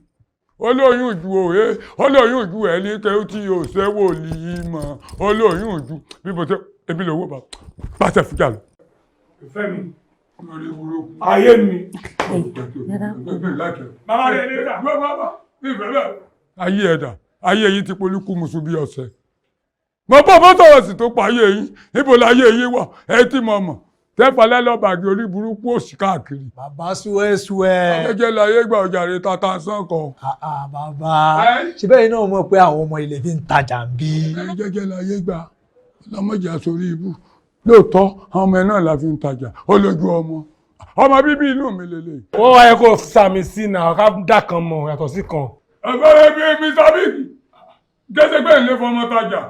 ẹ̀ ní kẹ́ ó tí yóò ṣẹ́wó lì í mọ̀ olóyún ju bí mo ṣe ebi lówó bá pàṣẹ fújà lọ. Ìfẹ́ mi. Ayé mi. Màmá rẹ̀ ní ìdá. Ayé ẹ̀dà, ayé yìí ti polúkú musu bí ọ̀sẹ̀. Mo bọ́ mọ́tò sì tó pa ayé yín, níbo láyé yín wà, ẹ tí mo mọ̀. Tẹ́fọ̀lẹ́ lọ́bàgì orí burúkú òsì káàkiri. Bàbá súwẹ́súwẹ́. Akẹ́kẹ́ láyé gbà ọjàre tata sán kan. Bàbá ṣe bẹ́ẹ̀ náà mọ̀ pé àwọn ọmọ ilẹ̀ fi ń tajà ń bí. Akẹ́kẹ́ láyé gbà ọlọ́mọjà sórí ibú. Lóòótọ́ àwọn ọmọ ẹ náà la fi ń tajà, ó lójú ọmọ. Ọmọ bíbí inú mi lélẹ̀. Wọ́n wáyé kó sàmì sí náà ká dà kan mọ̀ yàtọ̀ sí kan. Ẹgbẹ́ bí mi sábìkì. Gẹ́sẹ̀ pé ìlé fọmọ tajà.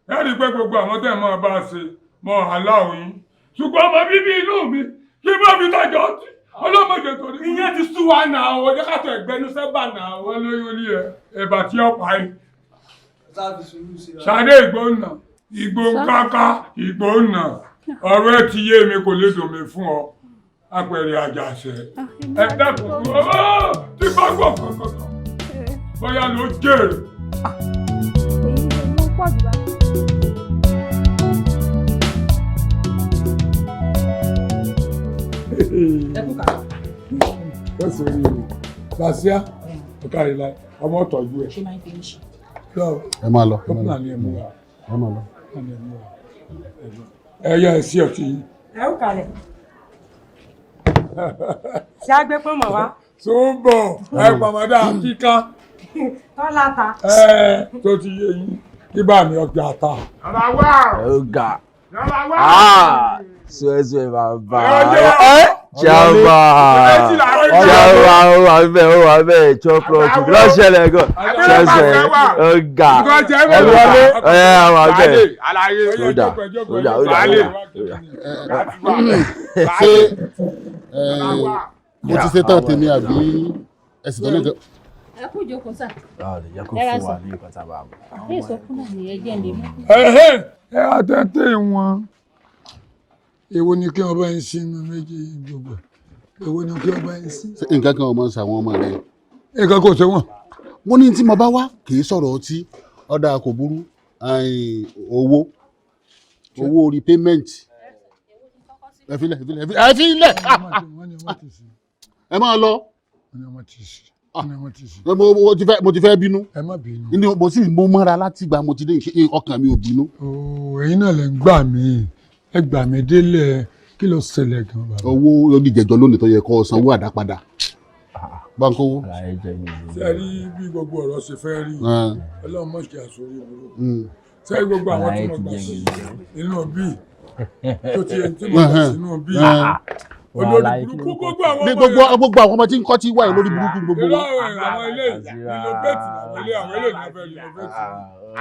Ẹ rí i pé gbogbo àwọn tẹ̀ mọ́ bá ṣe mọ́ aláwọ̀ yín. Ṣùgbọ́n ọmọ bíbí inú mi kí bá fi tajà ọtí. Ọlọ́mọdé torí. Ìyẹn ti sú wa náà o, ọjọ́ kàtó ẹ̀gbẹ́nu sẹ́bà náà o. Wọ́n lóyún ní ẹ̀bà tí ó pa yìí. Ṣadé Ìgbónà, Ìgbónkáká, Ìgbónà. Ọ̀rọ̀ ẹ ti yé mi kò lè dùn mí fún ọ. Apẹ̀rẹ̀ àjàṣẹ. Ẹ dákun tí bá gbọ̀ kankan. Bóyá ló jèrè. Kẹ́sì rí i. Bàṣíà, ọ̀kárí láì, ọmọ ọ̀tọ̀jú ẹ̀. Ẹ máa lọ. Kọ́pìnà ni ẹ̀mú wa. Ẹ máa lọ. ẹyẹ sí ọtí yìí. ẹ ó kalẹ̀ ṣé a gbé pé mọ̀ wá. Sùnbọ̀ ẹ pàmòdà kíkan. tọ́lá ta. Tó ti yé yín ibà mi ọjà ta. Ọ̀gá sọ́ẹ̀sọ́ bàbá jàmbá ó wà bẹ́ẹ̀ chocolate lọ́sẹ̀lẹ̀ gan sọ́ẹ̀sọ́ ọ̀gá àwọn abẹ́ mo ti ṣe tán tèmi àbí ẹ̀sìn tó ní kan. ẹ kú ìjókòó sà. yẹ kó fún wa ní nǹkan tá a bá mọ̀. àbí ìsọkún náà nìyẹn jẹ́ ǹdè mọ́. ẹ àtẹ́tẹ́ wọn èwo ni kí wọn bá ń sin inú méjì gbogbo èwo ni kí wọn bá ń sin. nǹkan kan ò mọ ṣàwọn ọmọ rẹ. nǹkan kò ṣe wọn. mo ní tí mo bá wá kì í sọ̀rọ̀ ọtí ọ̀dà kò burú owó orí payment ẹ fi lẹ̀ ẹ máa lọ. mo ti fẹ́ bínú. ẹ má bínú. mo sì mú mọ́ra láti gba mo ti dé ọkàn mi ò bínú. ẹ̀yin náà lẹ ń gbà mí ẹ gbà mí délẹ̀ kí ló ṣẹlẹ̀ gan bàbá. owó oníjẹjọ lónìí tó yẹ kó sanwó àdápadà báńkówó. sẹ́rí bí gbogbo ọ̀rọ̀ ṣe fẹ́ rí ọlọ́run mọ̀ kí àsórí burúkú sẹ́rí gbogbo àwọn tí mo gbà sí inú bíi tó ti ẹni tí mo gbà sínú bíi olórí burúkú gbogbo àwọn ọmọ tí ń kọ́ tí wáyé lórí burúkú gbogbo wọn. àwọn ilé ìlọ́bẹ̀tì àwọn ilé ìlọ́bẹ̀tì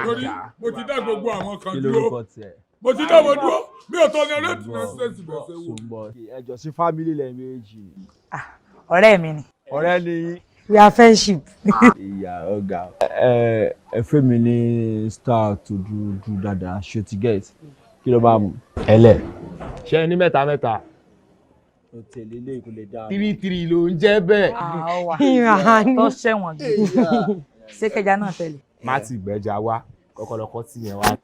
lórí mo ti dá gbogbo àwọn kan dúró mo ti dá wọn dúró mi ò tọ́ ní ọlẹ́tì náà ṣẹ́ẹ̀sì bẹ̀rẹ̀ wò. ẹjọ sí fámílì lẹ́ẹ̀mejì. ọ̀rẹ́ mi ni. ọ̀rẹ́ ni. we are friendship. ìyá ọ̀gá ẹ fẹ́ mi ní star tó dúdú dáadáa ṣe ti get kí ló bá mu. ẹlẹ ṣe ní mẹ́ta. o tẹ̀lé ilé ìkó lè dáa. 3 ló ń jẹ́ bẹ́ẹ̀. tó ṣẹ̀wọ̀n gidi ṣé kẹja náà tẹ̀lé. má ti gbẹ́jà wá kọ́kọ́lọ́kọ́ tí yẹn wá.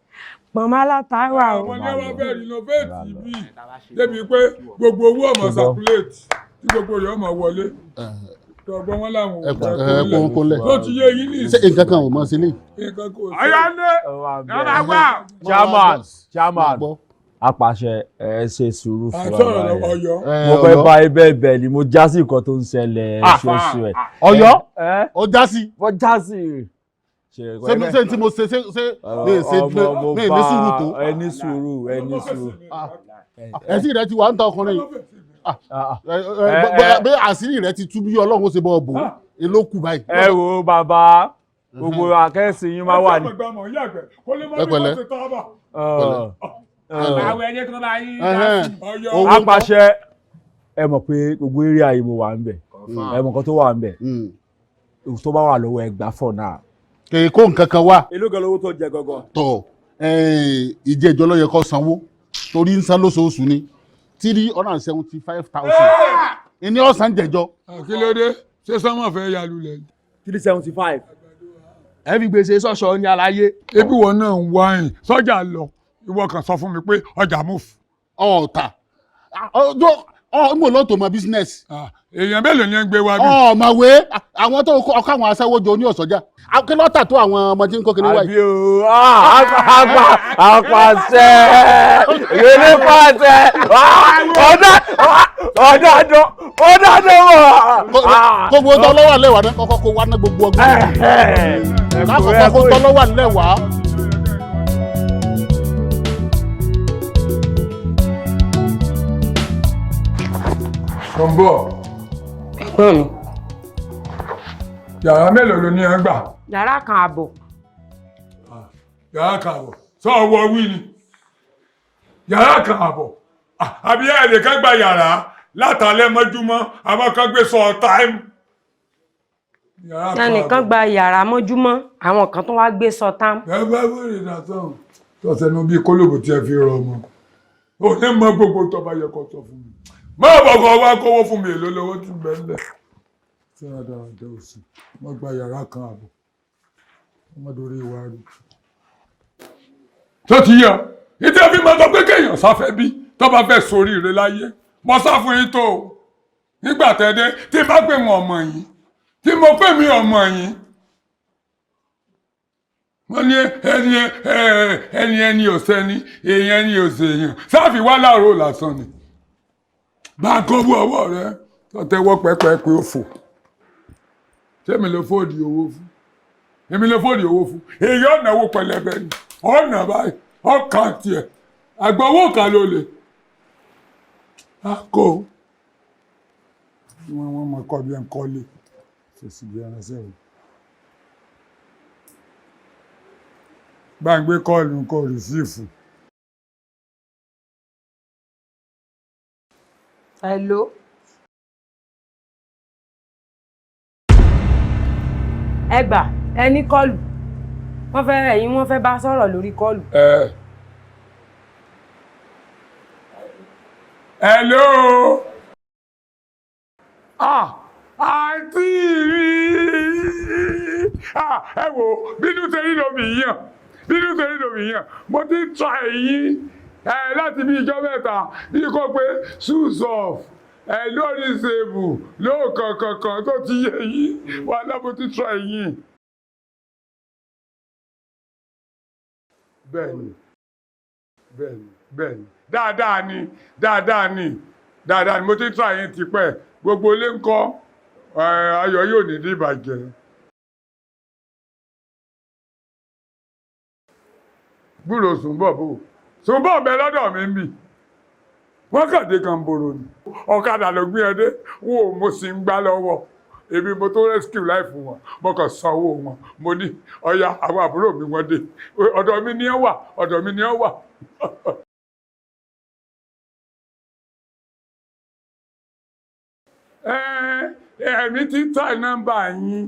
Màmá látàárọ̀ o. Àwọn ní wọ́n bẹ̀rẹ̀ innovate bí débi pé gbogbo owó ọmọ circulate tí gbogbo rẹ̀ ọmọ wọlé. Tọ̀gbọ́n wọn làwọn ẹ̀kọ́ kúnlẹ̀. Tó ti yé yín ní. Ṣé nǹkan kan ò mọ̀ sí ní? Nǹkan kò sí. Ayálé yàrá wà. Chairman apàṣẹ ẹ ṣe sùúrù fún wa. Mo fẹ́ bá ibẹ̀ bẹ̀ ni mo já sí nǹkan tó ń ṣẹlẹ̀ ṣoṣo ẹ̀. Ọ̀yọ́ ó já sí. Wọ́n já sí. Ṣé tí mo ṣe ní sùúrù tó. Ẹni sùúrù. Ẹ̀sìn rẹ ti wà ń ta ọkùnrin yìí. Bí àṣírí rẹ ti tú bí Ọlọ́run ó ṣe bọ́ bò ló kù báyìí. Ẹ wo bàbá gbogbo àkẹ́sì yín máa wà ní. Ẹ pẹ̀lẹ́. Apàṣẹ ẹ mọ̀ pé gbogbo eré ayé mo wà ń bẹ̀ ẹ mọ̀ nǹkan tó wà ń bẹ̀ tó bá wà lọ́wọ́ ẹ gbà fọ̀ náà. Kèé kó nǹkan kan wá. Èló gan lówó tó jẹ gangan. Tọ̀ ìjẹ́jọ́ ló yẹ kó sanwó torí ń san lóṣooṣù ni 375,000 ìní ọ̀sán jẹjọ́. Kí ló dé ṣé sọ́mọ̀ fẹ́ ya lulẹ̀. 375. ẹ fi gbèsè sọ́sọ́ ní aláyé. Ebi wọn náà ń wáyìn sọ́jà lọ ìwọ kan sọ fún mi pé ọjà move. Ọ̀tà mo lọ tó mọ business. Èèyàn mélòó ni ẹ ń gbé wá bí. Ọ̀mọ̀wé àwọn tó kọ́ àwọn aṣẹ́wó jọ ní ọ̀sọ́jà kí ló tà tó àwọn ọmọ tí ń kó kiri wáyé. àbí o apàṣẹ ìrèlè pàṣẹ ọ̀dàdọ̀ mọ̀. Gbogbo tó lọ́wọ́ lẹ́wà náà kọ́kọ́ kó wá ná gbogbo ọgbọ́n. Lákọ̀ọ́kọ́ kó tó lọ́wọ́ lẹ́wà. Sọ̀nbọ̀. Yàrá mélòó ló ní ẹ gbà? Yàrá kan àbọ̀. Yàrá kan àbọ̀. Sọ ọwọ́ wí ni. Yàrá kan àbọ̀. Àbí ẹ̀rẹ̀ kan gba yàrá látàlẹ́ mọ́júmọ́ àwọn kan gbé sọ táìmù. Ẹnìkan gba yàrá mọ́júmọ́ àwọn kan tó wá gbé sọ táìmù. Ẹ bá wèrè dàtọ̀. Tọ́sẹ̀nu bíi kólóbù tí ẹ fi rọ ọmọ. Ò ní mọ gbogbo tó bá yẹ kó sọ fún mi. Má bọ̀gọ̀ wá kówó fún mi èlò lọ́wọ́ tí bẹ́ẹ̀ lẹ̀. Ṣé àdáradá òsì? Wọ́n gba yàrá kan àbọ̀. Ọmọdé ìwà rí. Tó ti yẹ, ìdí ẹbí máa sọ pé kéèyàn sáfẹ́ bí tó bá fẹ́ sórí ire láyé. Mo sá fún yín tó o. Nígbà tẹ́dẹ́ tí bá pè wọ́n ọmọ yín, tí mo pè mí ọmọ yín. wọ́n ní ẹni ọ̀sẹ̀ ni èèyàn ẹni ọ̀sẹ̀ èèyàn sáfì wá láàárọ̀ lásán ni bá ń kọ́ bú ọwọ́ rẹ tó tẹ́wọ́ pẹ́pẹ́ pé ó fò ṣé mi lè fòdì owó fún èmi lè fòdì owó fún èyí ọ̀nà owó pẹlẹbẹ ni ọ̀nà báyìí ọkàn tiẹ̀ àgbà owó kan ló lè kó wọ́n mọ̀ kọ́ bí ẹ̀ ń kọ́lé fèsì bí ẹran sẹ́yìn. bá ń gbé kọ́ọ̀lù kò rìsíìfù. Hello. ẹ gbà ẹ ní kọ́ọ̀lù wọ́n fẹ́ ẹ̀yin wọ́n fẹ́ bá sọ̀rọ̀ lórí kọ́ọ̀lù. Hello. Àǹtí rí. Ẹ wo bínú tẹ́rí lómi yàn bínú tẹ́rí lómi yàn mo ti ń tra èyí láti bí ìjọ mẹ́ta bí kò pé shoes off lórí ṣèbù lóòkàn kankan tó ti yẹ yìí wà lábò ti tra èyí. Bẹ́ẹ̀ni bẹ́ẹ̀ni bẹ́ẹ̀ni dáadáa ni mo ti ń tra èyí tipẹ́ gbogbo ilé ń kọ́ ayọ̀ yóò ní ní ìbàjẹ́. Gbúrò Sùnbọ̀ bò Sùnbọ̀ bẹ lọ́dọ̀ mi ń bì wọ́n kàdé kan bòrò ni ọ̀kadà ló gbé ẹ dé wo mo sì ń gbá lọ́wọ́ èmi mo tó rescue life wọn mo kàn sanwó wọn mo ní ọya àwọn àbúrò mi wọ́n dé ọ̀dọ̀ mi ni ẹ wà ọ̀dọ̀ mi ni ẹ wà. Ẹ̀mí ti ń tà nọ́mbà yín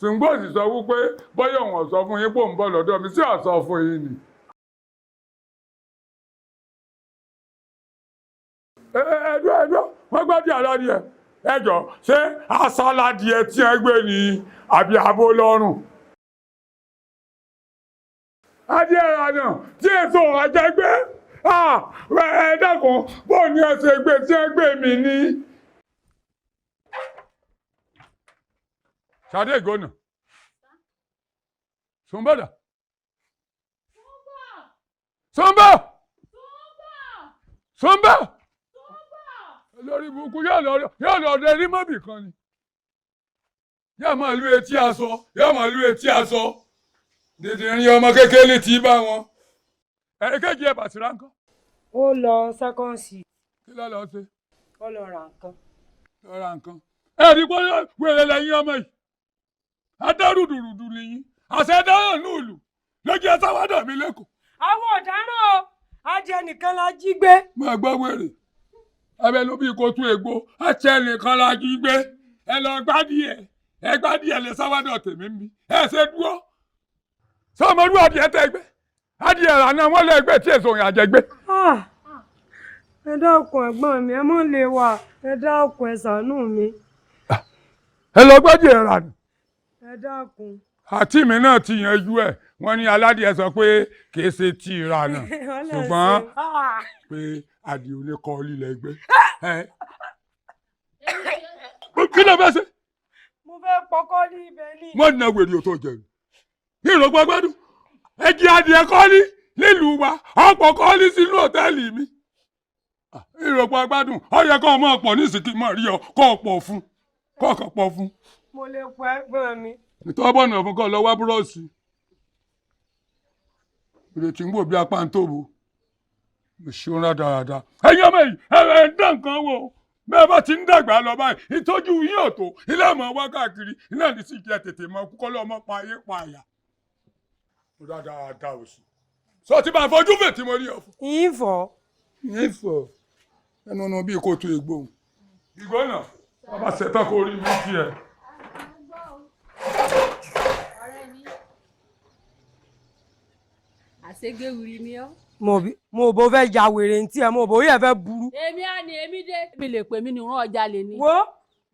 Sùnbọ̀ sì sọ wípé bọ́yọ̀ wọ́n sọ fún yín pò ń bọ̀ lọ́dọ̀ mi sí ọ̀sọ́ fún yín ni. Ẹjọ́ wọ́n gbọ́dọ̀ aládìẹ ẹjọ́ ṣé asáládìẹ tí ẹ gbé ní àbí abó lọ́rùn. Adìẹ ìrànà tí èso àjẹgbé ẹ dákun bóun ni ẹ ṣe gbé tí ẹ gbé mi ní. Ṣadé ìgònà. Sùnbọ̀dà. Sùnbọ̀. Sùnbọ̀. Lórí burúkú yóò lọ dé rí mọ́bì kan ni. Yóò máa lu etí aṣọ. Yóò máa lu etí aṣọ. Dèdè rin ọmọ kékeré tí bá wọn. Ẹ̀ẹ́kẹ́jì ẹ̀ bàtìrá nǹkan. Ó lọ sẹ́kọ̀ǹsì. Kí ló lọ ṣe? Ó lọ ra nǹkan. Lọ ra nǹkan. Ẹ̀ẹ́dì pé wèrè lẹ́yìn ọmọ yìí. Adárùdùrùdù nìyí àṣẹ dáhùn nílùú lójú ẹ sáwádà mi lẹ́kọ̀ọ́. Àwọn ọ̀daràn o ajẹ nìkan la jí gbé. Mo gbọ́ wèrè abẹnú bíi kò tún ègbó àṣẹ nìkan la jí gbé ẹ lọ gbádìẹ lẹ sáwádà tèmi ń bí ẹ ṣe dúró sọmọlú adìẹ tẹ gbé adìẹ ìlànà wọn lẹ gbé tí èso òyìn àjẹgbé. Ẹ dákun ẹ̀gbọ́n mi ẹ mọ̀ lè wà ẹ dákun ẹ ṣàánú mi. Ẹ lọ gbádìẹ rà ní. Ẹ dákun. Àti mi náà ti yanjú ẹ̀ wọ́n ní aládìẹ sọ pé kì í ṣe tí ìra náà ṣùgbọ́n pé adìẹ ò lè kọ́ lílẹ̀ gbé. Kí ló fẹ́ ṣe? Mo fẹ́ pọkọ́ ní ibẹ̀ ni. Wọ́n na wèrè ò tó jẹun. Ìrọ̀gbọ́n gbádùn. Ẹ̀jì adìẹ kọ́lí nílùú wa ọ̀pọ̀ kọ́lí sínú hòtẹ́ẹ̀lì mi. Ìrọ̀gbọ́n gbádùn ó yẹ kó ọmọ ọ̀pọ̀ ní ìsìnkú mọ̀ rí ọ kó ọ̀pọ̀ fún kó ọ̀kọ̀ pọ̀ fún. Mo lè pọ ẹ̀gbọ́n mi. Ìtọ́bọ̀nà fún kọ́ lọ wá búrọ́ọ̀sì. Ìrètí ń wò bí apá ń tóbo. Mo ṣe ń rádaràda. Ẹ̀yin ọmọ yìí ẹ ń dá nǹkan wò. Bẹ́ẹ̀ bá ti ń dàgbà lọ báyìí, ìtọ́jú yín ò tó. Ilé ọmọ wá káàkiri, iná ní sì jẹ́ tètè mọ kúkọ́ lọ́mọ pa ayé pa àyà. Mo rádaràda òsì. Sọ ti bá fojú fè tí mo rí ọ fún. Yín fọ. Yín fọ. Ẹnu ọ̀nà bíi kò tó egbò. Ìgbọ́nà, bàbá ṣetán kó rí mi tiẹ̀. Àṣegéwìrì ni ọ́. Mo bò fẹ́ ya wèrè ntí ẹ mo bò ó yẹ fẹ́ burú. Èmi á ní èmi dé. Èmi lè pè mí ní ìran ọjà lè ní. Wo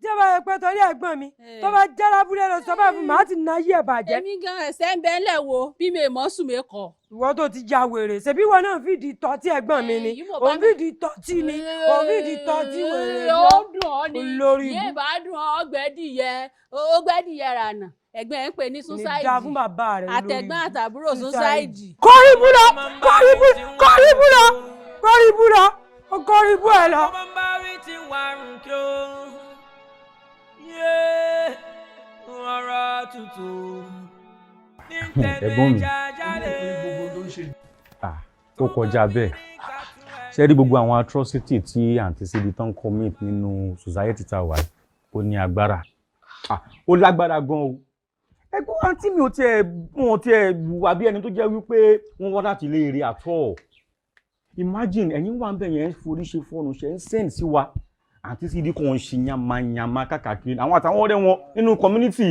tí ó bá yẹ pé torí ẹ̀gbọ́n mi tó bá jẹ́ lábúlé lọ sọ bá fún mi màá ti na yí ẹ̀ bàjẹ́. Èmi gan ẹsẹ̀ ń bẹ ńlẹ̀ wo bí mi mọ̀ sùn mi kọ̀. Ìwọ tó ti ya wèrè ṣebí ìwọ náà fìdí tọ́ tí ẹ̀gbọ́n mi ni òun fìdí tọ́ tí ni òun fìdí tọ́ tí wèrè ni. Ó dùn ọ́ ni yé ìbádùn ọgbẹ́dìyẹ ọgbẹ́dìyẹ rànà ẹgbẹ́ ń pè ní suicide àtẹ̀gbọ́n àtàbúrò suicide. kọ́ríbù lọ kọ́ríbù ẹ̀ lọ. ẹ̀gbọ́n mi ó kọjá bẹ́ẹ̀ ṣe rí gbogbo àwọn atrocity tí àǹtí síbi tán commit nínú society tá a wà ó ní agbára ó lágbára gan o ẹ̀gbọ́n àǹtí mi ò tiẹ̀ wà bí ẹni tó jẹ́ wípé wọ́n wá láti ilé eré àtọ̀ imagine ẹ̀yin wà ń bẹ̀ yẹn forí ṣe fọ́ọ̀nù ṣe ń send sí wa àǹtí síbi kan ń ṣe yamayama káàkiri àwọn àtàwọn ọ̀rẹ́ wọn nínú community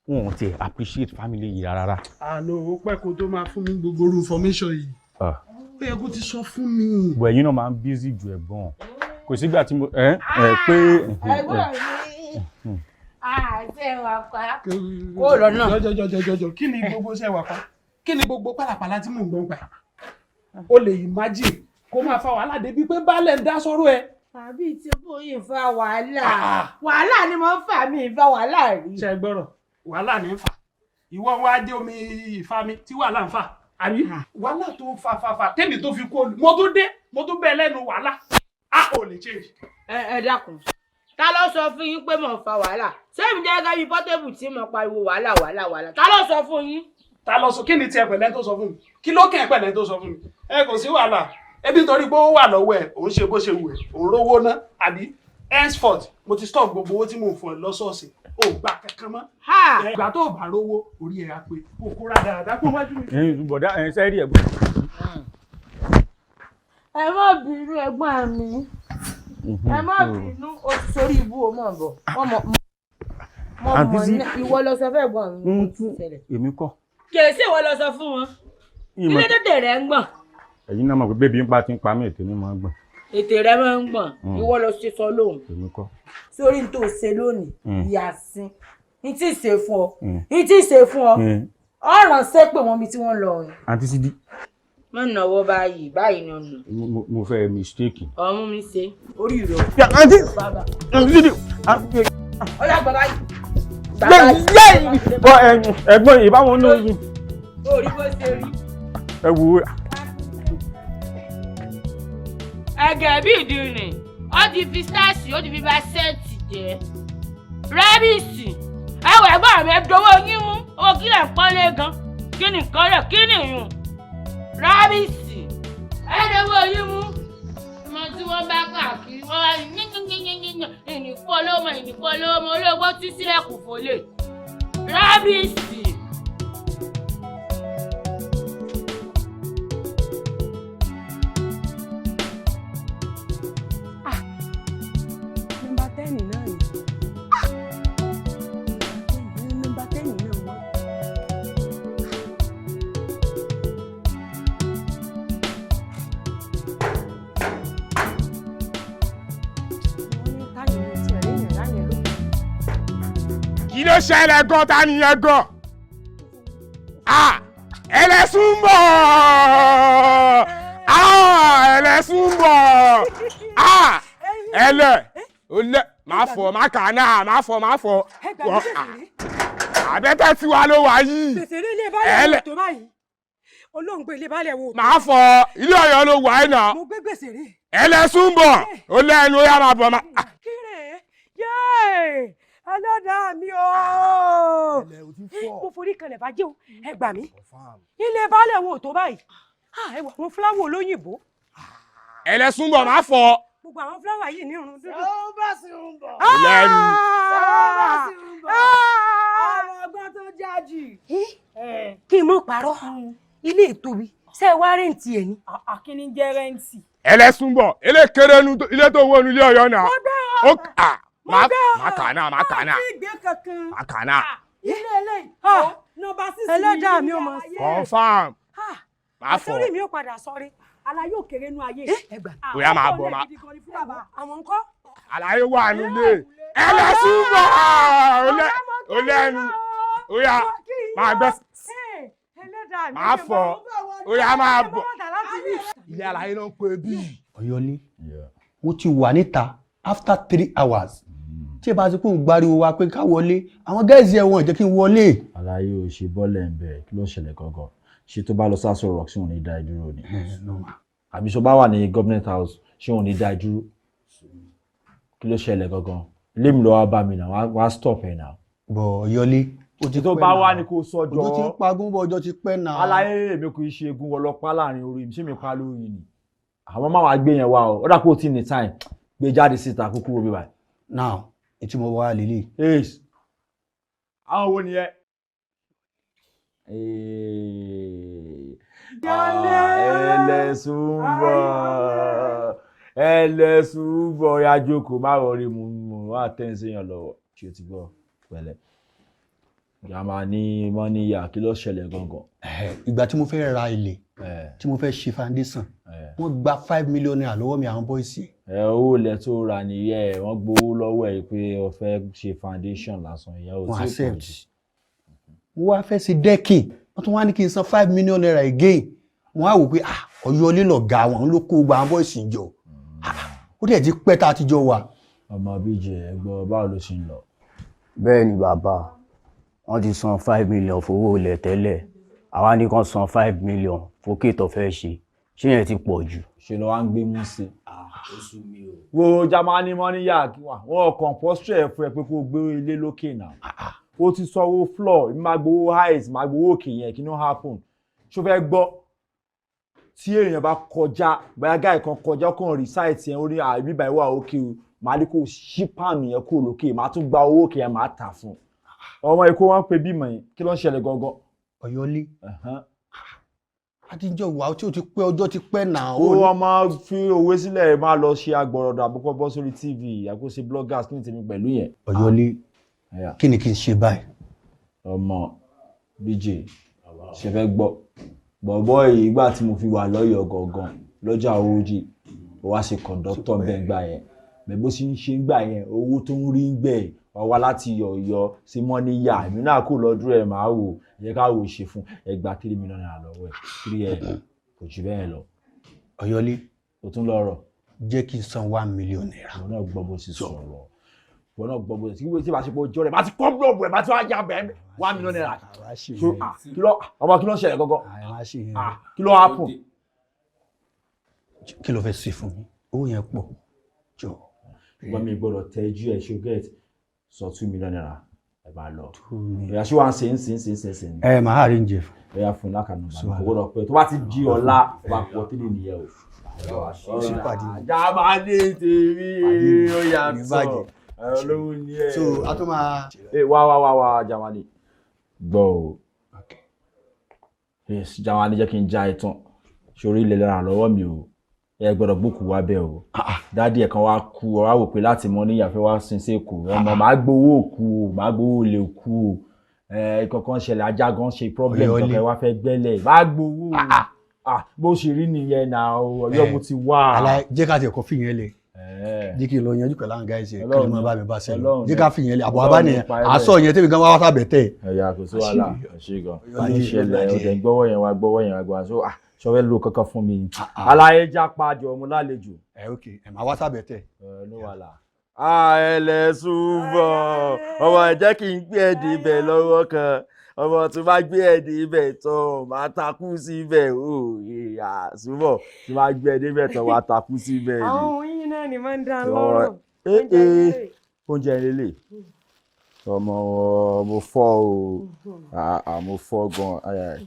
wọn ò tiẹ̀ appreciate family yìí rárá. àná ó pẹ́ kó tó máa fún mi gbogbo information yìí ó yẹ kó ti sọ fún mi. bọ̀ ẹ̀yin náà máa ń busy ju ẹ̀gbọ́n kò sígbà tí mo pé. ẹ̀gbọ́n mi àṣẹ wà pa kó lọ náà. jọjọjọjọjọ kí ni gbogbo ṣe wà pa kí ni gbogbo pàlàpàlà tí mò ń gbọ́n pa o lè imagine kó máa fa wàhálà débi pé baálẹ̀ ń dá sọ́rọ̀ ẹ̀. àbí tí kò yìí fa wàhálà ni mo ń fà mí ìfa wàhálà rí. ṣe gbọ́rọ̀ wàhálà ní ń fà ìwọ wá dé omi ìfa mi tí wàhálà ń fà àbí wàhálà tó ń fa tẹ́mi tó fi kú olù mo tó bẹ́ẹ̀ lẹ́nu wàhálà ò lè change. ẹ dákun ta ló sọ fún yín pé mo ń fa wàhálà sẹ́mi jẹ́ gẹ́gẹ́ bí pọ́tẹ́bù tí mo pariwo wàhálà ta ló sọ fún yín. ta lọ sọ kí ni tiẹ̀ pẹ̀lẹ́ tó sọ fún mi kí ló kẹ́ ẹ̀ pẹ̀lẹ́ tó sọ fún mi ẹ kò sí wàhálà ebi nítorí pé ó wà lọ́wọ́ ẹ̀ òun ṣe bó ṣe wù ẹ̀ òun rówó ná àbí henceforth mo ti stop gbogbo owó tí mò ń fún ẹ lọ́sọ̀ọ̀sẹ̀ ò gbà kankan mọ́ ìgbà tó bá rówó orí ẹ̀ á pé kò kóra dáadáa kó wájú mi. bọ̀dá sẹ́rí ẹ̀gbọ́n. ẹ má bínú ẹ̀gbọ́n mi ẹ má bínú o ti sórí ibú o mọ̀ bọ̀ mọ̀ ìwọ lọ sọ fẹ́ gbọ́n mi. èmi kọ́. kèsì ìwọ lọ sọ fún wọn ilé tètè rẹ ń gbọ̀n. ẹ̀yin náà mọ̀ pé bébí ń pa ti ń pa mí ètè ní máa ń gbọ̀n. ètè rẹ máa ń gbọ̀n ìwọ lọ ṣe sọ lóhùn. èmi kọ́. sórí n tó ṣe lónìí ìyàsín n tí ì ṣe fún ọ ọ̀ràn ṣe pé wọ́n bí tí wọ́n lọ rìn. àǹtí sídí. má náwó báyìí ni ọ̀nà. mo fẹ́ mistake. ọmú mi ṣe orí rẹ. àǹtí sídí. ọ̀yà bàbá yìí. ẹ̀gbọ́n ìbáwọn ní oyin. orí bó ṣe rí. ẹ wo. ẹgẹ bí ìdírin ó ti fi stáàsì ó ti fi bá sẹ́ẹ̀tì jẹ́ rẹ́bìsì ẹwọ ẹ̀gbọ́n mi dowó yín mú owó kílẹ̀ ń pọ́nlé gan kí ni nǹkan rẹ̀ kí ni ìyún rẹ́bìsì ẹ̀dẹ̀wó yín mú ọmọ tí wọ́n bá káàkiri wọ́n wá ní ìnìfọ́lọ́mọ olóògbé tí sílẹ̀kùn fòlè rẹ́bìsì. kí ló ṣẹlẹ̀ gan ta nìyẹn gan ẹlẹ́sùn ń bọ̀ ẹlẹ́sùn ń bọ̀ olè máa fọ máa kà náà máa fọ àbẹ́tẹ̀ tí wàá ló wà yìí ẹlẹ́ olóńgbé ilé balẹ̀ wo. máa fọ ilé Ọ̀yọ́ ló wà ẹ̀ náà mo gbé gbèsè rí. ẹlẹ́sùn ń bọ̀ olè ẹnu ó yá máa bọ̀ máa. kí rè é yéé ẹlẹ́dàá mi o mo forí kanlẹ̀ bàjẹ́ o ẹ gbà mí ilé balẹ̀ wo tó báyìí ẹ wà àwọn fúláwọ̀ olóyìnbó. ẹlẹ́sùn bọ̀ máa fọ. gbogbo àwọn fúláwọ̀ yìí ní irun dúdú. ó bá sí ń bọ̀. lẹ́nu. ó bá sí ń bọ̀. ọmọ ọgbọ́n tó jájì. kí n mọ̀ parọ́ ilé ìtóbi ṣé ẹ wá rẹ́ǹtì ẹ̀ ni. àkíní jẹ́ rẹ́ǹtì. ẹlẹ́sùn bọ̀ elékeré ilé tó wọnú ilé Ọ̀yọ́ náà. mo gbẹ́ Màkànà. Màkànà. ilé eléyìí. nọ́mbà 6 ẹlẹ́dàá mi ò mọ̀ sí. confam. máa fọ. àtúrì mi ò padà sọrí aláyé òkèrè nú ayé. bóyá máa bọ̀ máa. àwọn ńkọ́. àlàyé wà nílé. ẹlẹ́sùn bọ̀ olẹ́nu óyá máa gbẹ́. máa fọ óyá máa bọ̀. ilé àlàyé náà ń pè bí. Ọ̀yọ́lé mo ti wà níta after 3 hours tí ẹ bá ti kó ń gbariwo wa pé ká wọlé àwọn gẹ́ẹ̀sì ẹ̀ wọ́n jẹ́ kí n wọlé. àlàyé ò ṣe bọ́ọ̀lẹ̀ ń bẹ̀ kí ló ṣẹlẹ̀ gangan ṣé tó bá lọ sásọ rock ṣé òun ní dá dúró ni àbí ṣó bá wà ní government house ṣé òun ní dá dúró kí ló ṣẹlẹ̀ gangan ilé mi lọ wá bá mi náà wá stop ẹ̀ náà. bọ̀ yọlé ó ti tó bá wà ní kó sọjọ́ ọjọ́ ti ń pagún bọ̀ ọjọ́ ti pẹ́ náà. àlàyé èmi kò ṣe egun ọlọ́pàá láàrin orí mi ṣé mi pa lórí ni àwọn máa wá gbé yẹn wá o ó dà pé ó ti ní time gbé jáde síta kúkú wo bí báyìí. now etí mo wá lélẹ̀. ace àwọn wo ni ẹ. ẹlẹ́sùn bọ̀ ya jókòó má rọrí mu wá tẹ́ǹsẹ̀yàn lọ́wọ́ ṣé o ti gbọ́ pẹ̀lẹ́ gàmà ní mọ́níyà kí ló ṣẹlẹ̀ gangan. ìgbà tí mo fẹ́ ra ilé tí mo fẹ́ ṣe foundation wọ́n gba 5 million naira lọ́wọ́ mi àwọn bọ́ìsì. owó ilẹ̀ tó ra nìyẹn wọ́n gbowó lọ́wọ́ ẹ̀ pé o fẹ́ ṣe foundation lásán ìyá ò tí ì pọ̀ jù. mo wá fẹ́ ṣe decking wọ́n tún wá ní kí n san 5 million naira again wọ́n á wò pé Ọ̀yọ́ lílọ̀ ga wọn ló kó gba àwọn bọ́ìsì jọ ó dẹ̀ ti pẹ́ tá a ti jọ wà. ọmọ bíjẹ ẹgbọ́ báwo ló ṣe ń lọ. bẹ́ẹ̀ ni bàbá wọ́n ti san 5 million fowó ilẹ̀ tẹ́lẹ̀ àwa ní kan san 5 million fókè tó fẹ́ ṣé yẹn ti pọ̀ jù. ṣe lọ wá ń gbé mú sí. wo jamani mọ́níyà wọn compostry ẹ̀ fún ẹ pé kó gbé ilé lókè náà ó ti sanwó floor máa gbowó height máa gbowó òkè yẹn kí ló happen ṣó fẹ́ gbọ́ tí èèyàn bá kọjá bóyá gáì kan kọjá kàn rí sáìtì yẹn ó ní àbí báyìí wà òkè o màá ní kó ṣí páànù yẹn kúrò lókè màá tún gba owó òkè yẹn màá tà fún ọmọ ikú wọn pe bímọ yẹn kí ló ń ṣẹlẹ̀ gangan. Ọ̀yọ́lé àtijọ́ wà tí ó ti pẹ́ ọjọ́ ti pẹ́ náà. ó wọ́n máa fi òwe sílẹ̀ máa lọ ṣe agbọ̀rọ̀dọ̀ àbúkọ́ bọ́ sórí tv àkóso bloggers kí ni tèmi pẹ̀lú yẹn. Ọ̀yọ́lé kí ni kí n ṣe báyìí. ọmọ bíjè ṣe fẹ́ gbọ́ bọ̀bọ́ yìí ìgbà tí mo fi wà lọ́yọ̀ọ́ gangan lọ́jà ojì ó wá ṣe kọ̀ǹdọ́tọ̀ bẹ́ẹ̀ gbà yẹn bẹ́ẹ̀ bó ṣe ń ṣe gbà yẹn owó tó ń rí gbẹ̀ wá láti Ọ̀yọ́ sí mọ́níyà èmi náà kò lọ́dún ẹ̀ máa wò ẹ ká wò ṣe fún ẹgbàá 3 million naira lọ́wọ́ ẹ̀ 3 kò jù bẹ́ẹ̀ lọ. Ọ̀yọ́lé o tún lọ́rọ̀. jẹ́ kí n san 1 million naira. wọn náà gbọ́ bó ti sọ̀rọ̀ wọn náà gbọ́ bó ti tí bá ṣe pé ọjọ́ rẹ̀ bá ti kọ́ búlọ̀bù ẹ̀ bá ti wá já bẹ́ẹ̀ 1 million naira. ọmọ kí ló ń ṣẹlẹ̀ gọ́gọ́ kí ló happen. kí ló fẹ́ ṣe fún mi owó yẹn pọ̀ jọ. wọ́n mi gbọ́dọ̀ tẹ́jú ẹ̀ ṣó gẹ́ẹ̀tì sọ 2 million naira ẹ bá lọ ẹ̀yà ṣé wàá ń ṣe ń. màá rí oúnjẹ fún. ẹ̀yà fún lákàánú bàbá kò gbọ́dọ̀ pé tó bá ti di ọ̀la wà pọ̀ 3 nìyẹn o. àjàmbá ní tèmi ó yàtọ̀ olówó ni ẹ̀. so a tó máa. wá Jamani gbọ́ o Jamani jẹ́ kí n já ẹ tán sórí ilẹ̀ lọ́ra lọ́wọ́ mi o ẹ gbọ́dọ̀ gbókù wá bẹ́ẹ̀ o dádì ẹ̀ kan wá kú ọ wá wò pé láti mọ níyà fẹ́ wá sin sí èkó ọmọ màá gbowó òkú o màá gbowó olè òkú o kankan ṣẹlẹ̀ ajá gan ṣe problem kankan wá fẹ́ gbẹ́lẹ̀ má gbowó o bó ṣe rí nìyẹn náà Ọ̀yọ́ mo ti wá. jẹ́ ká tiẹ̀ kọ́ fìyẹn lẹ̀ jẹ́ kí n lọ yanjú pẹ̀lú àwọn gáìsì kí ni mo bá mi bá sẹ́nu jẹ́ ká fìyẹn lẹ̀ àbọ̀ abá nìyẹn àṣọ yẹn tẹ́mi gan wá sábẹ̀ tẹ̀. ẹ̀yà kò sí wàhálà ṣe gan ó ní ṣẹlẹ̀ ọ̀dẹ̀ gbọ́wọ́ yẹn wá gbọ́ sọfẹ́ lo kankan fún mi aláyé jápa jọ ọmọ lálejò. ok ẹ máa wá sábẹ̀ tẹ̀. ní wàhálà. ẹlẹ́sùn bọ̀ ọmọ ẹ jẹ́ kí n gbé ẹ̀dì ibẹ̀ lọ́wọ́ kan ọmọ tó bá gbé ẹ̀dì ibẹ̀ tán máa takú sí ibẹ̀ o ìyá súnmọ̀ tó bá gbé ẹ̀dì ibẹ̀ tán máa takú sí ibẹ̀ ni. àwọn oyin náà ni máa ń dá lọ́rùn. oúnjẹ lélẹ̀ ọmọ mo fọ́ o mo fọ́ gan-an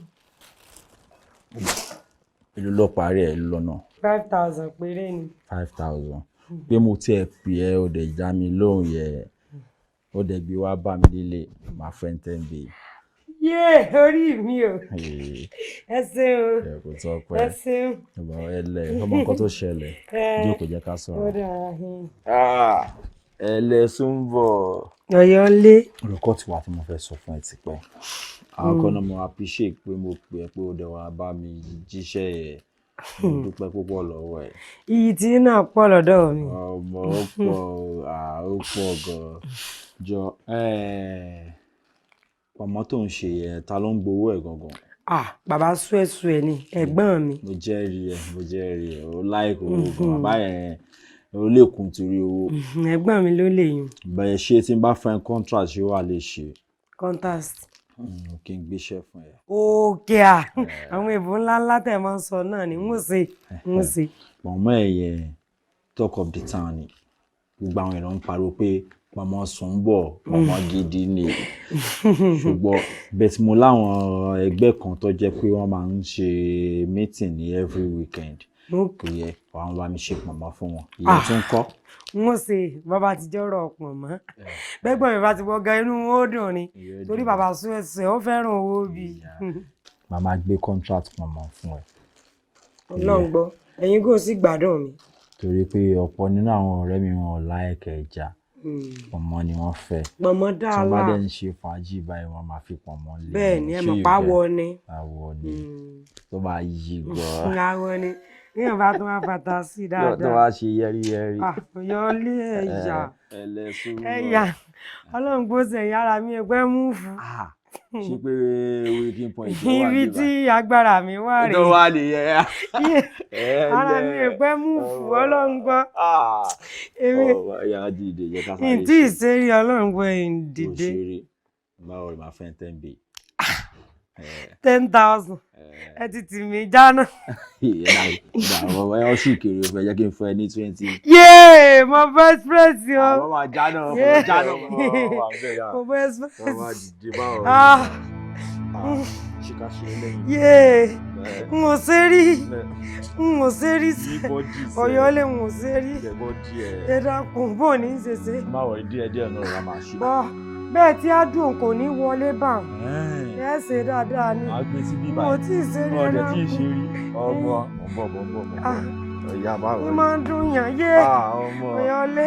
ìlú lọ parí ẹ lọ́nà. 5,000 péré ni. 5,000 pé mo tiẹ̀ pè ẹ́ ó dẹ̀ já mi lóhùn yẹ ó dẹ̀ gbé wá bá mi délé máa fẹ́ ń tẹ́ ń bè. yé orí mi o ẹ ṣeun o ẹ kò tọ́ pẹ́ ẹ ṣeun. ọmọ nǹkan tó ṣẹlẹ̀ jókòó jẹ́ ká sọ̀rọ̀. ẹlẹ́sùn ń bọ̀. Ọ̀yọ́lé. olùkọ́ tí wàá tí mo fẹ́ sọ fún ẹ ti pẹ́ àwọn kan náà mo appreciate pé mo pè é pé ó dẹ̀ wá bá mi jíṣẹ́ yẹn mo dúpẹ́ púpọ̀ lọ́wọ́ ẹ̀. iyì tí náà pọ̀ lọ́dọ̀ mi. ọmọ ó pọ̀ gan-an jọ ọmọ tó ń ṣe yẹn ta ló ń gbowó ẹ̀ gangan. bàbá súẹ̀súẹ̀ ni ẹ̀gbọ́n mi. mo jẹ́rìí ẹ̀ ó láìkò bàbá yẹn ó lè kún torí owó. Ẹ̀gbọ́n mi ló lè yùn. Bẹ́ẹ̀ ṣé tí n bá fẹ́ contract ṣé wà lè ṣe. Contest. Kí n gbéṣẹ́ fún ẹ. Òkè à àwọn èbó ńláńlá tẹ̀ máa ń sọ náà ni mo ṣe. Mọ̀mọ́ ẹ̀yẹ talk of the town ni gbogbo àwọn èèyàn ń pariwo pé mọ̀mọ́ sùn ń bọ̀ mọ̀mọ́ gidi ni ṣùgbọ́n bẹ́ẹ̀ tí mo láwọn ẹgbẹ́ kan tó jẹ́ pé wọ́n máa ń ṣe meeting ní every weekend kò yẹ àwọn bá mi ṣe pọ̀nmọ́ fún wọn ìyẹn tún kọ́. Mo ṣe bàbá àtijọ́ rọ̀ pọ̀nmọ́ bẹ́gbọ́n mi bá ti wọ́ gan inú wọn ó dùn ni torí bàbá Suẹ̀sẹ̀ ó fẹ́ràn owó bí. Màmá gbé contract pọ̀nmọ́ fún ẹ. Ọlọ́run gbọ́ ẹ̀yin kò sí gbádùn mi. Torí pé ọ̀pọ̀ nínú àwọn ọ̀rẹ́ mi wọn ò láìkẹ́ ẹja pọ̀nmọ́ ni wọ́n fẹ́. Pọ̀nmọ́ dáa tí wọ́n bá dẹ̀ ń ṣe fàájì báyìí wọ́n máa fi pọ̀nmọ́ lé. Bẹ́ẹ̀ ni ẹ mọ̀ pa wọ ni. Àwọ̀ ni tó bá yí gan. Àwọ̀ ni níyàn bá tún wá fata sí dáadáa. tó bá ṣe yẹ́rìyẹ́rì. Yọlé ẹ̀yà ẹlẹ́sùn. ẹ̀yà Ọlọ́run gbọ́sẹ̀ yára mi ẹgbẹ́ mú fún. Ṣé pé waking point ló wà níbà? Ibi tí agbára mi wà rèé. Tó wà nìyẹn. Ara mi ẹgbẹ́ mú fún Ọlọ́run gbọ́. Ìyá dìde yẹ ká sáré. Ìtì ìṣeré Ọlọ́run gbọ́ ìdìde. Òṣèré báwo ni màá fẹ́ 10 bay. 10,000 ẹ ti tì mí jáná. Ìgbà sì kéré o fẹ́ jẹ́ kí n fún ẹ ní 20. Yéè mo fẹ́ express o. Àwọn máa jáná mo jáná mo fẹ́ express. Àwọn àdìdì báwo ni ṣìkà ṣe lẹ́yìn. Yéè n ò ṣe rí sí Ọ̀yọ́ lè n ò ṣe rí ẹ dákun bó ní í ṣe ṣe. Báwo díẹ̀ náà la máa ṣe. Bẹ́ẹ̀ tí á dùn kò ní wọlé bá ẹ ṣe dáadáa ni mo tí ì ṣe rí ẹ náà. Ọ̀dẹ̀ tí ì ṣe rí ọmọ ìyá báwo. Ó máa ń dùn yàn yé Ọ̀yọ́lé.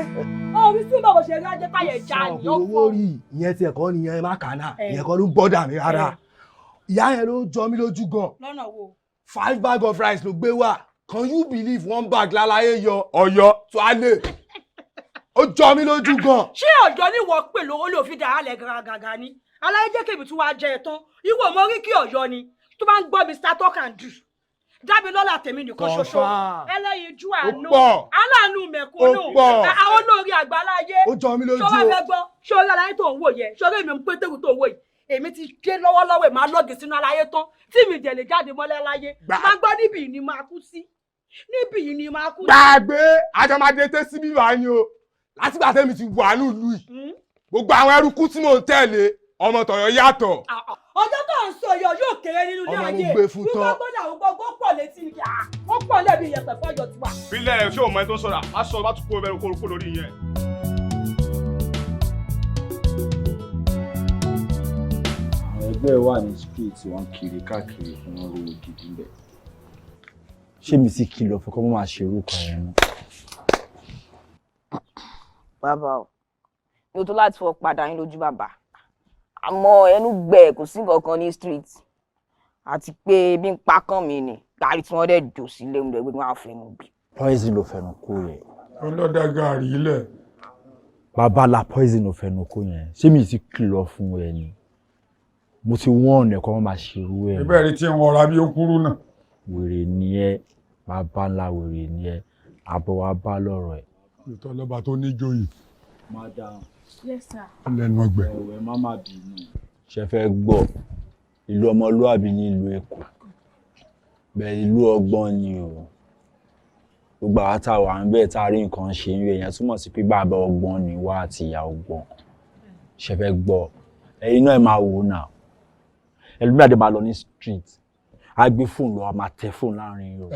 Orí sí bàbá ṣe rí ajé táyẹ̀ já ni. Owó rí ìyẹn tí ẹ̀kọ́ nìyẹn má kà náà ìyẹn kọ́ ló ń bọ́dà mi rárá. Ìyá yẹn ló jọ mí lójú gan. Lọ́nà wo? 5 bags of rice ló gbé wá. Can you believe 1 bag lálàyé yọ Ọ̀yọ́ tó á lè? Ó jọ mí lójú gan. Ṣé Ọ̀yọ́ ni wọ́n pè lówó ló fi dà á lẹ̀ gàgàgà ni? Aláyé jẹ́ kébì tí wàá jẹ ẹ̀ tán. Ìwọ ọmọ orí kí Ọ̀yọ́ ni tó bá ń gbọ́ Mr. Talk and Do. Dábì lọ́la tèmi nìkan ṣoṣo. Ẹlẹ́yinjú àánú. Aláàánú mẹ̀kúnnù. Àwọn olórí àgbáláyé. Ó jọ mí lójú. Ṣé wàá fẹ́ gbọ́? Ṣé orí aláyé tó ń wò yẹ? Ṣé orí èmi ń pété tó ń wò yìí? Èmi ti dé lọ́wọ́lọ́wọ́ ẹ̀ máa lọ́ọ̀gì sínú aláyé tán tí mi jẹ̀ lè jáde mọ́lẹ́ láyé. Máa gbọ́ níbí yìí ni máa kú sí. Níbí yìí ni máa kú sí. Gbàgbé àjọmọdé tẹ́ síbí wá ni o. Látìgbà tẹ́mi ti wà ní ìlú yìí. Gbogbo àwọn ẹrúkú tí mò ń tẹ̀lé ọmọ tọ̀yọ́ yàtọ̀. Ọjọ́ tó ń sọ yóò kéré nínú ilé ayé. Ọmọ mo gbé fún tán. Nígbà gbọ́dọ̀ àwọn gbogbo pọ̀ létí ni wọ́n pọ̀ lẹ́bi ìyẹ̀pẹ̀ fọ́jọ́ tiwa. Bílẹ̀ ṣé o mọ ẹni tó ń sọ̀rọ̀? Má sọ bá tún kó o bẹ̀rù kó lórí yẹn. Ẹgbẹ́ wà ní street wọn kiri káàkiri fún wọn owó gidi ń bẹ̀. Ṣé mi sì kìlọ̀ fún kọ́ mọ́ máa ṣe orúkọ yẹn mọ́? Bàbá o ní o tó láti fọ padà yín lójú bàbá àmọ́ ẹnu gbẹ kò sí nǹkan kan ní street àti pé bí n pa kàn mí ni gàrí tí wọ́n dẹ̀ jò sílé mu lẹ́gbẹ̀ẹ́ wọn á fẹnu bí. Poison ló fẹnu kó yẹn. Ọlọ́dà gàrí ilẹ̀. Bàbá la poison ló fẹnu kó yẹn. Ṣé mi sì kìlọ̀ fún ẹ ni? Mo ti wọ́n ọ̀nà ẹ̀kọ́ wọn máa ṣe irú ẹ̀. Ibẹ̀ rí tí wọ́n ra bí ó kúrú náà. Wèrè ni ẹ, bàbá ńlá wèrè ni ẹ, àbọ̀ wa bá lọ́rọ̀ ẹ̀. Ìtọ́ lọ́ba tó níjòyè. Madam. Yes sir. Lẹ́nu ọgbẹ́. Ẹ̀wẹ̀ má má bínú. Ṣé fẹ́ gbọ́? Ìlú ọmọlúàbí ní ìlú Èkó. Bẹ́ẹ̀ ìlú ọgbọ́n ni o. Gbogbo àwọn tá a wà ń bẹ́ẹ̀ tá a rí nǹkan ṣe ń rí ẹ̀yẹn túmọ̀ sí pé bàbá ọgbọ́n ni wá àti ìyá ọgbọ́n. Ṣé fẹ́ gbọ́? Ẹ̀yin náà ẹ máa wò náà. Ẹlòmíì àdé máa lọ ní street. A gbé fóònù lọ, a máa tẹ fóònù láàrin o.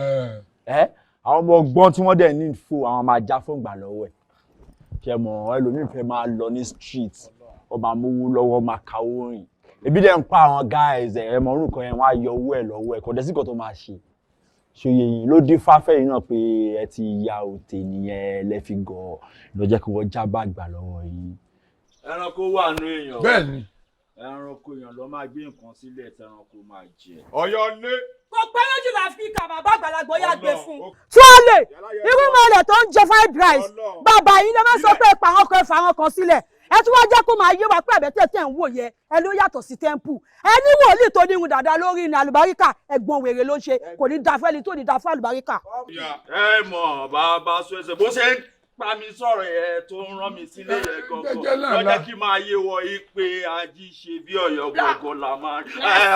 Àwọn ọmọ ọgbọ́n tí wọ́n dẹ̀ ní fóònù, àwọn máa já fóònù gbà lọ́wọ́ ẹ̀. Ṣé mọ̀ ẹlòmíì fẹ́ máa lọ ní street, ó máa mówó lọ́wọ́, máa kawó rìn. Ebi dẹ̀ ń pa àwọn guys ẹ̀ mọ̀ orúkọ yẹn wọ́n á yọ owó ẹ̀ lọ́wọ́ ẹ̀ kò dẹ̀ sí nǹkan tó máa ṣe. Ṣòye yìí ló dín fáfẹ́ yìí náà pé ẹ ti ya òtè nìyẹn lẹ́fi gọ̀ lọ jẹ́ kí wọ́n já bàgbà lọ́wọ́ yìí. Ẹranko wà nù èèyàn. Bẹ́ẹ̀ni. Ẹranko èèyàn ló máa gbé nǹkan sílẹ̀ tí ẹranko máa jẹ. Ọ̀yọ́ lé. Kò pẹ́ lójú l'Áfíríkà bàbá àgbàlagbà yà gbé fún. Tuale irú mọ̀lẹ̀ tó ń jẹ fried rice bàbá yìí lè má sọ pé pa àwọn kan ẹ fà àwọn kan sílẹ̀ ẹ tún wá jẹ́ kó máa yé wa pé àbẹ̀tẹ̀ tẹ̀ ń wò yẹ ẹ ló yàtọ̀ sí temple ẹ ní wòlíì tó ní irun dàda lórí ní àlùbáríkà ẹ̀gbọ́n wèrè ló ń ṣe kò ní da fẹ́ni tó ní da fún àlùbáríkà. Ẹ mọ̀ bàbá Suẹ̀sẹ̀ bó ṣe pa mi sọ̀rọ̀ ẹ̀ tó ń rán mi sílé yẹn gangan lọ́jọ́ kí máa yé wọ yí pé ají ṣe bí Ọ̀yọ́ gangan la máa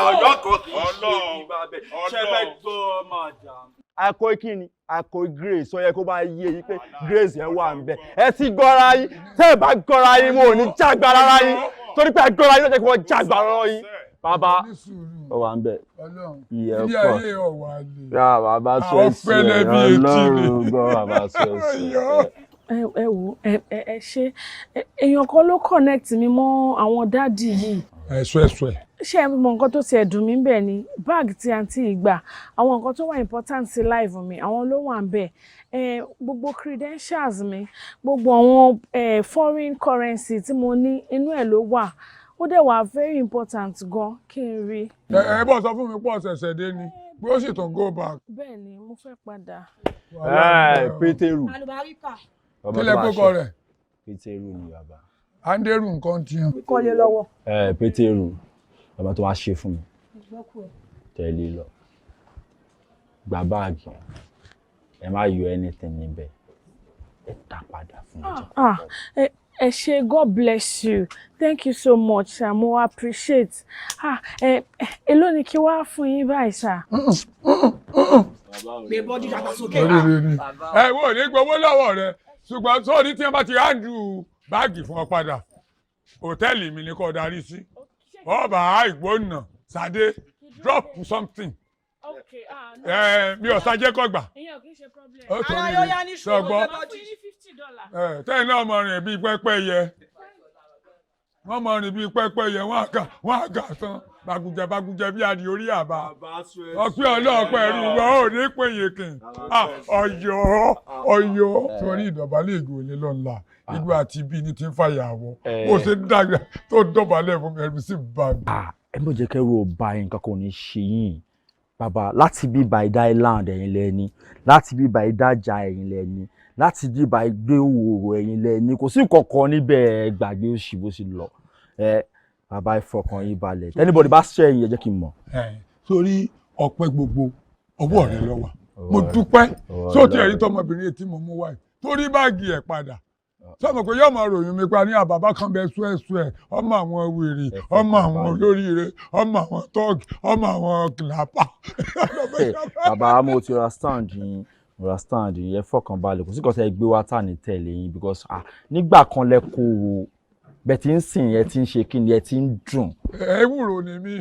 Ọ̀yọ́ kan kì í ṣe bí bàbẹ̀ ṣẹ́fẹ́ gbọ́ máa jà. Akọ kíni akọ Grace ó yẹ kó bá yé yí pé Grace yẹn wà ń bẹ ẹ ti gọ́ra yín tẹ́ ẹ bá gọ́ra yín mo ò ní jágbá rárá yín torí pé gọ́ra yín ló jẹ́ kí wọ́n jágbá rárá yín. Bàbá ó wà ń bẹ ìyẹn pọ̀ yà bàbá sọ́ọ̀sì Ọlọ́run gbọ́ bàbá sọ́ọ̀sì. Ẹ wò ẹ ṣe èèyàn kan ló connect mi mọ́ àwọn dádì yìí. ẹ̀sọ́ ṣé ẹ mọ nǹkan tó ti ẹ̀dùn mí bẹ́ẹ̀ ni báàgì tí àǹtí ìgbà àwọn nǹkan tó wà important sí life mi àwọn ló wà ń bẹ̀ gbogbo credentials mi gbogbo àwọn foreign currency tí mo ní inú ẹ̀ ló wà ó dẹ̀ wà very important gan kí n rí. ẹ bọ́ sọ fún mi pọ̀ ṣẹ̀ṣẹ̀ dé ni bí ó sì tún go back. bẹ́ẹ̀ ni mo fẹ́ padà. Pétérù kílẹ̀ kókó rẹ̀. Pétérù ni bàbá. Anderu nǹkan ti hàn. kọ́lé lọ́wọ́. Pétérù bàbá tó wá ṣe fún mi tẹ̀lé lọ gba báàgì ẹ má yọ anything níbẹ̀ ẹ dá padà fún mi. Ẹ ṣé, God bless you. Thank you so much, sir. Mo appreciate. Èló ni kí wá fún yín báyìí, sir. Gbé bọ́dí dàgbà sókè. Ẹ wo ní gbowó lọ́wọ́ rẹ̀ ṣùgbọ́n sóòní tí wọ́n bá ti handle báàgì fún ọ padà hòtẹ́ẹ̀lì mi ni kò darí sí ọba ìgbóná Sade drop something. Mi ò sájẹ́ kọ́ gbà. Ó torí rẹ̀ sọgbọ́n tẹ́yìn náà mọ̀ rìn bíi pẹ́pẹ́yẹ wọ́n mọ̀ rìn bíi pẹ́pẹ́yẹ wọ́n àgà tán bagujẹ bí adìẹ orí àbá ọpẹ́ ọlọ́ọ̀pẹ́ ẹ̀rú wọn ò ní péye kìn Ọ̀yọ́ torí ìdọ̀bálẹ̀ ìgò lé lọ́la igbó àti ibi ni ti ń fàyàwọ́ ó ṣe ń dàgbà tó dọ̀bálẹ̀ fún mi ẹ̀rù sí bá mi. ẹ mọ̀ jẹ́ kẹ́rù ọba yẹn kankan ò ní ṣe yín bàbá láti bí Baida Island ẹ̀yin lẹ́ni láti bí Baida Jà ẹ̀yin lẹ́ni láti bí Baida Òwòrò ẹ̀yin lẹ́ni kò sí kankan níbẹ̀ gbàgbé òṣì bó ṣe lọ bàbá ìfọkàn yín balẹ̀ anybody bá ṣe ẹ̀yin ẹ jẹ́ kí n mọ̀. Sórí ọpẹ́ gbogbo ọwọ́ rẹ ló wà mo dúpẹ́ sóòtì ẹ̀rí tọmọbìnrin tí mo mú wáyé torí báàgì ẹ̀ padà sọmọ pé yóò máa ròyìn mi pa ní àbàbá kan bẹ ṣúẹṣúẹ ọmọ àwọn wèrè ọmọ àwọn olóríire ọmọ àwọn tọ́ọ̀gì ọmọ àwọn kìlápà. bàbá mo ti understand yín ẹ fọkàn balẹ̀ kò sí kò tẹ́ gbé wá tà ní tẹ̀lé yín because nígbà kan lẹ kó o bẹ́ẹ̀ tí ń sìn ẹ ti ń ṣe kí ni ẹ ti ń dùn. ewúro ni mí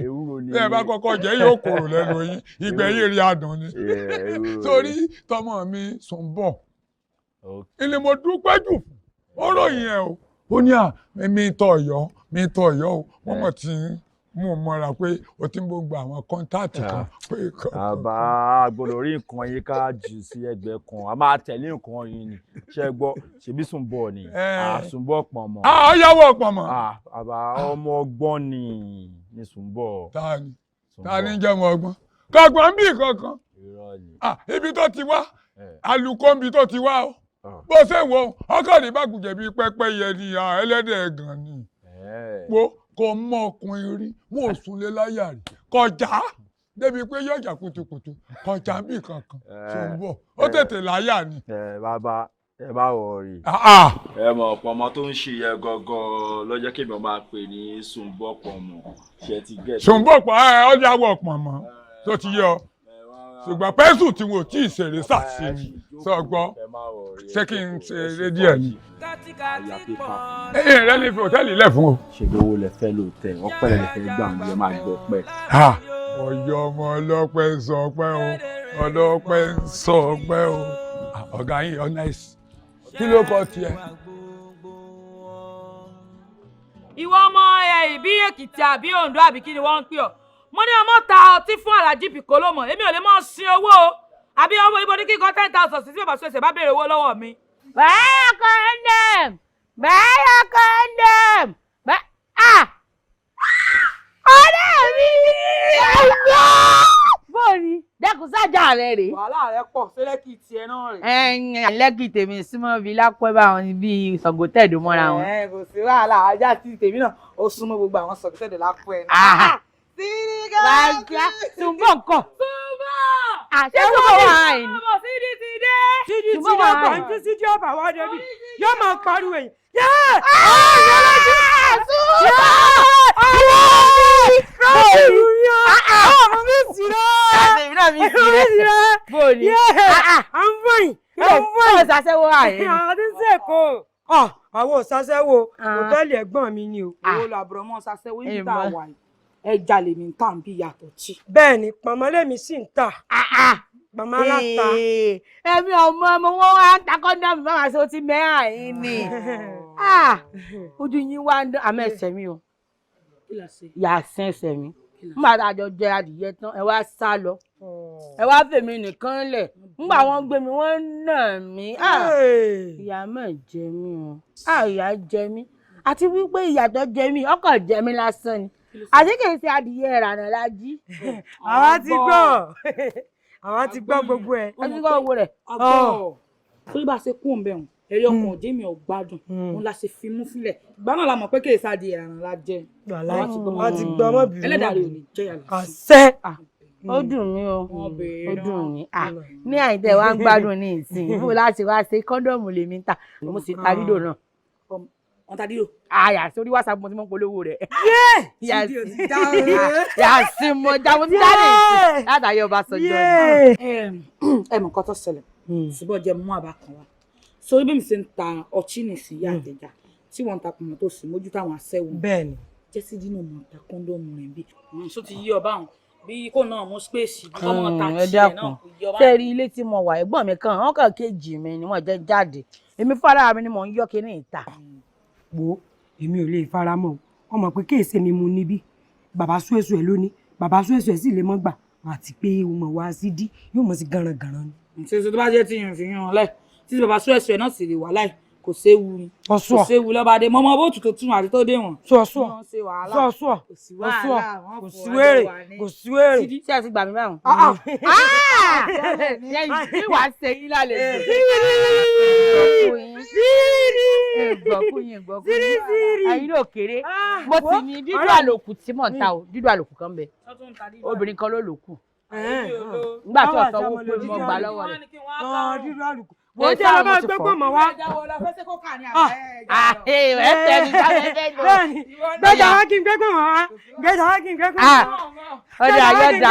bẹ́ẹ̀ bá kọ́kọ́ jẹ́ yóò kòrò lẹ́nu yín ìgbẹ́yìn rí adùn ni torí tọmọ mi sùn bọ̀ ilé mo dúpẹ́ jù fún ó ròyìn ẹ o ó ní mi tọ Ọ̀yọ́ o wọ́n mọ̀ tí mú un mọ́ra pé o ti ń bó gba àwọn kọ́ńtáàtì kan pé kan. àbá gbọ́dọ̀ rí nǹkan yín ká jù sí ẹgbẹ́ kan a máa tẹ̀lé nǹkan yín ni ṣe gbọ́ ṣebí Sùnbọ̀ ni Sùnbọ̀ Pọ̀nmọ́. Ọ̀yáwó Pọ̀nmọ́. àbá ọmọ ọgbọ́n ni Sùnbọ̀. ta ni jẹ́ ọmọ ọgbọ́n kọ̀gbọ́n bí kankan ibi tó ti wá alùkò ibi tó ti wá o bó ṣe wo ọkọ̀ ní bàgùjẹ̀ bíi pẹ́pẹ́yẹ ni ẹlẹ́dẹ̀ gan ni kò mọ ọkùnrin rí wọn ò súnlé láyà rí kọjá débi pé yọjà kutukutu kọjá bí kankan Sùnbọ̀ ó tètè láyà ni. bàbá ẹ bá wọ rí. ẹ mọ̀ Pọ̀nmọ́ tó ń ṣe yẹ gọ́gọ́ lọ́jọ́ kí mi máa pè ní Sùnbọ̀ Pọ̀nmọ́ ṣe ti gẹ̀. Sùnbọ̀ ọjà wọ̀ Pọ̀nmọ́ tó ti yọ ṣùgbọ́n pẹ́sù tí wọn ò tí ì ṣeré sàṣìmí sọgbọ́n ṣé kí n ṣeré díẹ̀ ni. ẹ̀yin rẹ ní fi hòtẹ́ẹ̀lì lẹ̀ fún o. ṣègbè owó lẹ fẹ́ lóòótẹ́ ọpẹ́ lẹ fẹ́ gbà mí lẹ máa gbọ́ pẹ́. Ọ̀yọ́ ọmọ ọlọ́pẹ́ ń sọ pẹ́ o ọlọ́pẹ́ ń sọ pẹ́ o ọ̀gá yín ọ̀nẹ́sì kí ló kọ tiẹ̀. ìwọ ọmọ ìbí Èkìtì àbí Oǹdó àbí kí ni wọ́n ń pè ọ́ mo ní ọmọ ta ọtí fún Alhaji Piccolo mọ̀ èmi ò lè mọ̀ sin owó o àbí ọmọ ibo ní kíkọ́ 10,000 sí bàbá ṣẹ̀ṣẹ̀ bá béèrè owó lọ́wọ́ mi. bẹ́ẹ̀ kọ́ndẹ̀m ọ̀rẹ́ mi bóòrí dẹ́kun sájà rẹ̀ rèé. wàhálà rẹ pọ̀ sí lẹ́kì tiẹ̀ náà rè. lẹ́kì tèmi símọ́ bíi lápẹ́ báwọn ni bíi sọ̀gọ́tẹ̀dù mọ́ra wọn. kò sí wàhálà ajá tí tèmi náà ó súnmọ́ gbogbo àwọn sọ̀gọ́tẹ̀dù lápẹ́ náà. Sùnbọ̀ nǹkan. Sùnbọ̀! Àṣẹ wọ́n wà ní. Sùnbọ̀ sídi ti dé. Sídí tí ló kàn tí sídí ọ̀bà wá débi yóò máa pariwo èyí. Àwọn òṣàṣẹ́wó hòtẹ́ẹ̀lì ẹ̀gbọ́n mi ni o. Owó làbúrò mọ́ ṣàṣẹ́wó yìí tá a wà yìí. Ẹja lèmi ń tà ń bí yàtọ̀ tí. Bẹ́ẹ̀ ni pọ̀nmọ́ lèmi sì ń tà. Màmá aláta. Èmi ọmọ wọn wá ń ta kọ́ńdọ̀mù bá wàá ṣe ó ti mẹ́hà yín ni. Ojú yín wá ń dán àmọ́ ẹsẹ̀ mi o. Yà á sẹ́ ẹsẹ̀ mi. Nígbà tá a jọ jẹ adìyẹ tán ẹ wá sá lọ. Ẹ wá fèmí nìkan lẹ̀. Nígbà wọ́n gbé mi wọ́n nà mí. Ìyá máa jẹ mí o. Ìyá jẹ mí. Àti wípé ìyà tó jẹ mí ọkàn jẹ mí lásán ni. Àti kì í ṣe adìyẹ ìrànà la jí. Àwa ti gbọ́. Àwa ti gbọ́ gbogbo ẹ̀. Ẹ ti gbọ́ gbogbo rẹ̀. Torí bá a ṣe kú òun bẹ̀ wọ̀n eré ọkàn òjé mi ò gbádùn òun la ṣe fi mú fílẹ̀ ìgbà náà la mọ̀ pé kèé sáà di ìrànà la jẹ. Wọ́n ti gbọ́ mọ́ bí. Ẹlẹ́dàá rẹ̀ ò ní jẹ́ yàrá. Àṣẹ. Ó dùn mí o. Ó dùn mí. Ní àìtẹ́ wa ń gbádùn ní ìsìn fún láti wá ṣe kọ́ńdọ̀mù lèmi ń tà mo sì ta dídò náà. Wọ́n ta dídò. Àyà sórí WhatsApp mo ti mọ̀ polówó rẹ̀. Yàtí mo já mo ti dáre látàyè Ọbásanjọ́. Ẹ mọ̀ nǹkan tó ṣẹlẹ̀ ṣùgbọ́n jẹ́ mú àbá kan wá. Sórí bí mi ṣe ń ta ọtí nìsín yá àtẹ̀já tí wọ́n ń ta pọ̀nmọ́ tó sì mójú táwọn aṣẹ́wó. Bẹ́ẹ̀ni. Jẹ́ sí dínà mọ̀ ta kọ́ńdọ̀mù rẹ̀ bí. Ṣó ti yí ọba àwọn bí kò náà mú spéèsì bí kọ́mọ ta tiẹ̀ náà kò yí ọba. Tẹ́rí ilé tí mo wà ẹ̀gbọ́n mi kan wọ́n kàn kejì mi ni wọ́n jẹ́ jáde èmi fara mi ni mò ń yọ́ kíní ìta. Wo èmi ò lè fara mọ́ o wọ́n mọ̀ pé kéèsè mi mu níbí bàbá Suesu ẹ̀ lónìí bàbá Suesu ẹ̀ sì lè mọ́ gbà àti pé o mọ̀ wá sí dí yóò mọ̀ sí garangaran ni. Ṣé tó bá jẹ́ tí yàn fi yàn láì tí bàbá Suesu ẹ̀ náà sì lè wà láì kò séwu ni kò séwu lọ́ba dé mọ́mọ́ bó tutù tún àti tó dé wọn. Sọ̀sọ̀ kò sí wèrè kò sí wèrè. Ṣé ẹ ti gbà mí báwọn? Bí wàá ṣe yín lálejò. Gbọ̀kúyìn ẹ̀yin ló kéré mo ti ní dídú àlòkù tí mò ń ta o dídú àlòkù kan bẹ obìnrin kan ló lòkù nígbà tí ọ̀sán owó pé mo gbà lọ́wọ́ rẹ̀. Dídú àlòkù wọ́n jẹ́ ọmọ gbẹ́gbọ́ mọ̀ wá. Gbẹ́jà wá kí n gbẹ́gbọ́ mọ̀ wá. Gbẹ́jà wá kí n gbẹ́gbọ́ mọ̀ wá. Ọdẹ ayọ́dà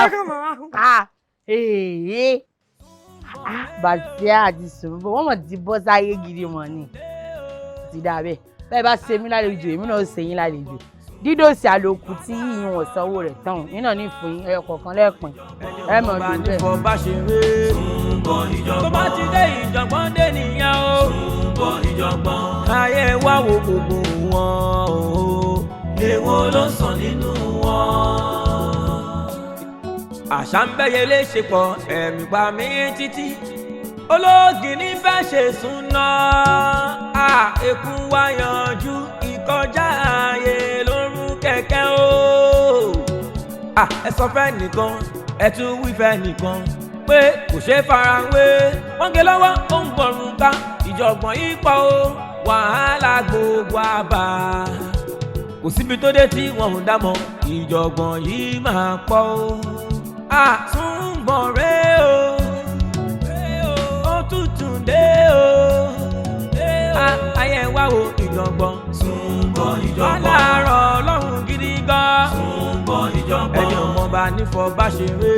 Bàtíà àti Sùnbọ̀ wọ́n mọ̀ ti bọ́ sáyé gidi mọ̀ ni ti dà bẹ́ẹ̀ bẹ́ẹ̀ bá ṣe mí lálejò èmi náà ṣe yín lálejò dídòsí àlòkù tí yìnyín wọ̀ sanwó rẹ̀ tán yín náà ní fún yín ẹyọ kọ̀ọ̀kan lẹ́ẹ̀pin ẹ mọ̀ ọdún bẹ́ẹ̀. tó bá ti dé ìjọ̀gbọ́n dé nìyẹn o ayé wá wo gbogbo wọn o èwo ló sàn nínú wọn. àṣà ń bẹ́yẹ léṣe pọ̀ ẹ̀mí pa mí títí olóògì ní fẹ́ ṣe súná èkú wá yanjú ìkọjá ààyè lórún kẹ̀kẹ́ o. ẹ sọ fẹ́ nìkan ẹ tún wí fẹ́ nìkan pé kò ṣeé farawé wọ́n gé lọ́wọ́ ó ń gbọ̀rùn ká ìjọ̀gbọ̀n yìí pọ̀ o wàhálà gbogbo àbá kò síbi tó dé tí wọn ò dámọ̀ ìjọ̀gbọ̀n yìí máa pọ̀ o. àtúngbọ̀n rẹ̀ o òtútù dé o ayé wá wo ìjọ̀gbọ̀n aláàárọ̀ ọlọ́run gidi gan ẹni ọmọọba nífọ̀ọ́ bá ṣeré.